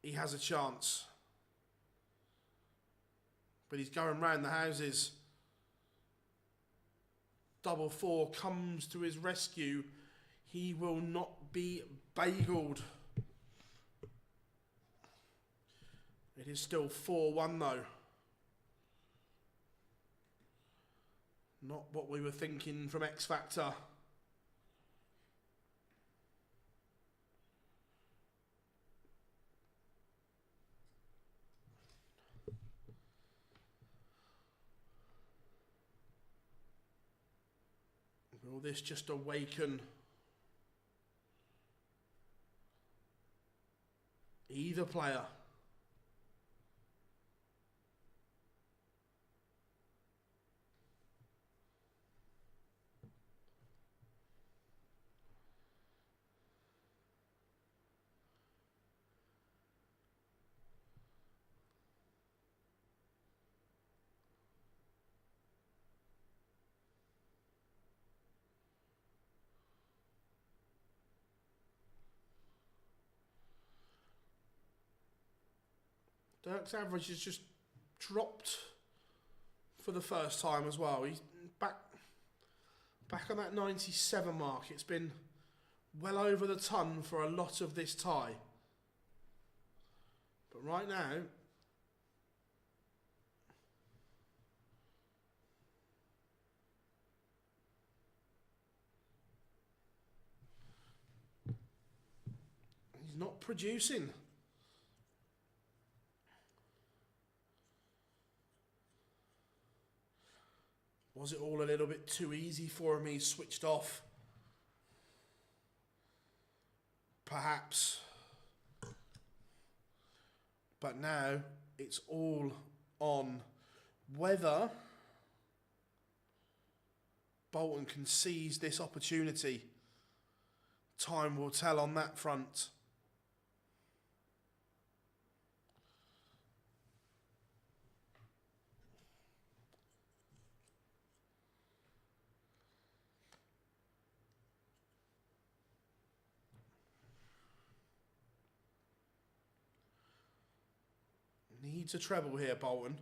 Speaker 1: he has a chance. But he's going round the houses. Double 4 comes to his rescue. He will not be bageled. It is still 4-1 though. Not what we were thinking from X Factor. Will this just awaken either player? Dirk's average has just dropped for the first time as well. He's back on that 97 mark. It's been well over the ton for a lot of this tie. But right now, he's not producing. Was it all a little bit too easy for him? He switched off. Perhaps. But now it's all on whether Boulton can seize this opportunity. Time will tell on that front. Needs a treble here, Boulton.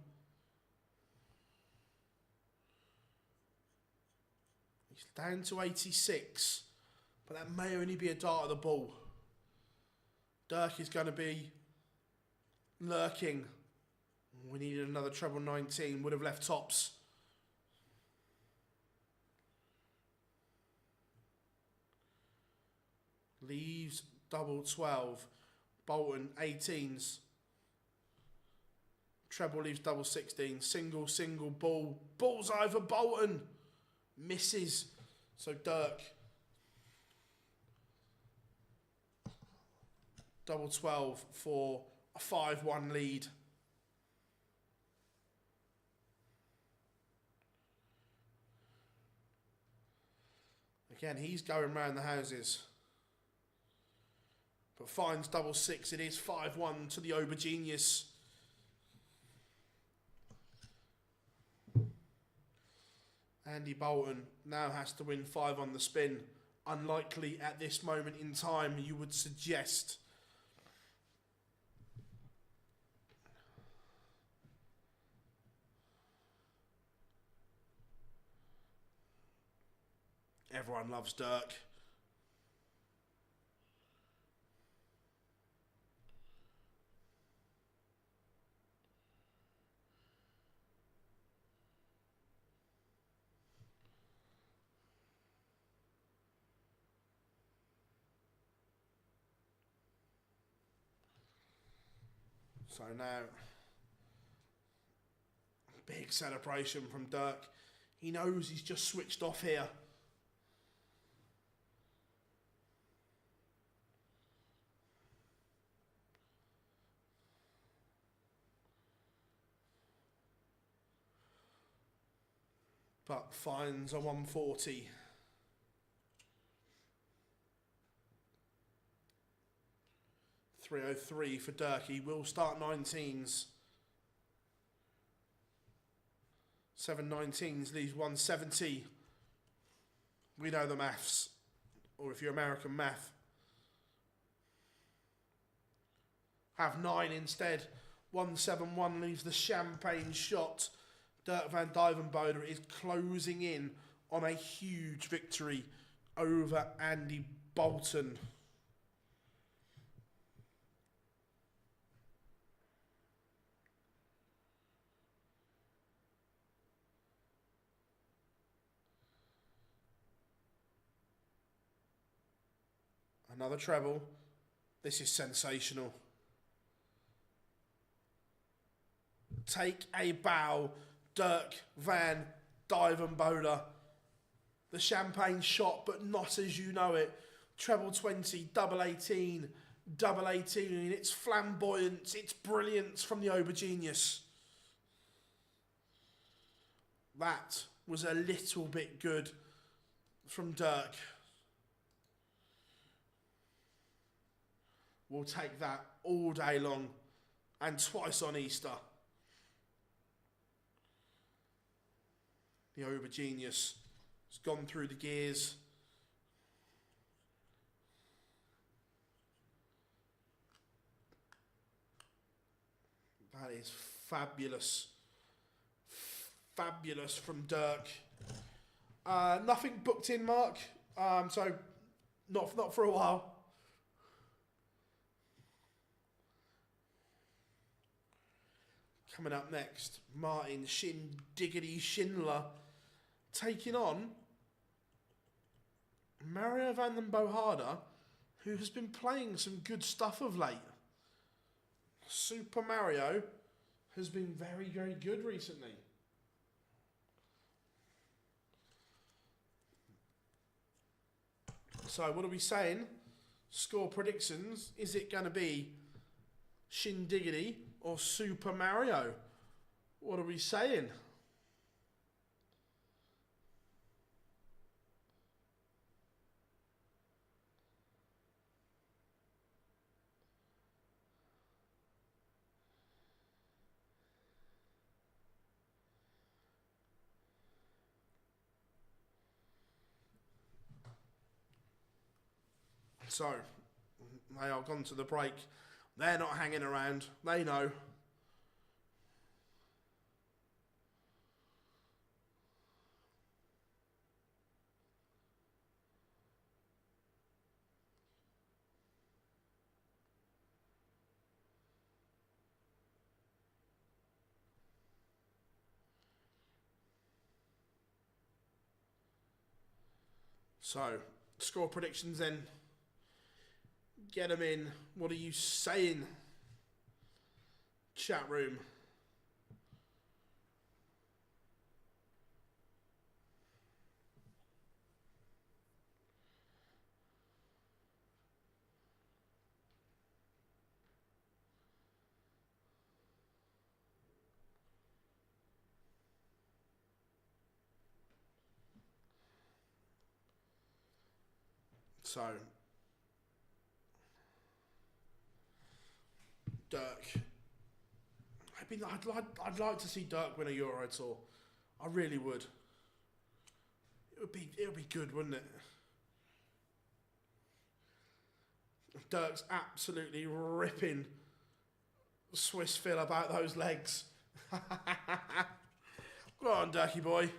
Speaker 1: He's down to 86, but that may only be a dart of the ball. Dirk is going to be lurking. We needed another treble 19, would have left tops. Leaves double 12. Boulton 18s. Treble leaves double 16. Single, single, ball. Bullseye for Boulton. Misses. So Dirk. Double 12 for a 5-1 lead. Again, he's going round the houses. But finds double 6. It is 5-1 to the Aubergenius. Andy Boulton now has to win 5 on the spin. Unlikely at this moment in time, you would suggest. Everyone loves Dirk. So now, big celebration from Dirk. He knows he's just switched off here. but finds a 140. .303 for Durkee. Will start 19s. 719s leaves 170. We know the maths. Or if you're American, math. Have 9 instead. 171 leaves the champagne shot. Dirk van Duijvenbode is closing in on a huge victory over Andy Boulton. Another treble. This is sensational. Take a bow, Dirk van Duijvenbode. The champagne shot, but not as you know it. Treble 20, double 18, double 18. It's flamboyance, it's brilliance from the Aubergenius. That was a little bit good from Dirk. We'll take that all day long and twice on Easter. The Aubergenius has gone through the gears. That is fabulous. Fabulous from Dirk. Nothing booked in, Mark. So not for a while. Coming up next, Martin Schindler taking on Mario Vandenbogaerde, who has been playing some good stuff of late. Super Mario has been very, very good recently. So what are we saying? Score predictions. Is it going to be Shindiggity or Super Mario? What are we saying? So, they are gone to the break. They're not hanging around. They know. So, score predictions then. Get them in. What are you saying? Chat room. So, Dirk. I'd like to see Dirk win a Euro Tour. I really would. It would be good, wouldn't it? Dirk's absolutely ripping Swiss Phil about those legs. Go on, Dirky boy.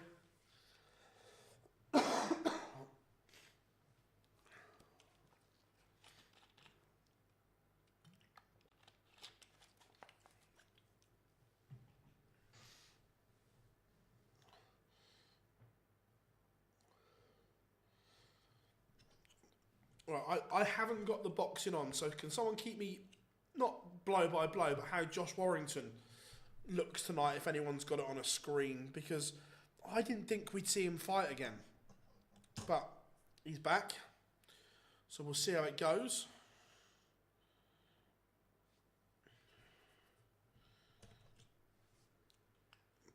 Speaker 1: Well, I haven't got the boxing on, so can someone keep me, not blow by blow, but how Josh Warrington looks tonight, if anyone's got it on a screen, because I didn't think we'd see him fight again. But he's back, so we'll see how it goes.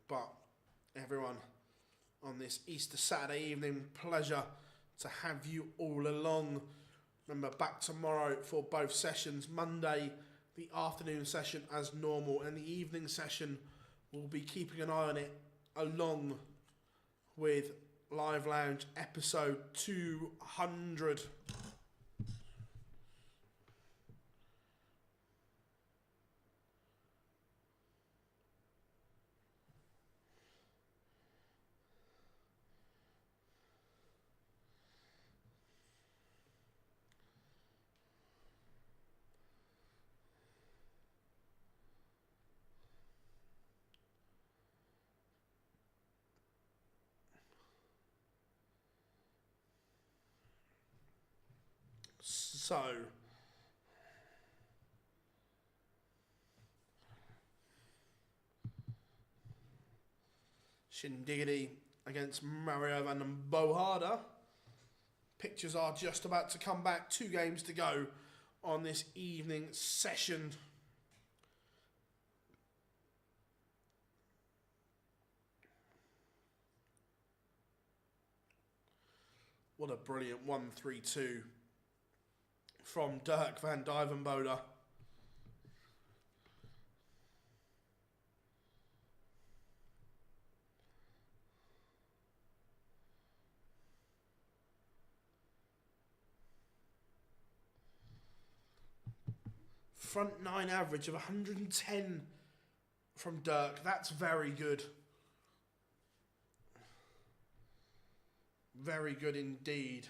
Speaker 1: But everyone, on this Easter Saturday evening. Pleasure to have you all along. Remember, back tomorrow for both sessions. Monday, the afternoon session as normal, and the evening session, we'll be keeping an eye on it along with Live Lounge episode 200. So, Schindler against Mario Vandenbogaerde. Pictures are just about to come back. 2 games to go on this evening session. What a brilliant 1-3-2 from Dirk van Duijvenbode. Front 9 average of 110 from Dirk. That's very good. Very good indeed.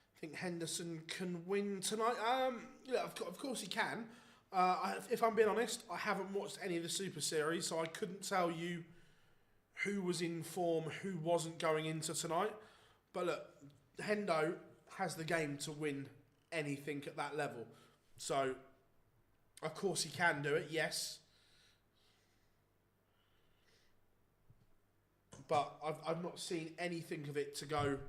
Speaker 1: I think Henderson can win tonight. Yeah, of course he can. If I'm being honest, I haven't watched any of the Super Series, so I couldn't tell you who was in form, who wasn't going into tonight. But look, Hendo has the game to win anything at that level. So, of course he can do it, yes. But I've not seen anything of it to go...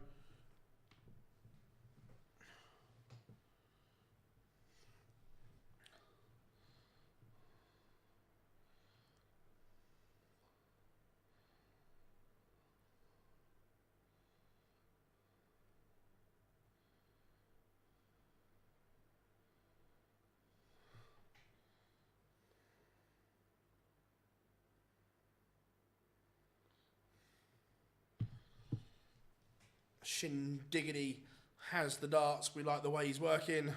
Speaker 1: Schindler has the darts. We like the way he's working.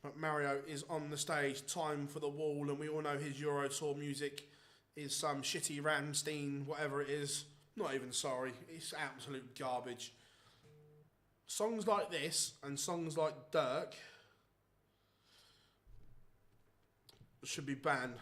Speaker 1: But Mario is on the stage. Time for the wall. And we all know his Euro Tour music is some shitty Rammstein, whatever it is. Not even sorry. It's absolute garbage. Songs like this and songs like Dirk should be banned.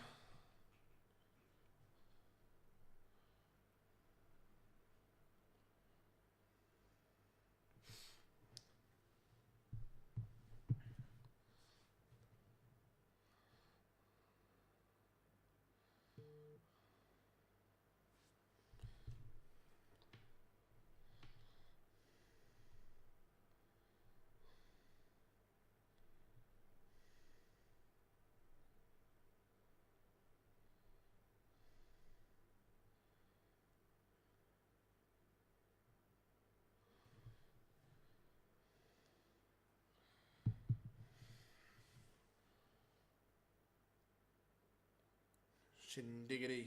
Speaker 1: Schindler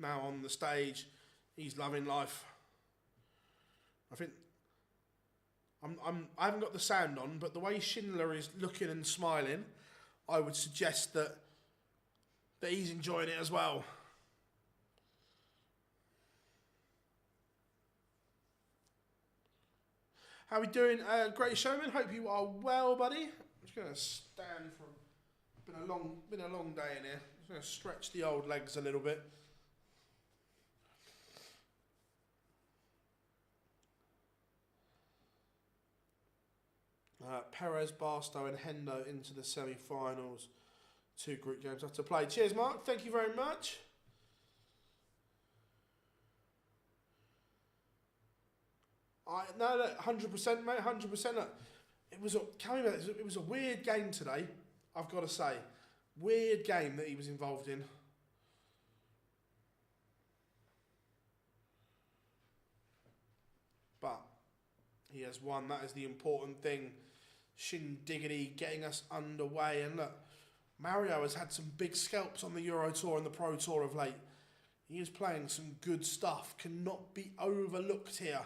Speaker 1: now on the stage. He's loving life. I think I haven't got the sound on, but the way Schindler is looking and smiling, I would suggest that he's enjoying it as well. How are we doing, Great Showman? Hope you are well, buddy. I'm just going to stand for Been a long day in here. Just going to stretch the old legs a little bit. Perez, Barstow and Hendo into the semi-finals. 2 group games have to play. Cheers, Mark. Thank you very much. No, look, 100%, mate. 100%. Look, it was a weird game today. I've got to say, weird game that he was involved in. But he has won. That is the important thing. Shindiggity getting us underway. And look, Mario has had some big scalps on the Euro Tour and the Pro Tour of late. He is playing some good stuff. Cannot be overlooked here.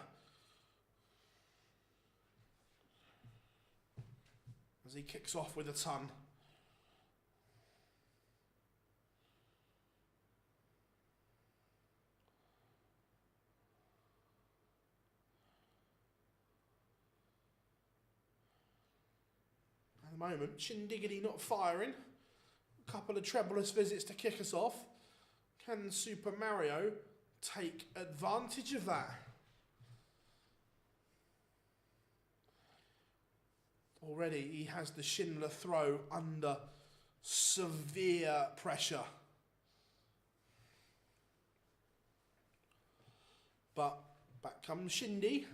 Speaker 1: As he kicks off with a ton. At the moment, Shindiggity not firing. A couple of trebleless visits to kick us off. Can Super Mario take advantage of that? Already he has the Schindler throw under severe pressure. But back comes Shindy.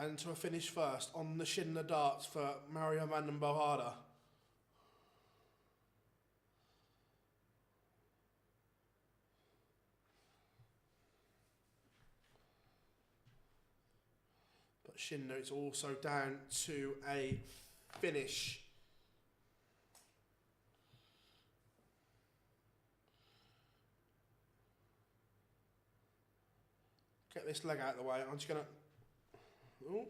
Speaker 1: Down to a finish first on the Schindler darts for Mario Vandenbogaerde. But Schindler is also down to a finish. Get this leg out of the way. I'm just going to... Ooh.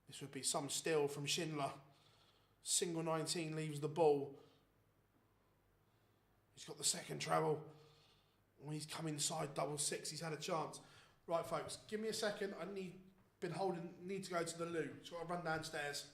Speaker 1: This would be some steal from Schindler. Single 19 leaves the ball. He's got the second treble. When he's come inside double 6, he's had a chance. Right, folks, give me a second. I need to go to the loo. So I'll run downstairs.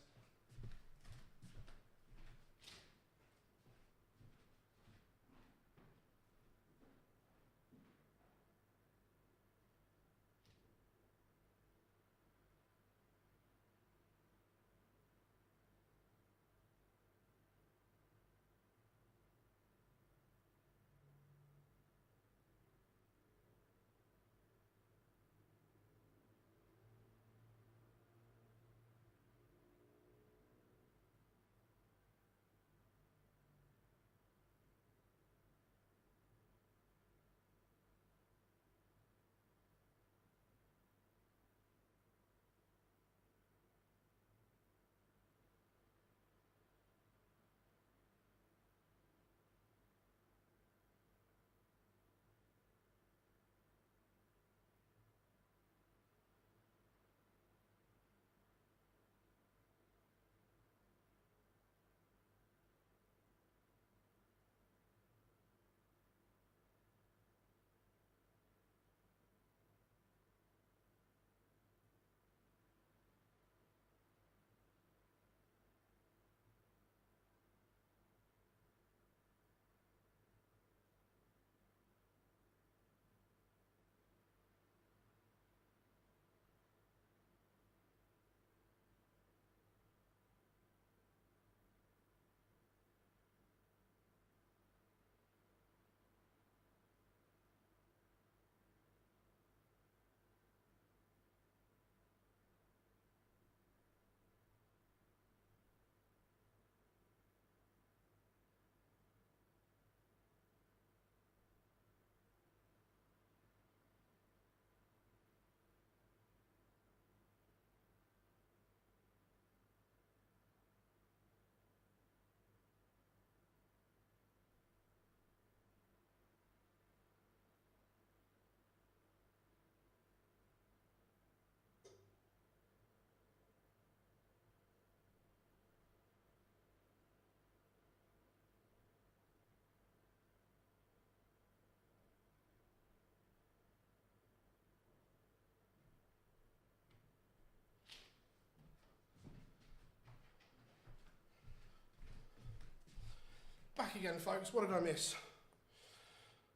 Speaker 1: again, folks. What did I miss?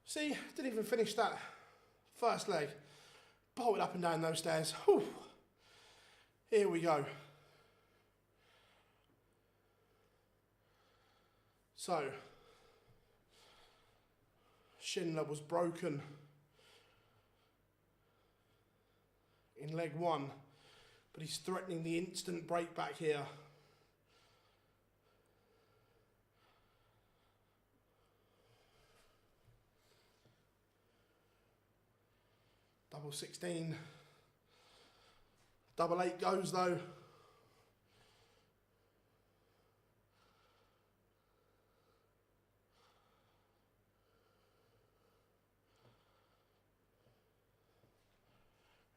Speaker 1: See, didn't even finish that first leg. Bolted up and down those stairs. Whew. Here we go. So, Schindler was broken in leg one, but he's threatening the instant break back here. Double 16. Double 8 goes though.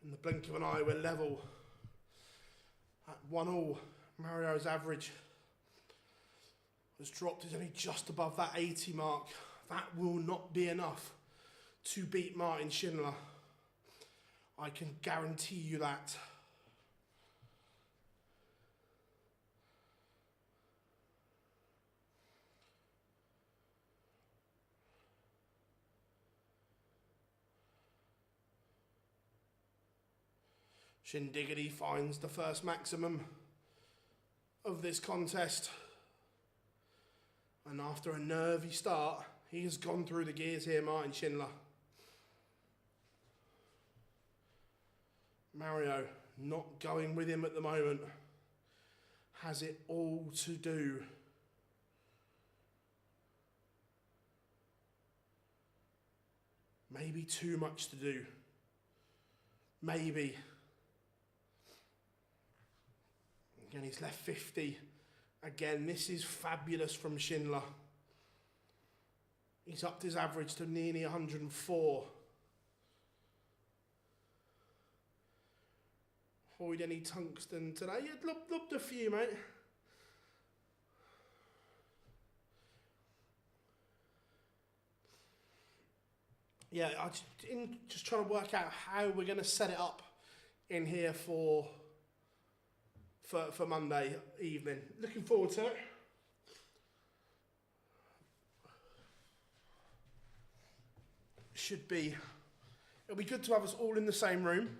Speaker 1: In the blink of an eye, we're level at 1-1. Mario's average has dropped. It's only just above that 80 mark. That will not be enough to beat Martin Schindler. I can guarantee you that. Shindiggity finds the first maximum of this contest. And after a nervy start, he has gone through the gears here, Martin Schindler. Mario not going with him at the moment. Has it all to do. Maybe too much to do. Maybe. Again, he's left 50. Again, this is fabulous from Schindler. He's upped his average to nearly 104. Avoid any tungsten today. Yeah, looked a few, mate. Yeah, just trying to work out how we're going to set it up in here for Monday evening. Looking forward to it. It'll be good to have us all in the same room.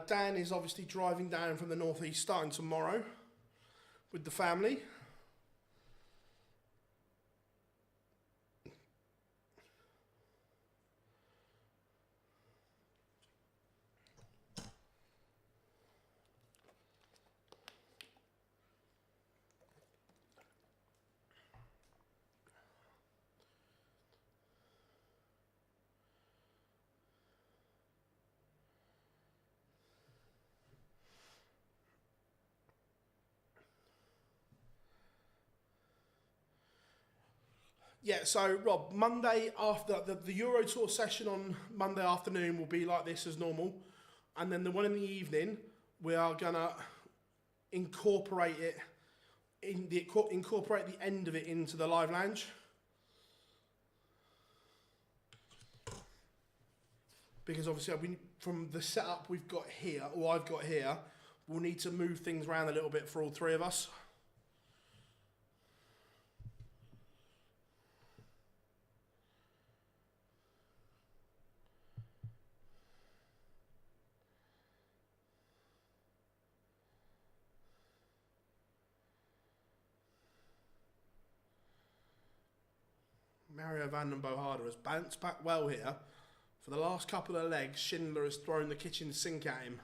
Speaker 1: Dan is obviously driving down from the northeast starting tomorrow with the family. Yeah, so Rob, Monday after the Euro Tour session on Monday afternoon will be like this as normal, and then the one in the evening we are gonna incorporate the end of it into the live lounge. Because obviously from the setup we've got here, or I've got here, we'll need to move things around a little bit for all three of us. Mario Vandenbogaerde has bounced back well here. For the last couple of legs, Schindler has thrown the kitchen sink at him.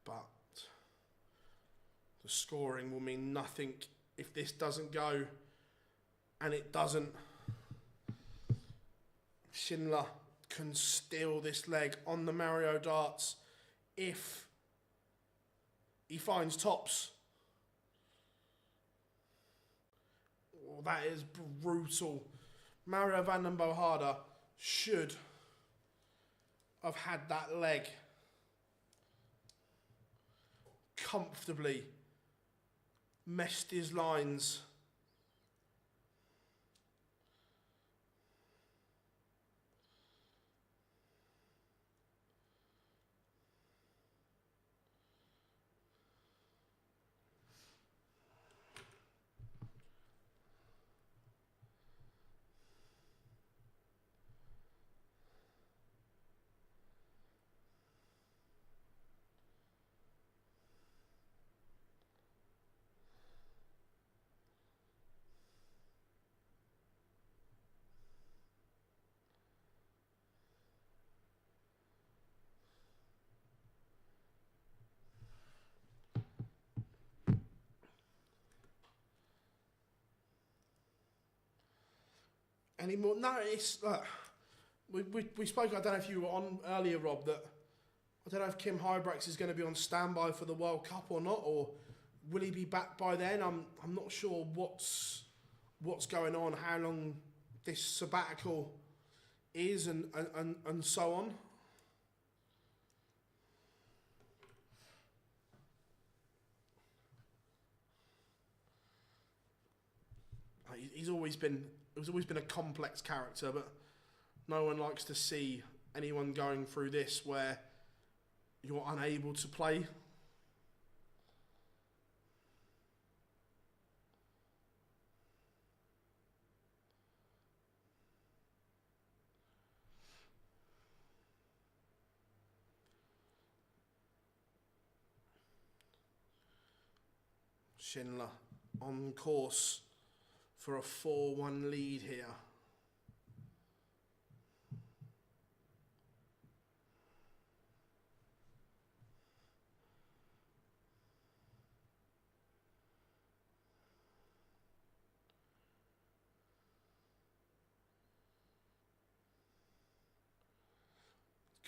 Speaker 1: But the scoring will mean nothing if this doesn't go, and it doesn't. Schindler can steal this leg on the Mario darts if he finds tops. Oh, that is brutal. Mario Vandenbogaerde should have had that leg comfortably messed his lines. Anymore? No, it's we spoke. I don't know if you were on earlier, Rob. That I don't know if Kim Huybrechts is going to be on standby for the World Cup or not, or will he be back by then? I'm not sure what's going on, how long this sabbatical is, and so on. He's always been a complex character, but no one likes to see anyone going through this where you're unable to play. Schindler on course for a 4-1 lead here.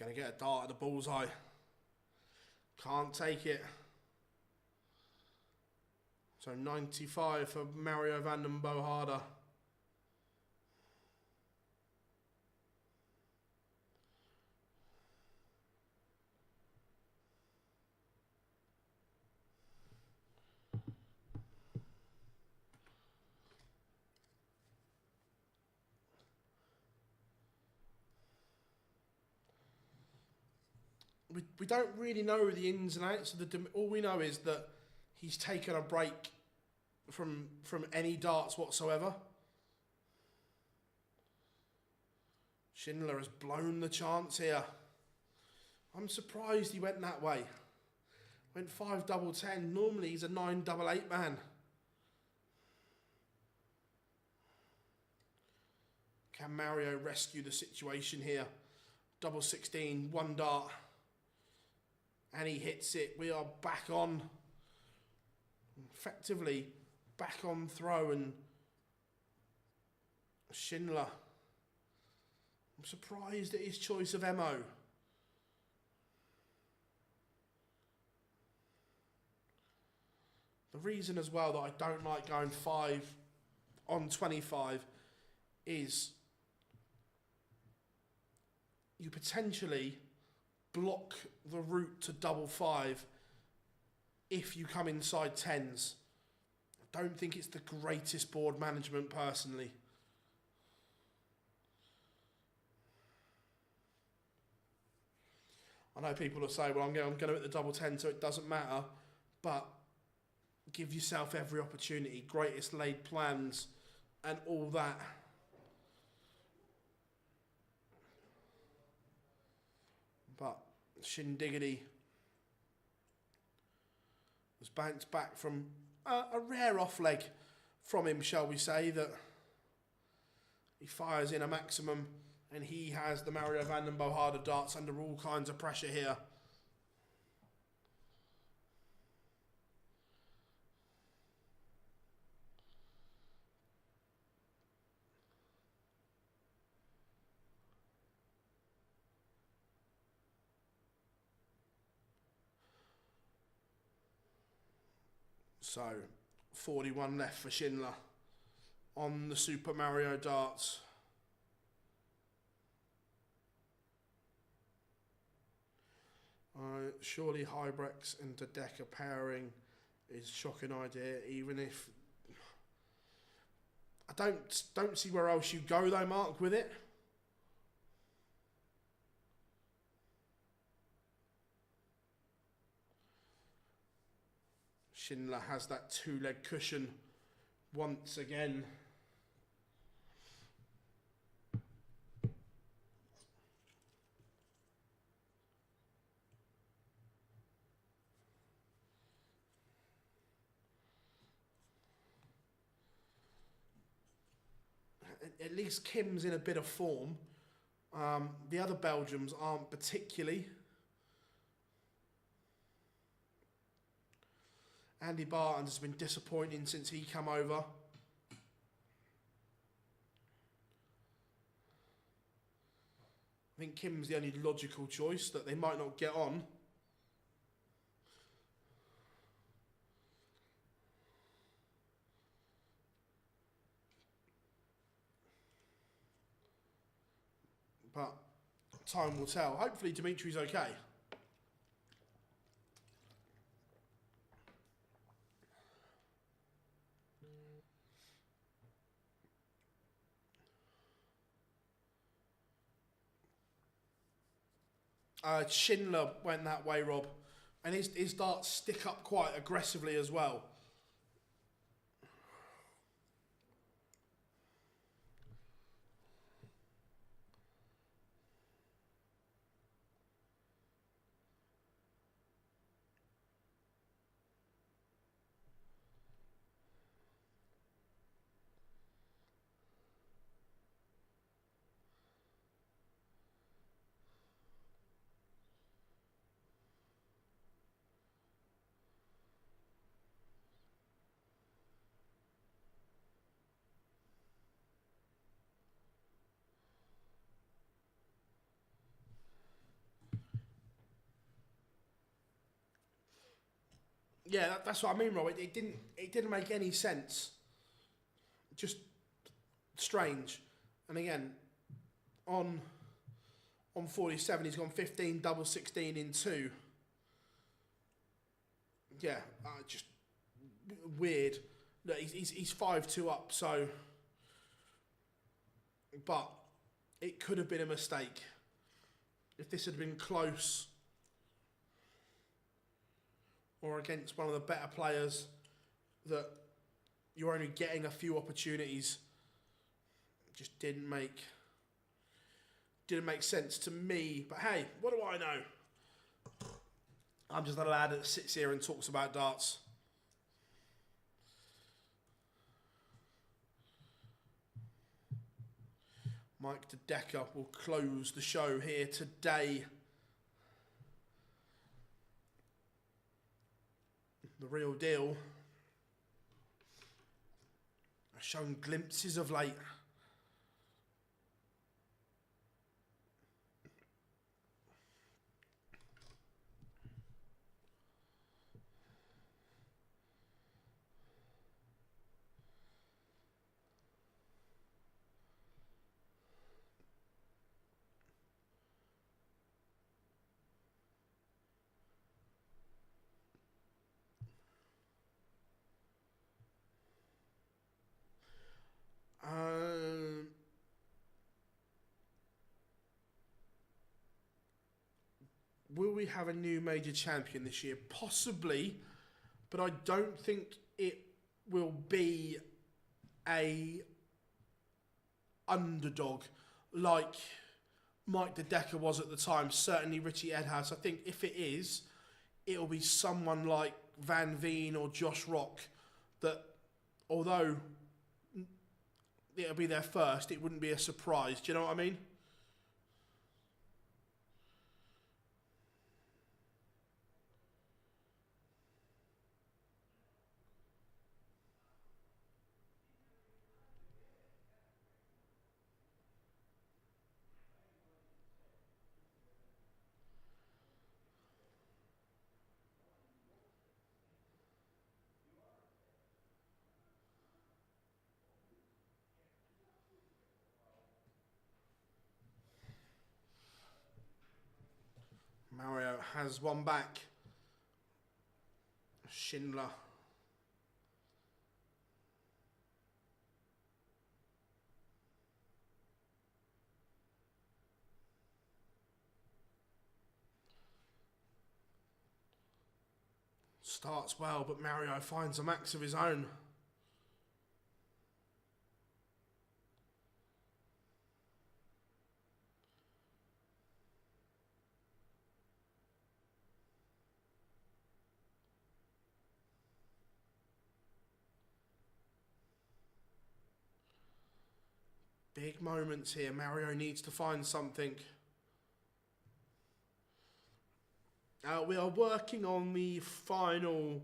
Speaker 1: Gonna get a dart at the bullseye. Can't take it. So 95 for Mario Vandenbogaerde. We don't really know the ins and outs of the. All we know is that he's taken a break from any darts whatsoever. Schindler has blown the chance here. I'm surprised he went that way. Went 5-10. Normally he's a 9-8 man. Can Mario rescue the situation here? 16, 1 dart. And he hits it. We are back on. Effectively back on throw, and Schindler. I'm surprised at his choice of MO. The reason as well that I don't like going 5 on 25 is you potentially block the route to 5 if you come inside 10s. I don't think it's the greatest board management personally. I know people will say, well, I'm going to hit the 10, so it doesn't matter, but give yourself every opportunity, greatest laid plans and all that. But Shindiggity was bounced back from a rare off leg from him, shall we say, that he fires in a maximum, and he has the Mario Vandenbogaerde darts under all kinds of pressure here. So, 41 left for Schindler on the Super Mario darts. Surely Huybrechts and De Decker pairing is a shocking idea, even if... I don't see where else you go though, Mark, with it. Schindler has that two-leg cushion once again. At least Kim's in a bit of form. The other Belgians aren't particularly. Andy Barton has been disappointing since he came over. I think Kim's the only logical choice, that they might not get on. But time will tell. Hopefully Dimitri's okay. Schindler went that way, Rob. And his darts stick up quite aggressively as well. Yeah, that's what I mean, Rob. It didn't make any sense. Just strange. And again, on 47, he's gone 15, double 16 in 2. Yeah, just weird. Look, he's 5-2 up, so... But it could have been a mistake. If this had been close... or against one of the better players, that you're only getting a few opportunities, it just didn't make sense to me. But hey, what do I know? I'm just a lad that sits here and talks about darts. Mike De Decker will close the show here today. The real deal has shown glimpses of late. Will we have a new major champion this year? Possibly, but I don't think it will be a underdog like Mike De Decker was at the time. Certainly Richie Eidams. I think if it is, it'll be someone like Van Veen or Josh Rock that, although it'll be their first, it wouldn't be a surprise. Do you know what I mean? Mario has one back. Schindler Starts well, but Mario finds a max of his own. Big moments here. Mario needs to find something. We are working on the final,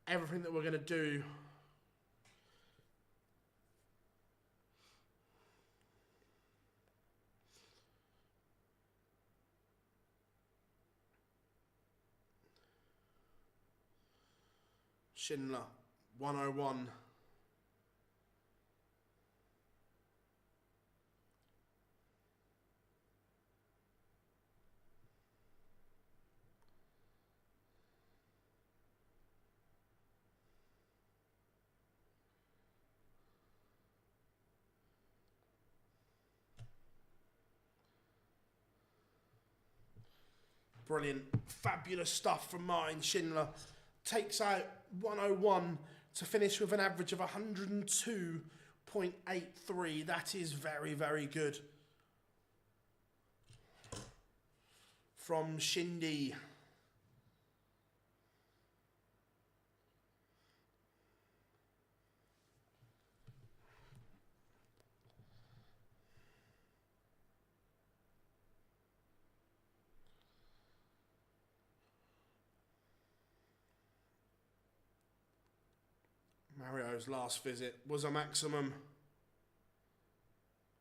Speaker 1: everything that we're going to do. Schindler, 101. Brilliant. Fabulous stuff from Martin Schindler. Takes out 101 to finish with an average of 102.83. That is very, very good. From Shindy. Mario's last visit was a maximum,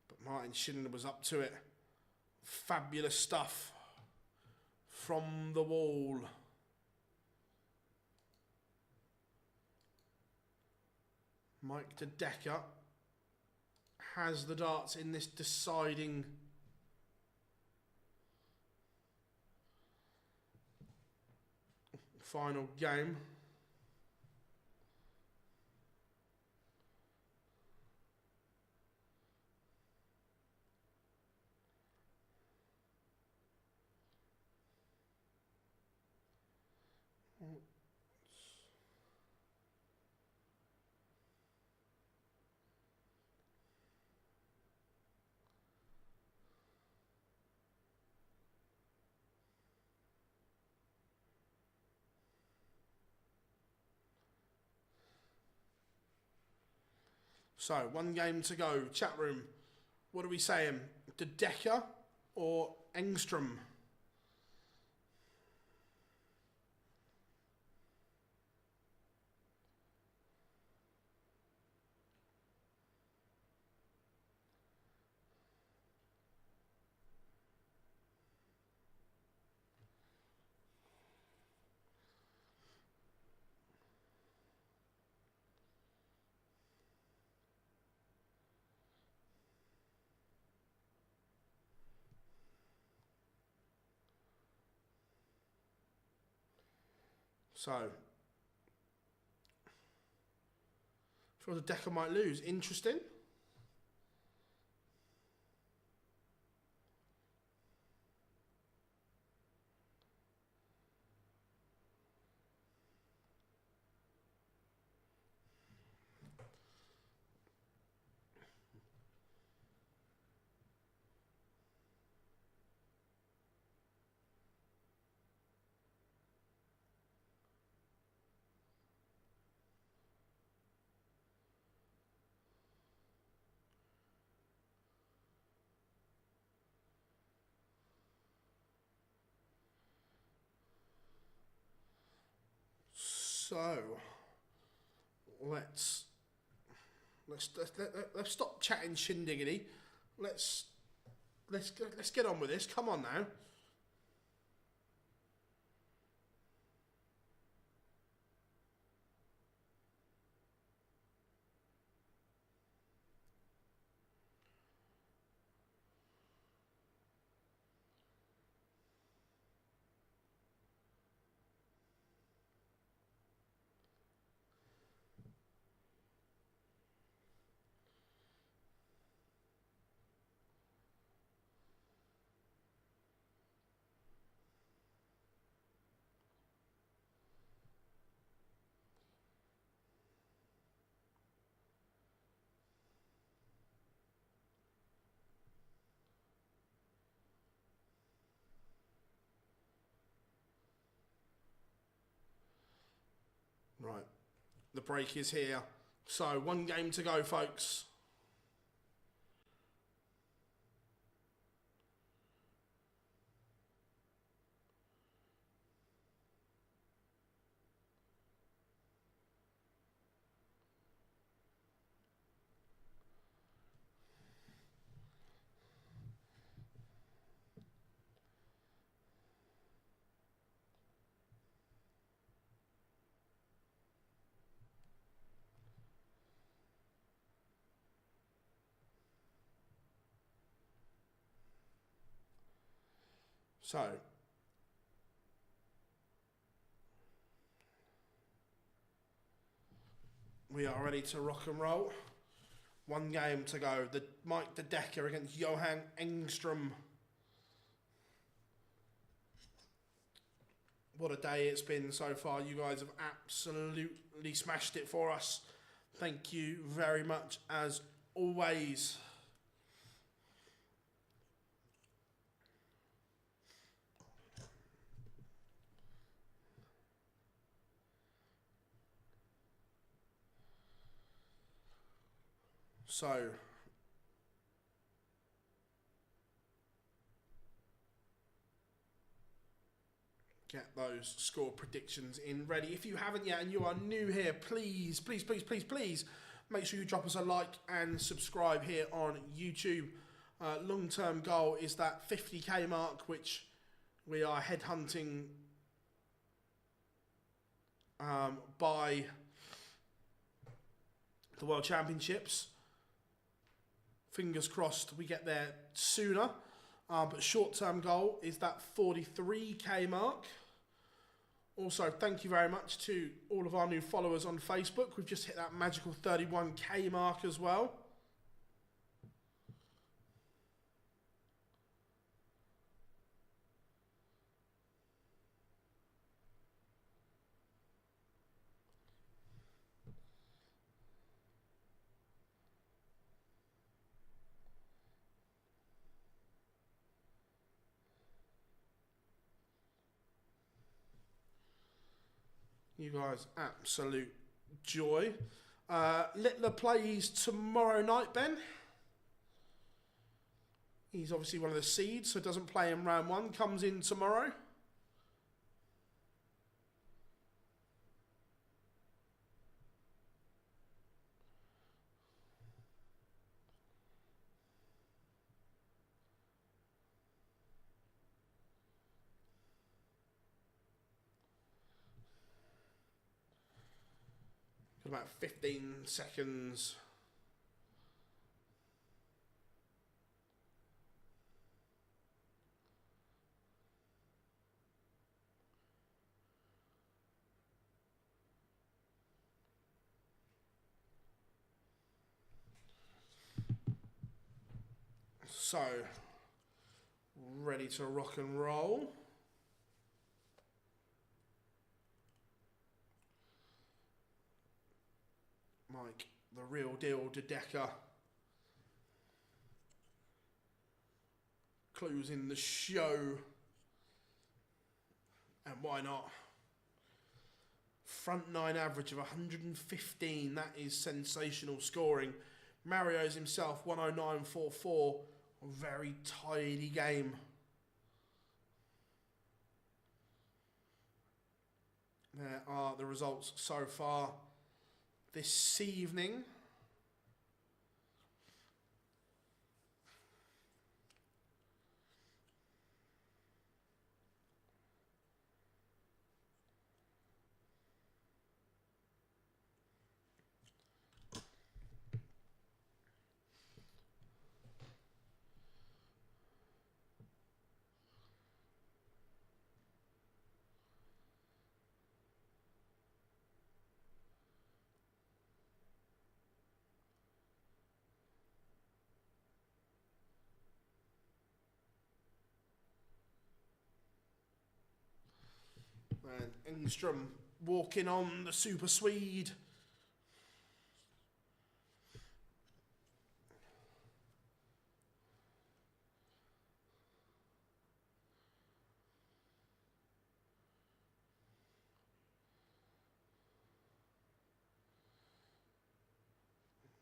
Speaker 1: but Martin Schindler was up to it. Fabulous stuff from the wall. Mike de Decker has the darts in this deciding final game. So, one game to go. Chat room, what are we saying? De Decker or Engstrom? So, feel the Decker might lose. Interesting. So, let's stop chatting shindiggity. Let's get on with this. Come on now. the break is here. So 1 game to go, folks. So, we are ready to rock and roll. 1 game to go. The Mike De Decker against Johan Engstrom. What a day it's been so far. You guys have absolutely smashed it for us. Thank you very much as always. So, get those score predictions in ready. If you haven't yet and you are new here, please, please, please, please, please make sure you drop us a like and subscribe here on YouTube. Long-term goal is that 50k mark, which we are headhunting by the World Championships. Fingers crossed we get there sooner. But short-term goal is that 43k mark. Also, thank you very much to all of our new followers on Facebook. We've just hit that magical 31k mark as well. You guys, absolute joy. Littler plays tomorrow night, Ben. He's obviously one of the seeds, so doesn't play in round 1. Comes in tomorrow. About 15 seconds. So, ready to rock and roll. Mike, the real deal, De Decker. Closing the show. And why not? Front 9 average of 115. That is sensational scoring. Mario's himself, 109.44. A very tidy game. There are the results so far this evening. And Engstrom walking on the Super Swede.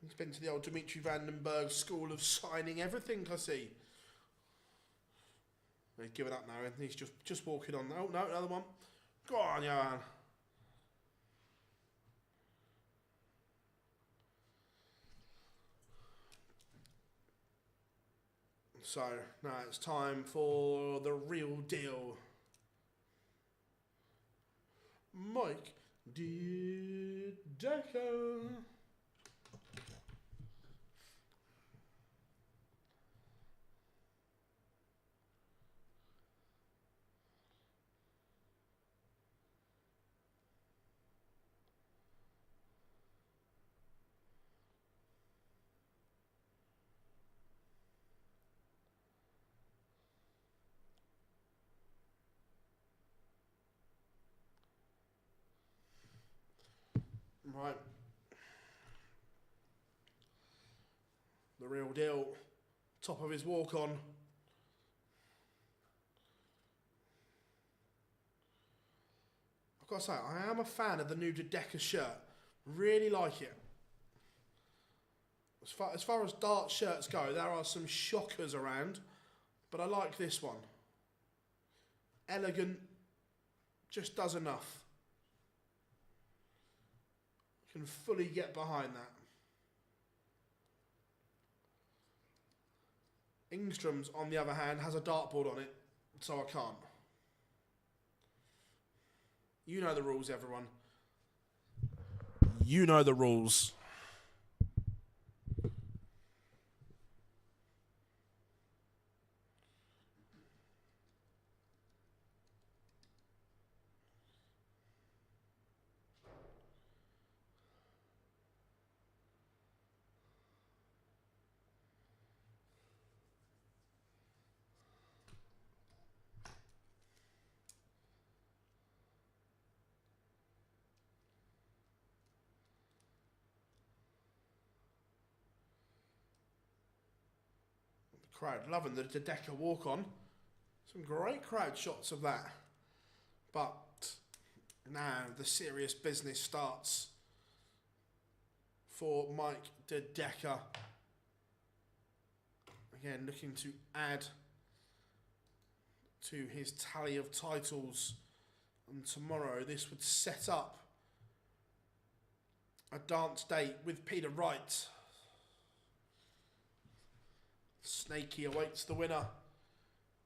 Speaker 1: He's been to the old Dimitri Vandenbogaerde school of signing everything, I see. He's given up now, and he's just walking on. Oh, no, another one. Go on, Johan. So, now it's time for the real deal. Mike Decker. Right. The real deal. Top of his walk on. I've got to say, I am a fan of the new Decker shirt. Really like it. As far as dart shirts go, there are some shockers around, but I like this one. Elegant, just does enough. Can fully get behind that. Engstrom's, on the other hand, has a dartboard on it, so I can't. You know the rules, everyone. You know the rules. Crowd loving the Decker walk on. Some great crowd shots of that. But now the serious business starts for Mike De Decker. Again, looking to add to his tally of titles. And tomorrow this would set up a dance date with Peter Wright. Snaky awaits the winner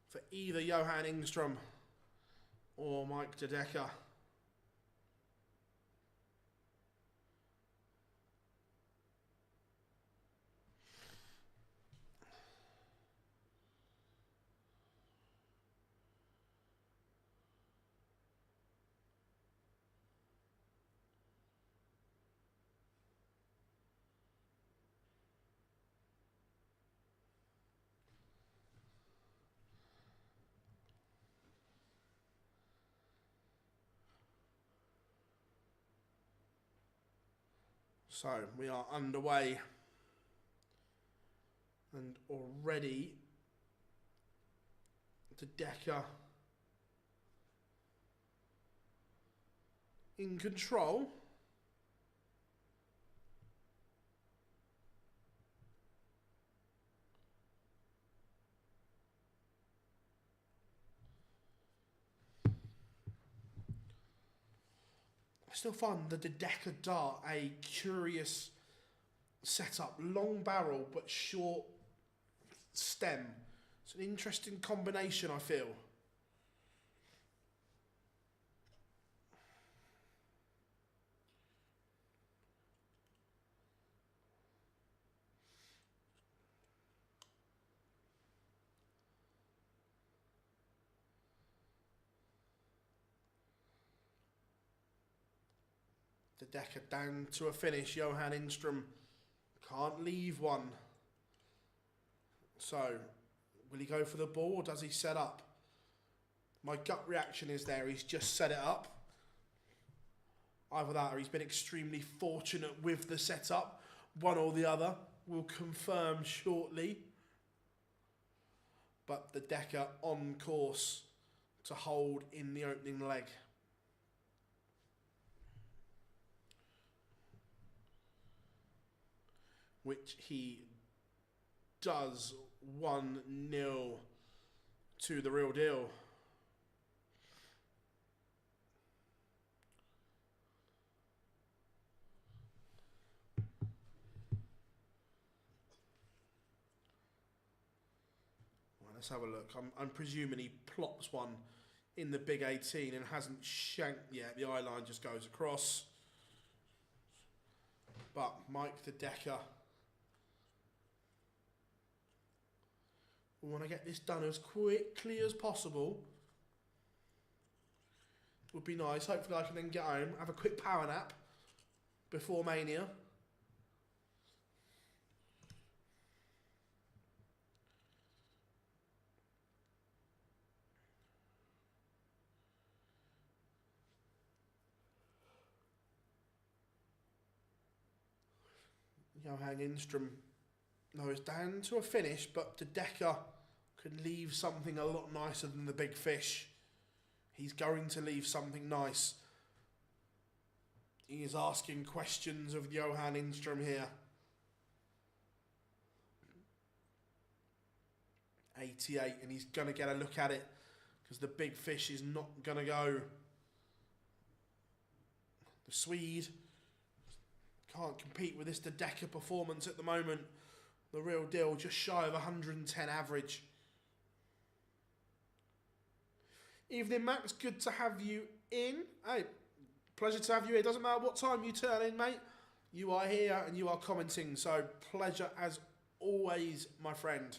Speaker 1: for either Johan Engstrom or Mike De Decker. So we are underway, and already De Decker in control. I still find the De Decker dart a curious setup. Long barrel, but short stem. It's an interesting combination, I feel. De Decker down to a finish. Johan Engstrom can't leave one. So, will he go for the ball or does he set up? My gut reaction is there. He's just set it up. Either that or he's been extremely fortunate with the setup. One or the other. We'll confirm shortly. But De Decker on course to hold in the opening leg. which he does. 1-0 to the real deal. Well, let's have a look. I'm presuming he plops one in the big 18 and hasn't shanked yet. The eye line just goes across. But Mike De Decker, we want to get this done as quickly as possible. Would be nice. Hopefully I can then get home, have a quick power nap before Mania. Johan Engstrom knows down to a finish, but De Decker could leave something a lot nicer than the big fish. He's going to leave something nice. He is asking questions of Johan Engstrom here. 88, and he's going to get a look at it because the big fish is not going to go. The Swede can't compete with this De Decker performance at the moment. The real deal, just shy of 110 average. Evening, Max. Good to have you in. Hey, pleasure to have you here. Doesn't matter what time you turn in, mate. You are here and you are commenting. So, pleasure as always, my friend.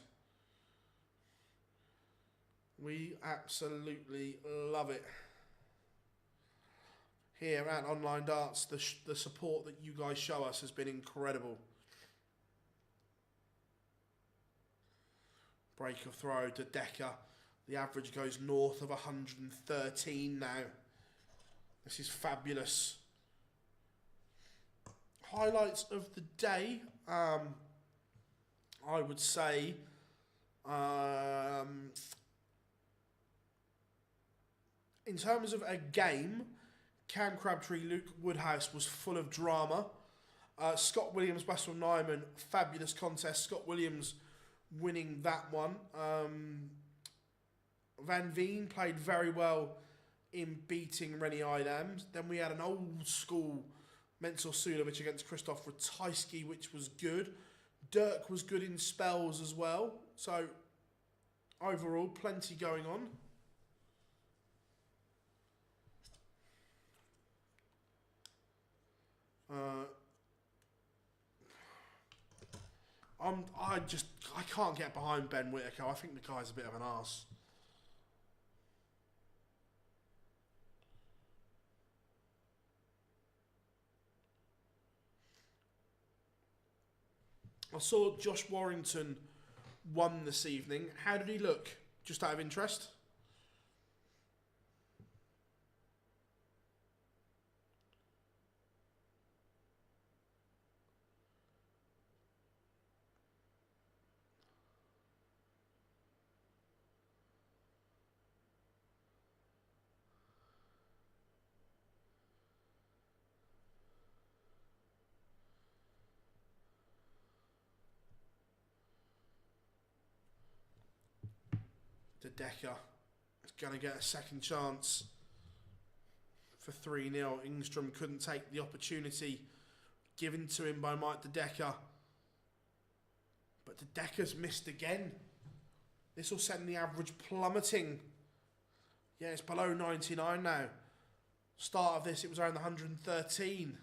Speaker 1: We absolutely love it. Here at Online Darts, the support that you guys show us has been incredible. Break of throw to Decker. The average goes north of 113 now. This is fabulous. Highlights of the day, I would say, in terms of a game, Cam Crabtree, Luke Woodhouse was full of drama. Scott Williams, Wessel Nyman, fabulous contest. Scott Williams winning that one. Van Veen played very well in beating Rennie Eidams. Then we had an old school Mensur Suljovic against Christoph Ratajski, which was good. Dirk was good in spells as well. So overall, plenty going on. I can't get behind Ben Whittaker. I think the guy's a bit of an arse. I saw Josh Warrington won this evening. How did he look? Just out of interest. De Decker is going to get a second chance for 3-0. Engstrom couldn't take the opportunity given to him by Mike De Decker. But De Decker's missed again. This will send the average plummeting. Yeah, it's below 99 now. Start of this, it was around 113.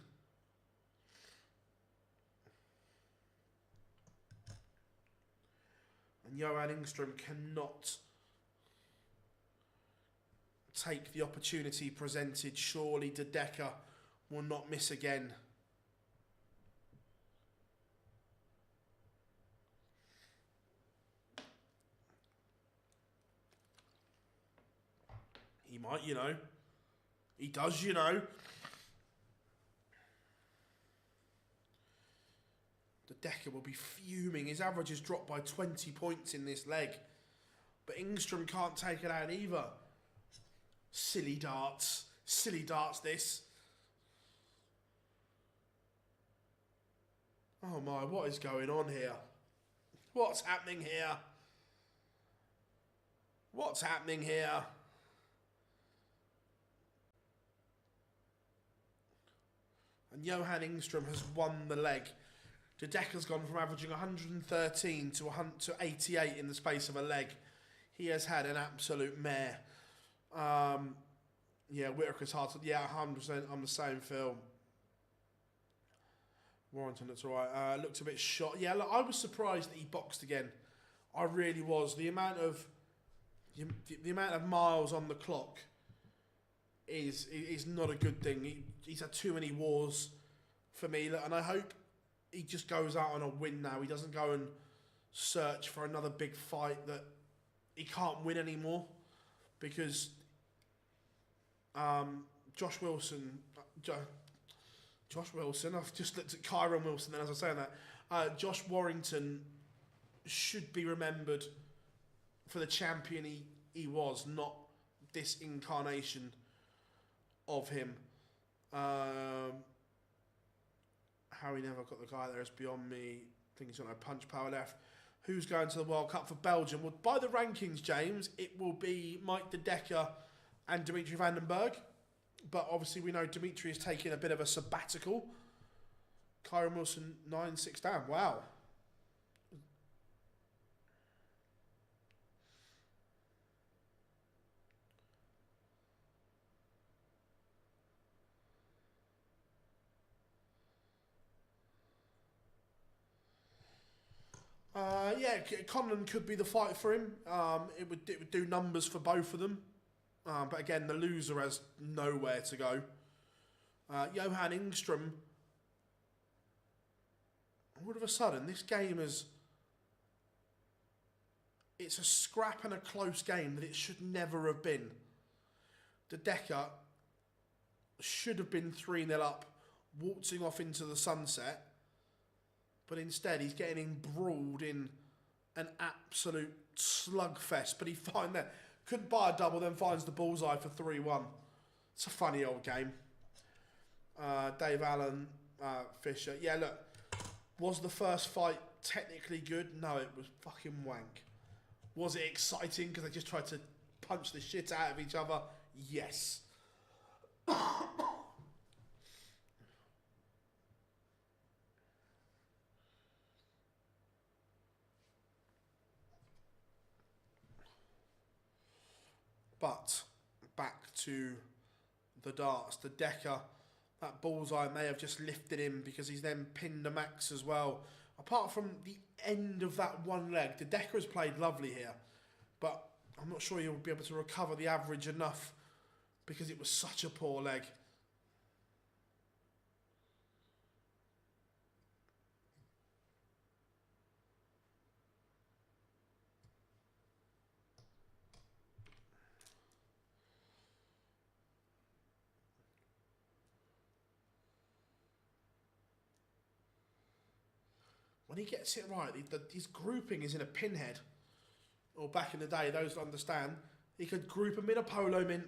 Speaker 1: And Johan Engstrom cannot take the opportunity presented. Surely De Decker will not miss again. He might, you know. He does, you know. De Decker will be fuming. His average has dropped by 20 points in this leg. But Engstrom can't take it out either. Silly darts. Silly darts, this. Oh my, what is going on here? What's happening here? What's happening here? And Johan Engstrom has won the leg. De Dekker's gone from averaging 113 to 88 in the space of a leg. He has had an absolute mare. Yeah, Whitaker's hard to... Yeah, 100%. I'm the same, Phil. Warrington, that's all right. Looked a bit shot. Yeah, look, I was surprised that he boxed again. I really was. The amount of miles on the clock is not a good thing. He's had too many wars for me, and I hope he just goes out on a win now. He doesn't go and search for another big fight that he can't win anymore, because Josh Wilson, I've just looked at Kyron Wilson then as I was saying that. Josh Warrington should be remembered for the champion he was, not this incarnation of him. How he never got the guy there is beyond me. I think he's got no punch power left. Who's going to the World Cup for Belgium? Well, by the rankings, James, it will be Mike De Decker and Dimitri Vandenbogaerde. But obviously we know Dimitri is taking a bit of a sabbatical. Kyron Wilson, 9-6 down. Wow. Yeah, Conlon could be the fight for him. It would do numbers for both of them. But again, the loser has nowhere to go. Johan Engstrom, all of a sudden, this game it's a scrap and a close game that it should never have been. De Decker should have been 3-0 up, waltzing off into the sunset. But instead, he's getting embroiled in an absolute slugfest. But he finds that. Couldn't buy a double, then finds the bullseye for 3-1. It's a funny old game. Dave Allen, Fisher. Yeah, look. Was the first fight technically good? No, it was fucking wank. Was it exciting because they just tried to punch the shit out of each other? Yes. But back to the darts. The Decker, that bullseye may have just lifted him because he's then pinned a max as well. Apart from the end of that one leg, the Decker has played lovely here. But I'm not sure he'll be able to recover the average enough because it was such a poor leg. When he gets it right, his grouping is in a pinhead. Or back in the day, those that understand, he could group them in a polo mint.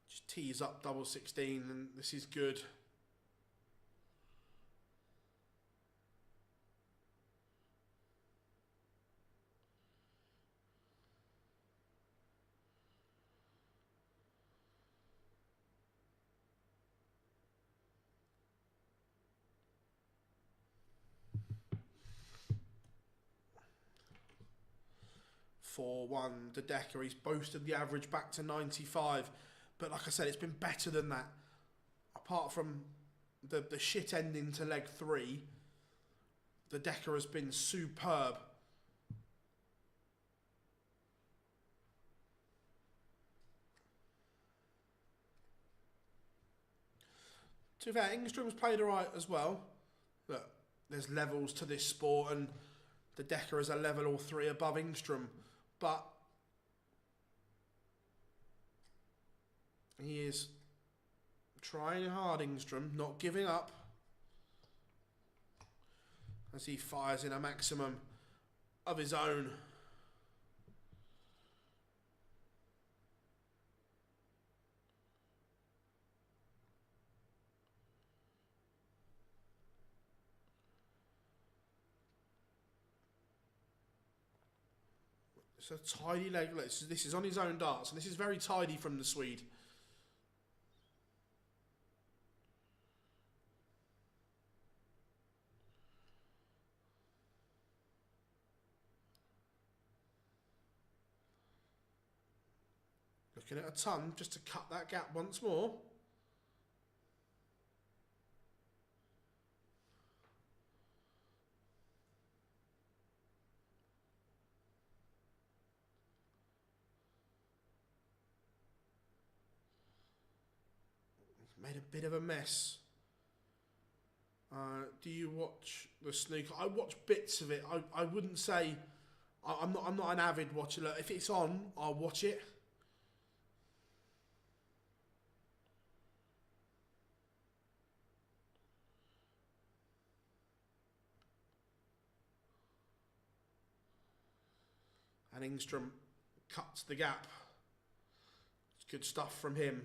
Speaker 1: Just tees up double 16 and this is good. For 1, De Decker, he's boosted the average back to 95. But like I said, it's been better than that. Apart from the shit ending to leg 3, De Decker has been superb. To be fair, Engstrom's played alright as well. Look, there's levels to this sport and De Decker is a level or 3 above Engstrom. But he is trying hard, Engstrom, not giving up. As he fires in a maximum. of his own. It's a tidy leg. This is on his own darts, and this is very tidy from the Swede. Looking at a ton just to cut that gap once more. Made a bit of a mess. Do you watch the snooker? I watch bits of it. I wouldn't say I'm not an avid watcher. Look, if it's on, I'll watch it. And Engstrom cuts the gap. It's good stuff from him.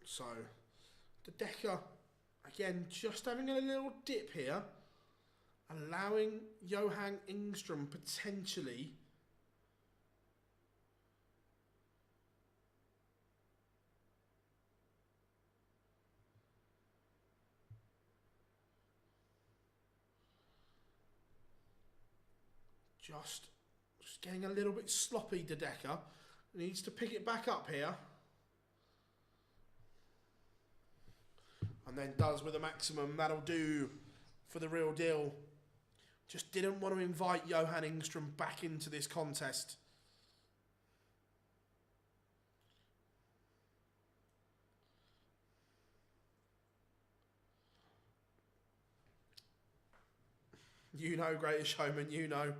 Speaker 1: So, the Decker, again, just having a little dip here, allowing Johan Engstrom potentially just getting a little bit sloppy. De Decker needs to pick it back up here. And then does with a maximum. That'll do for the real deal. Just didn't want to invite Johan Engstrom back into this contest. You know, Greatest Showman, you know.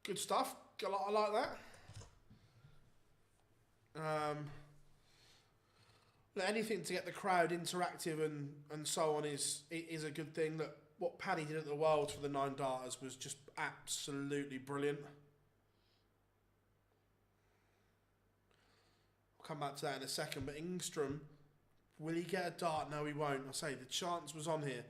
Speaker 1: Good stuff. I like that. Anything to get the crowd interactive and so on is a good thing. That what Paddy did at the World for the 9 darters was just absolutely brilliant. I'll come back to that in a second. But Engstrom, will he get a dart? No, he won't. I say the chance was on here.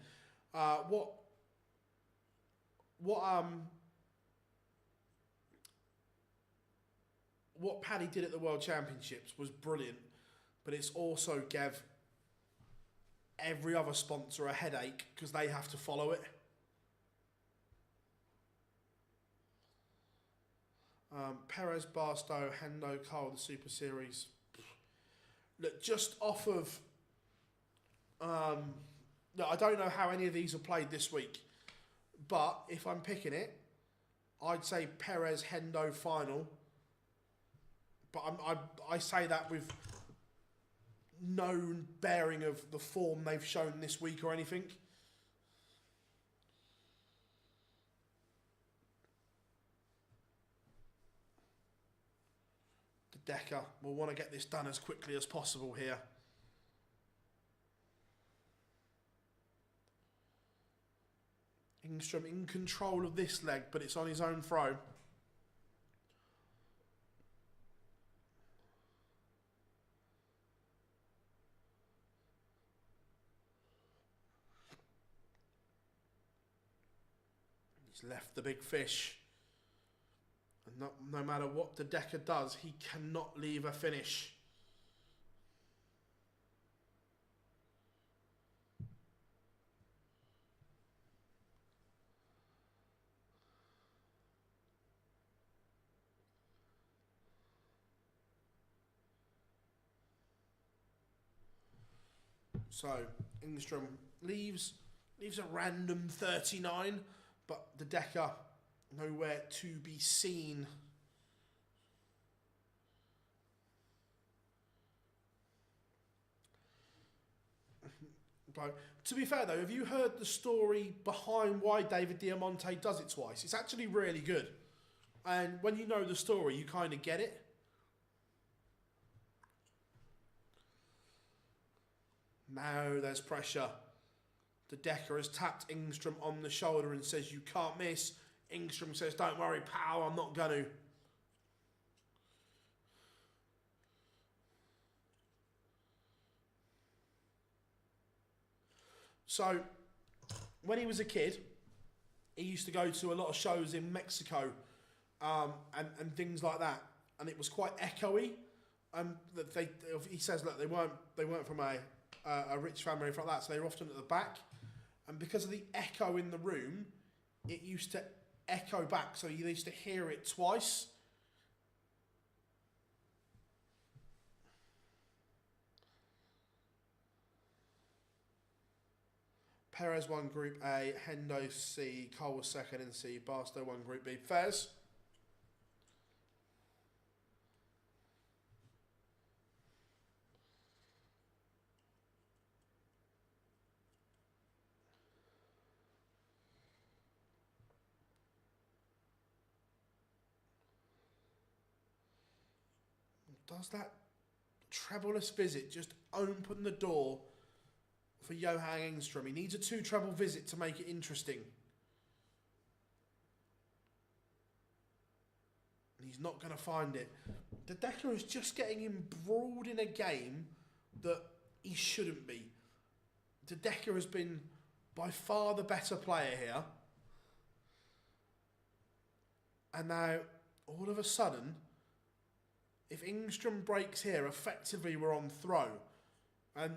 Speaker 1: What Paddy did at the World Championships was brilliant, but it's also gave every other sponsor a headache because they have to follow it. Perez, Barstow, Hendo, Cole, the Super Series. Look, just off of... look, I don't know how any of these are played this week, but if I'm picking it, I'd say Perez, Hendo final. But I say that with no bearing of the form they've shown this week or anything. The Decker will want to get this done as quickly as possible here. Engstrom in control of this leg, but it's on his own throw. Left the big fish, and no matter what De Decker does, he cannot leave a finish. So Engstrom leaves Leaves a random 39, but the Decker nowhere to be seen. But to be fair though, have you heard the story behind why David Diamante does it twice? It's actually really good. And when you know the story, you kind of get it. Now there's pressure. The Decker has tapped Engstrom on the shoulder and says, you can't miss. Engstrom says, don't worry, pal, I'm not going to. So, when he was a kid, he used to go to a lot of shows in Mexico and things like that. And it was quite echoey. He says, look, they weren't from a rich family or anything like that, so they were often at the back. And because of the echo in the room, it used to echo back, so you used to hear it twice. Perez won Group A, Hendo C, Cole was second in C, Barstow won Group B. Fez. Does that trebleless visit just open the door for Johan Engstrom? He needs a 2 treble visit to make it interesting. And he's not going to find it. The Decker is just getting embroiled in a game that he shouldn't be. The Decker has been by far the better player here. And now, all of a sudden, if Engstrom breaks here, effectively we're on throw. And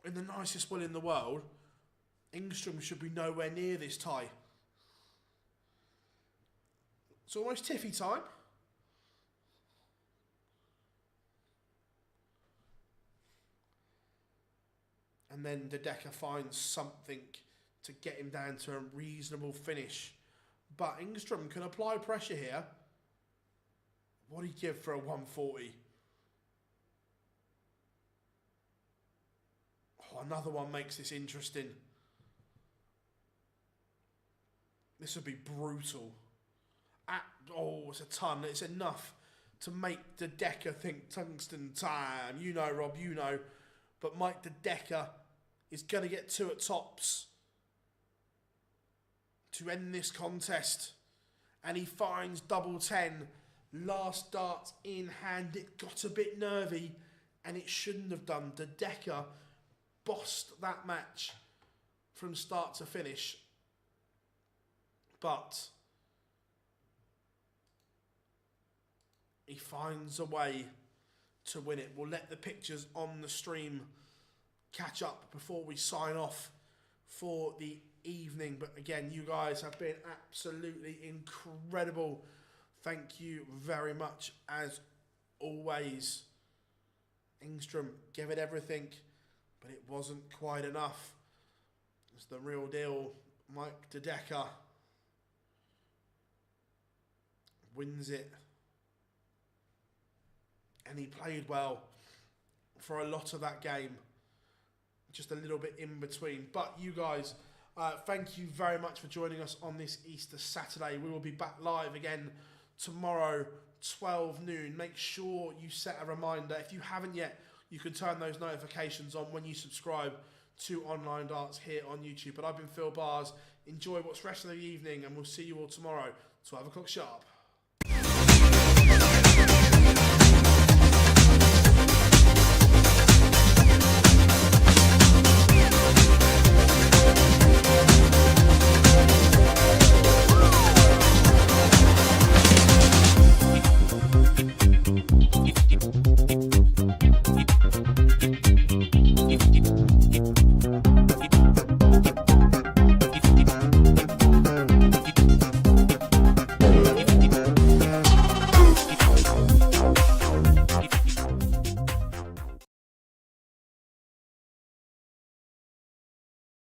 Speaker 1: in the nicest will in the world, Engstrom should be nowhere near this tie. It's almost tiffy time. And then the Decker finds something to get him down to a reasonable finish. But Engstrom can apply pressure here. What do you give for a 140? Oh, another one makes this interesting. This would be brutal. It's a ton. It's enough to make the Decker think tungsten time. You know, Rob, you know. But Mike the Decker is going to get 2 at tops to end this contest. And he finds double 10. Last darts in hand. It got a bit nervy and it shouldn't have done. The Decker bossed that match from start to finish. But he finds a way to win it. We'll let the pictures on the stream catch up before we sign off for the evening. But again, you guys have been absolutely incredible. Thank you very much as always. Engstrom gave it everything, but it wasn't quite enough. It's the real deal. Mike de Decker wins it. And he played well for a lot of that game. Just a little bit in between. But you guys, thank you very much for joining us on this Easter Saturday. We will be back live again tomorrow, 12 noon. Make sure you set a reminder. If you haven't yet, you can turn those notifications on when you subscribe to Online Darts here on YouTube. But I've been Phil Bars. Enjoy what's rest of the evening, and we'll see you all tomorrow, 12 o'clock sharp.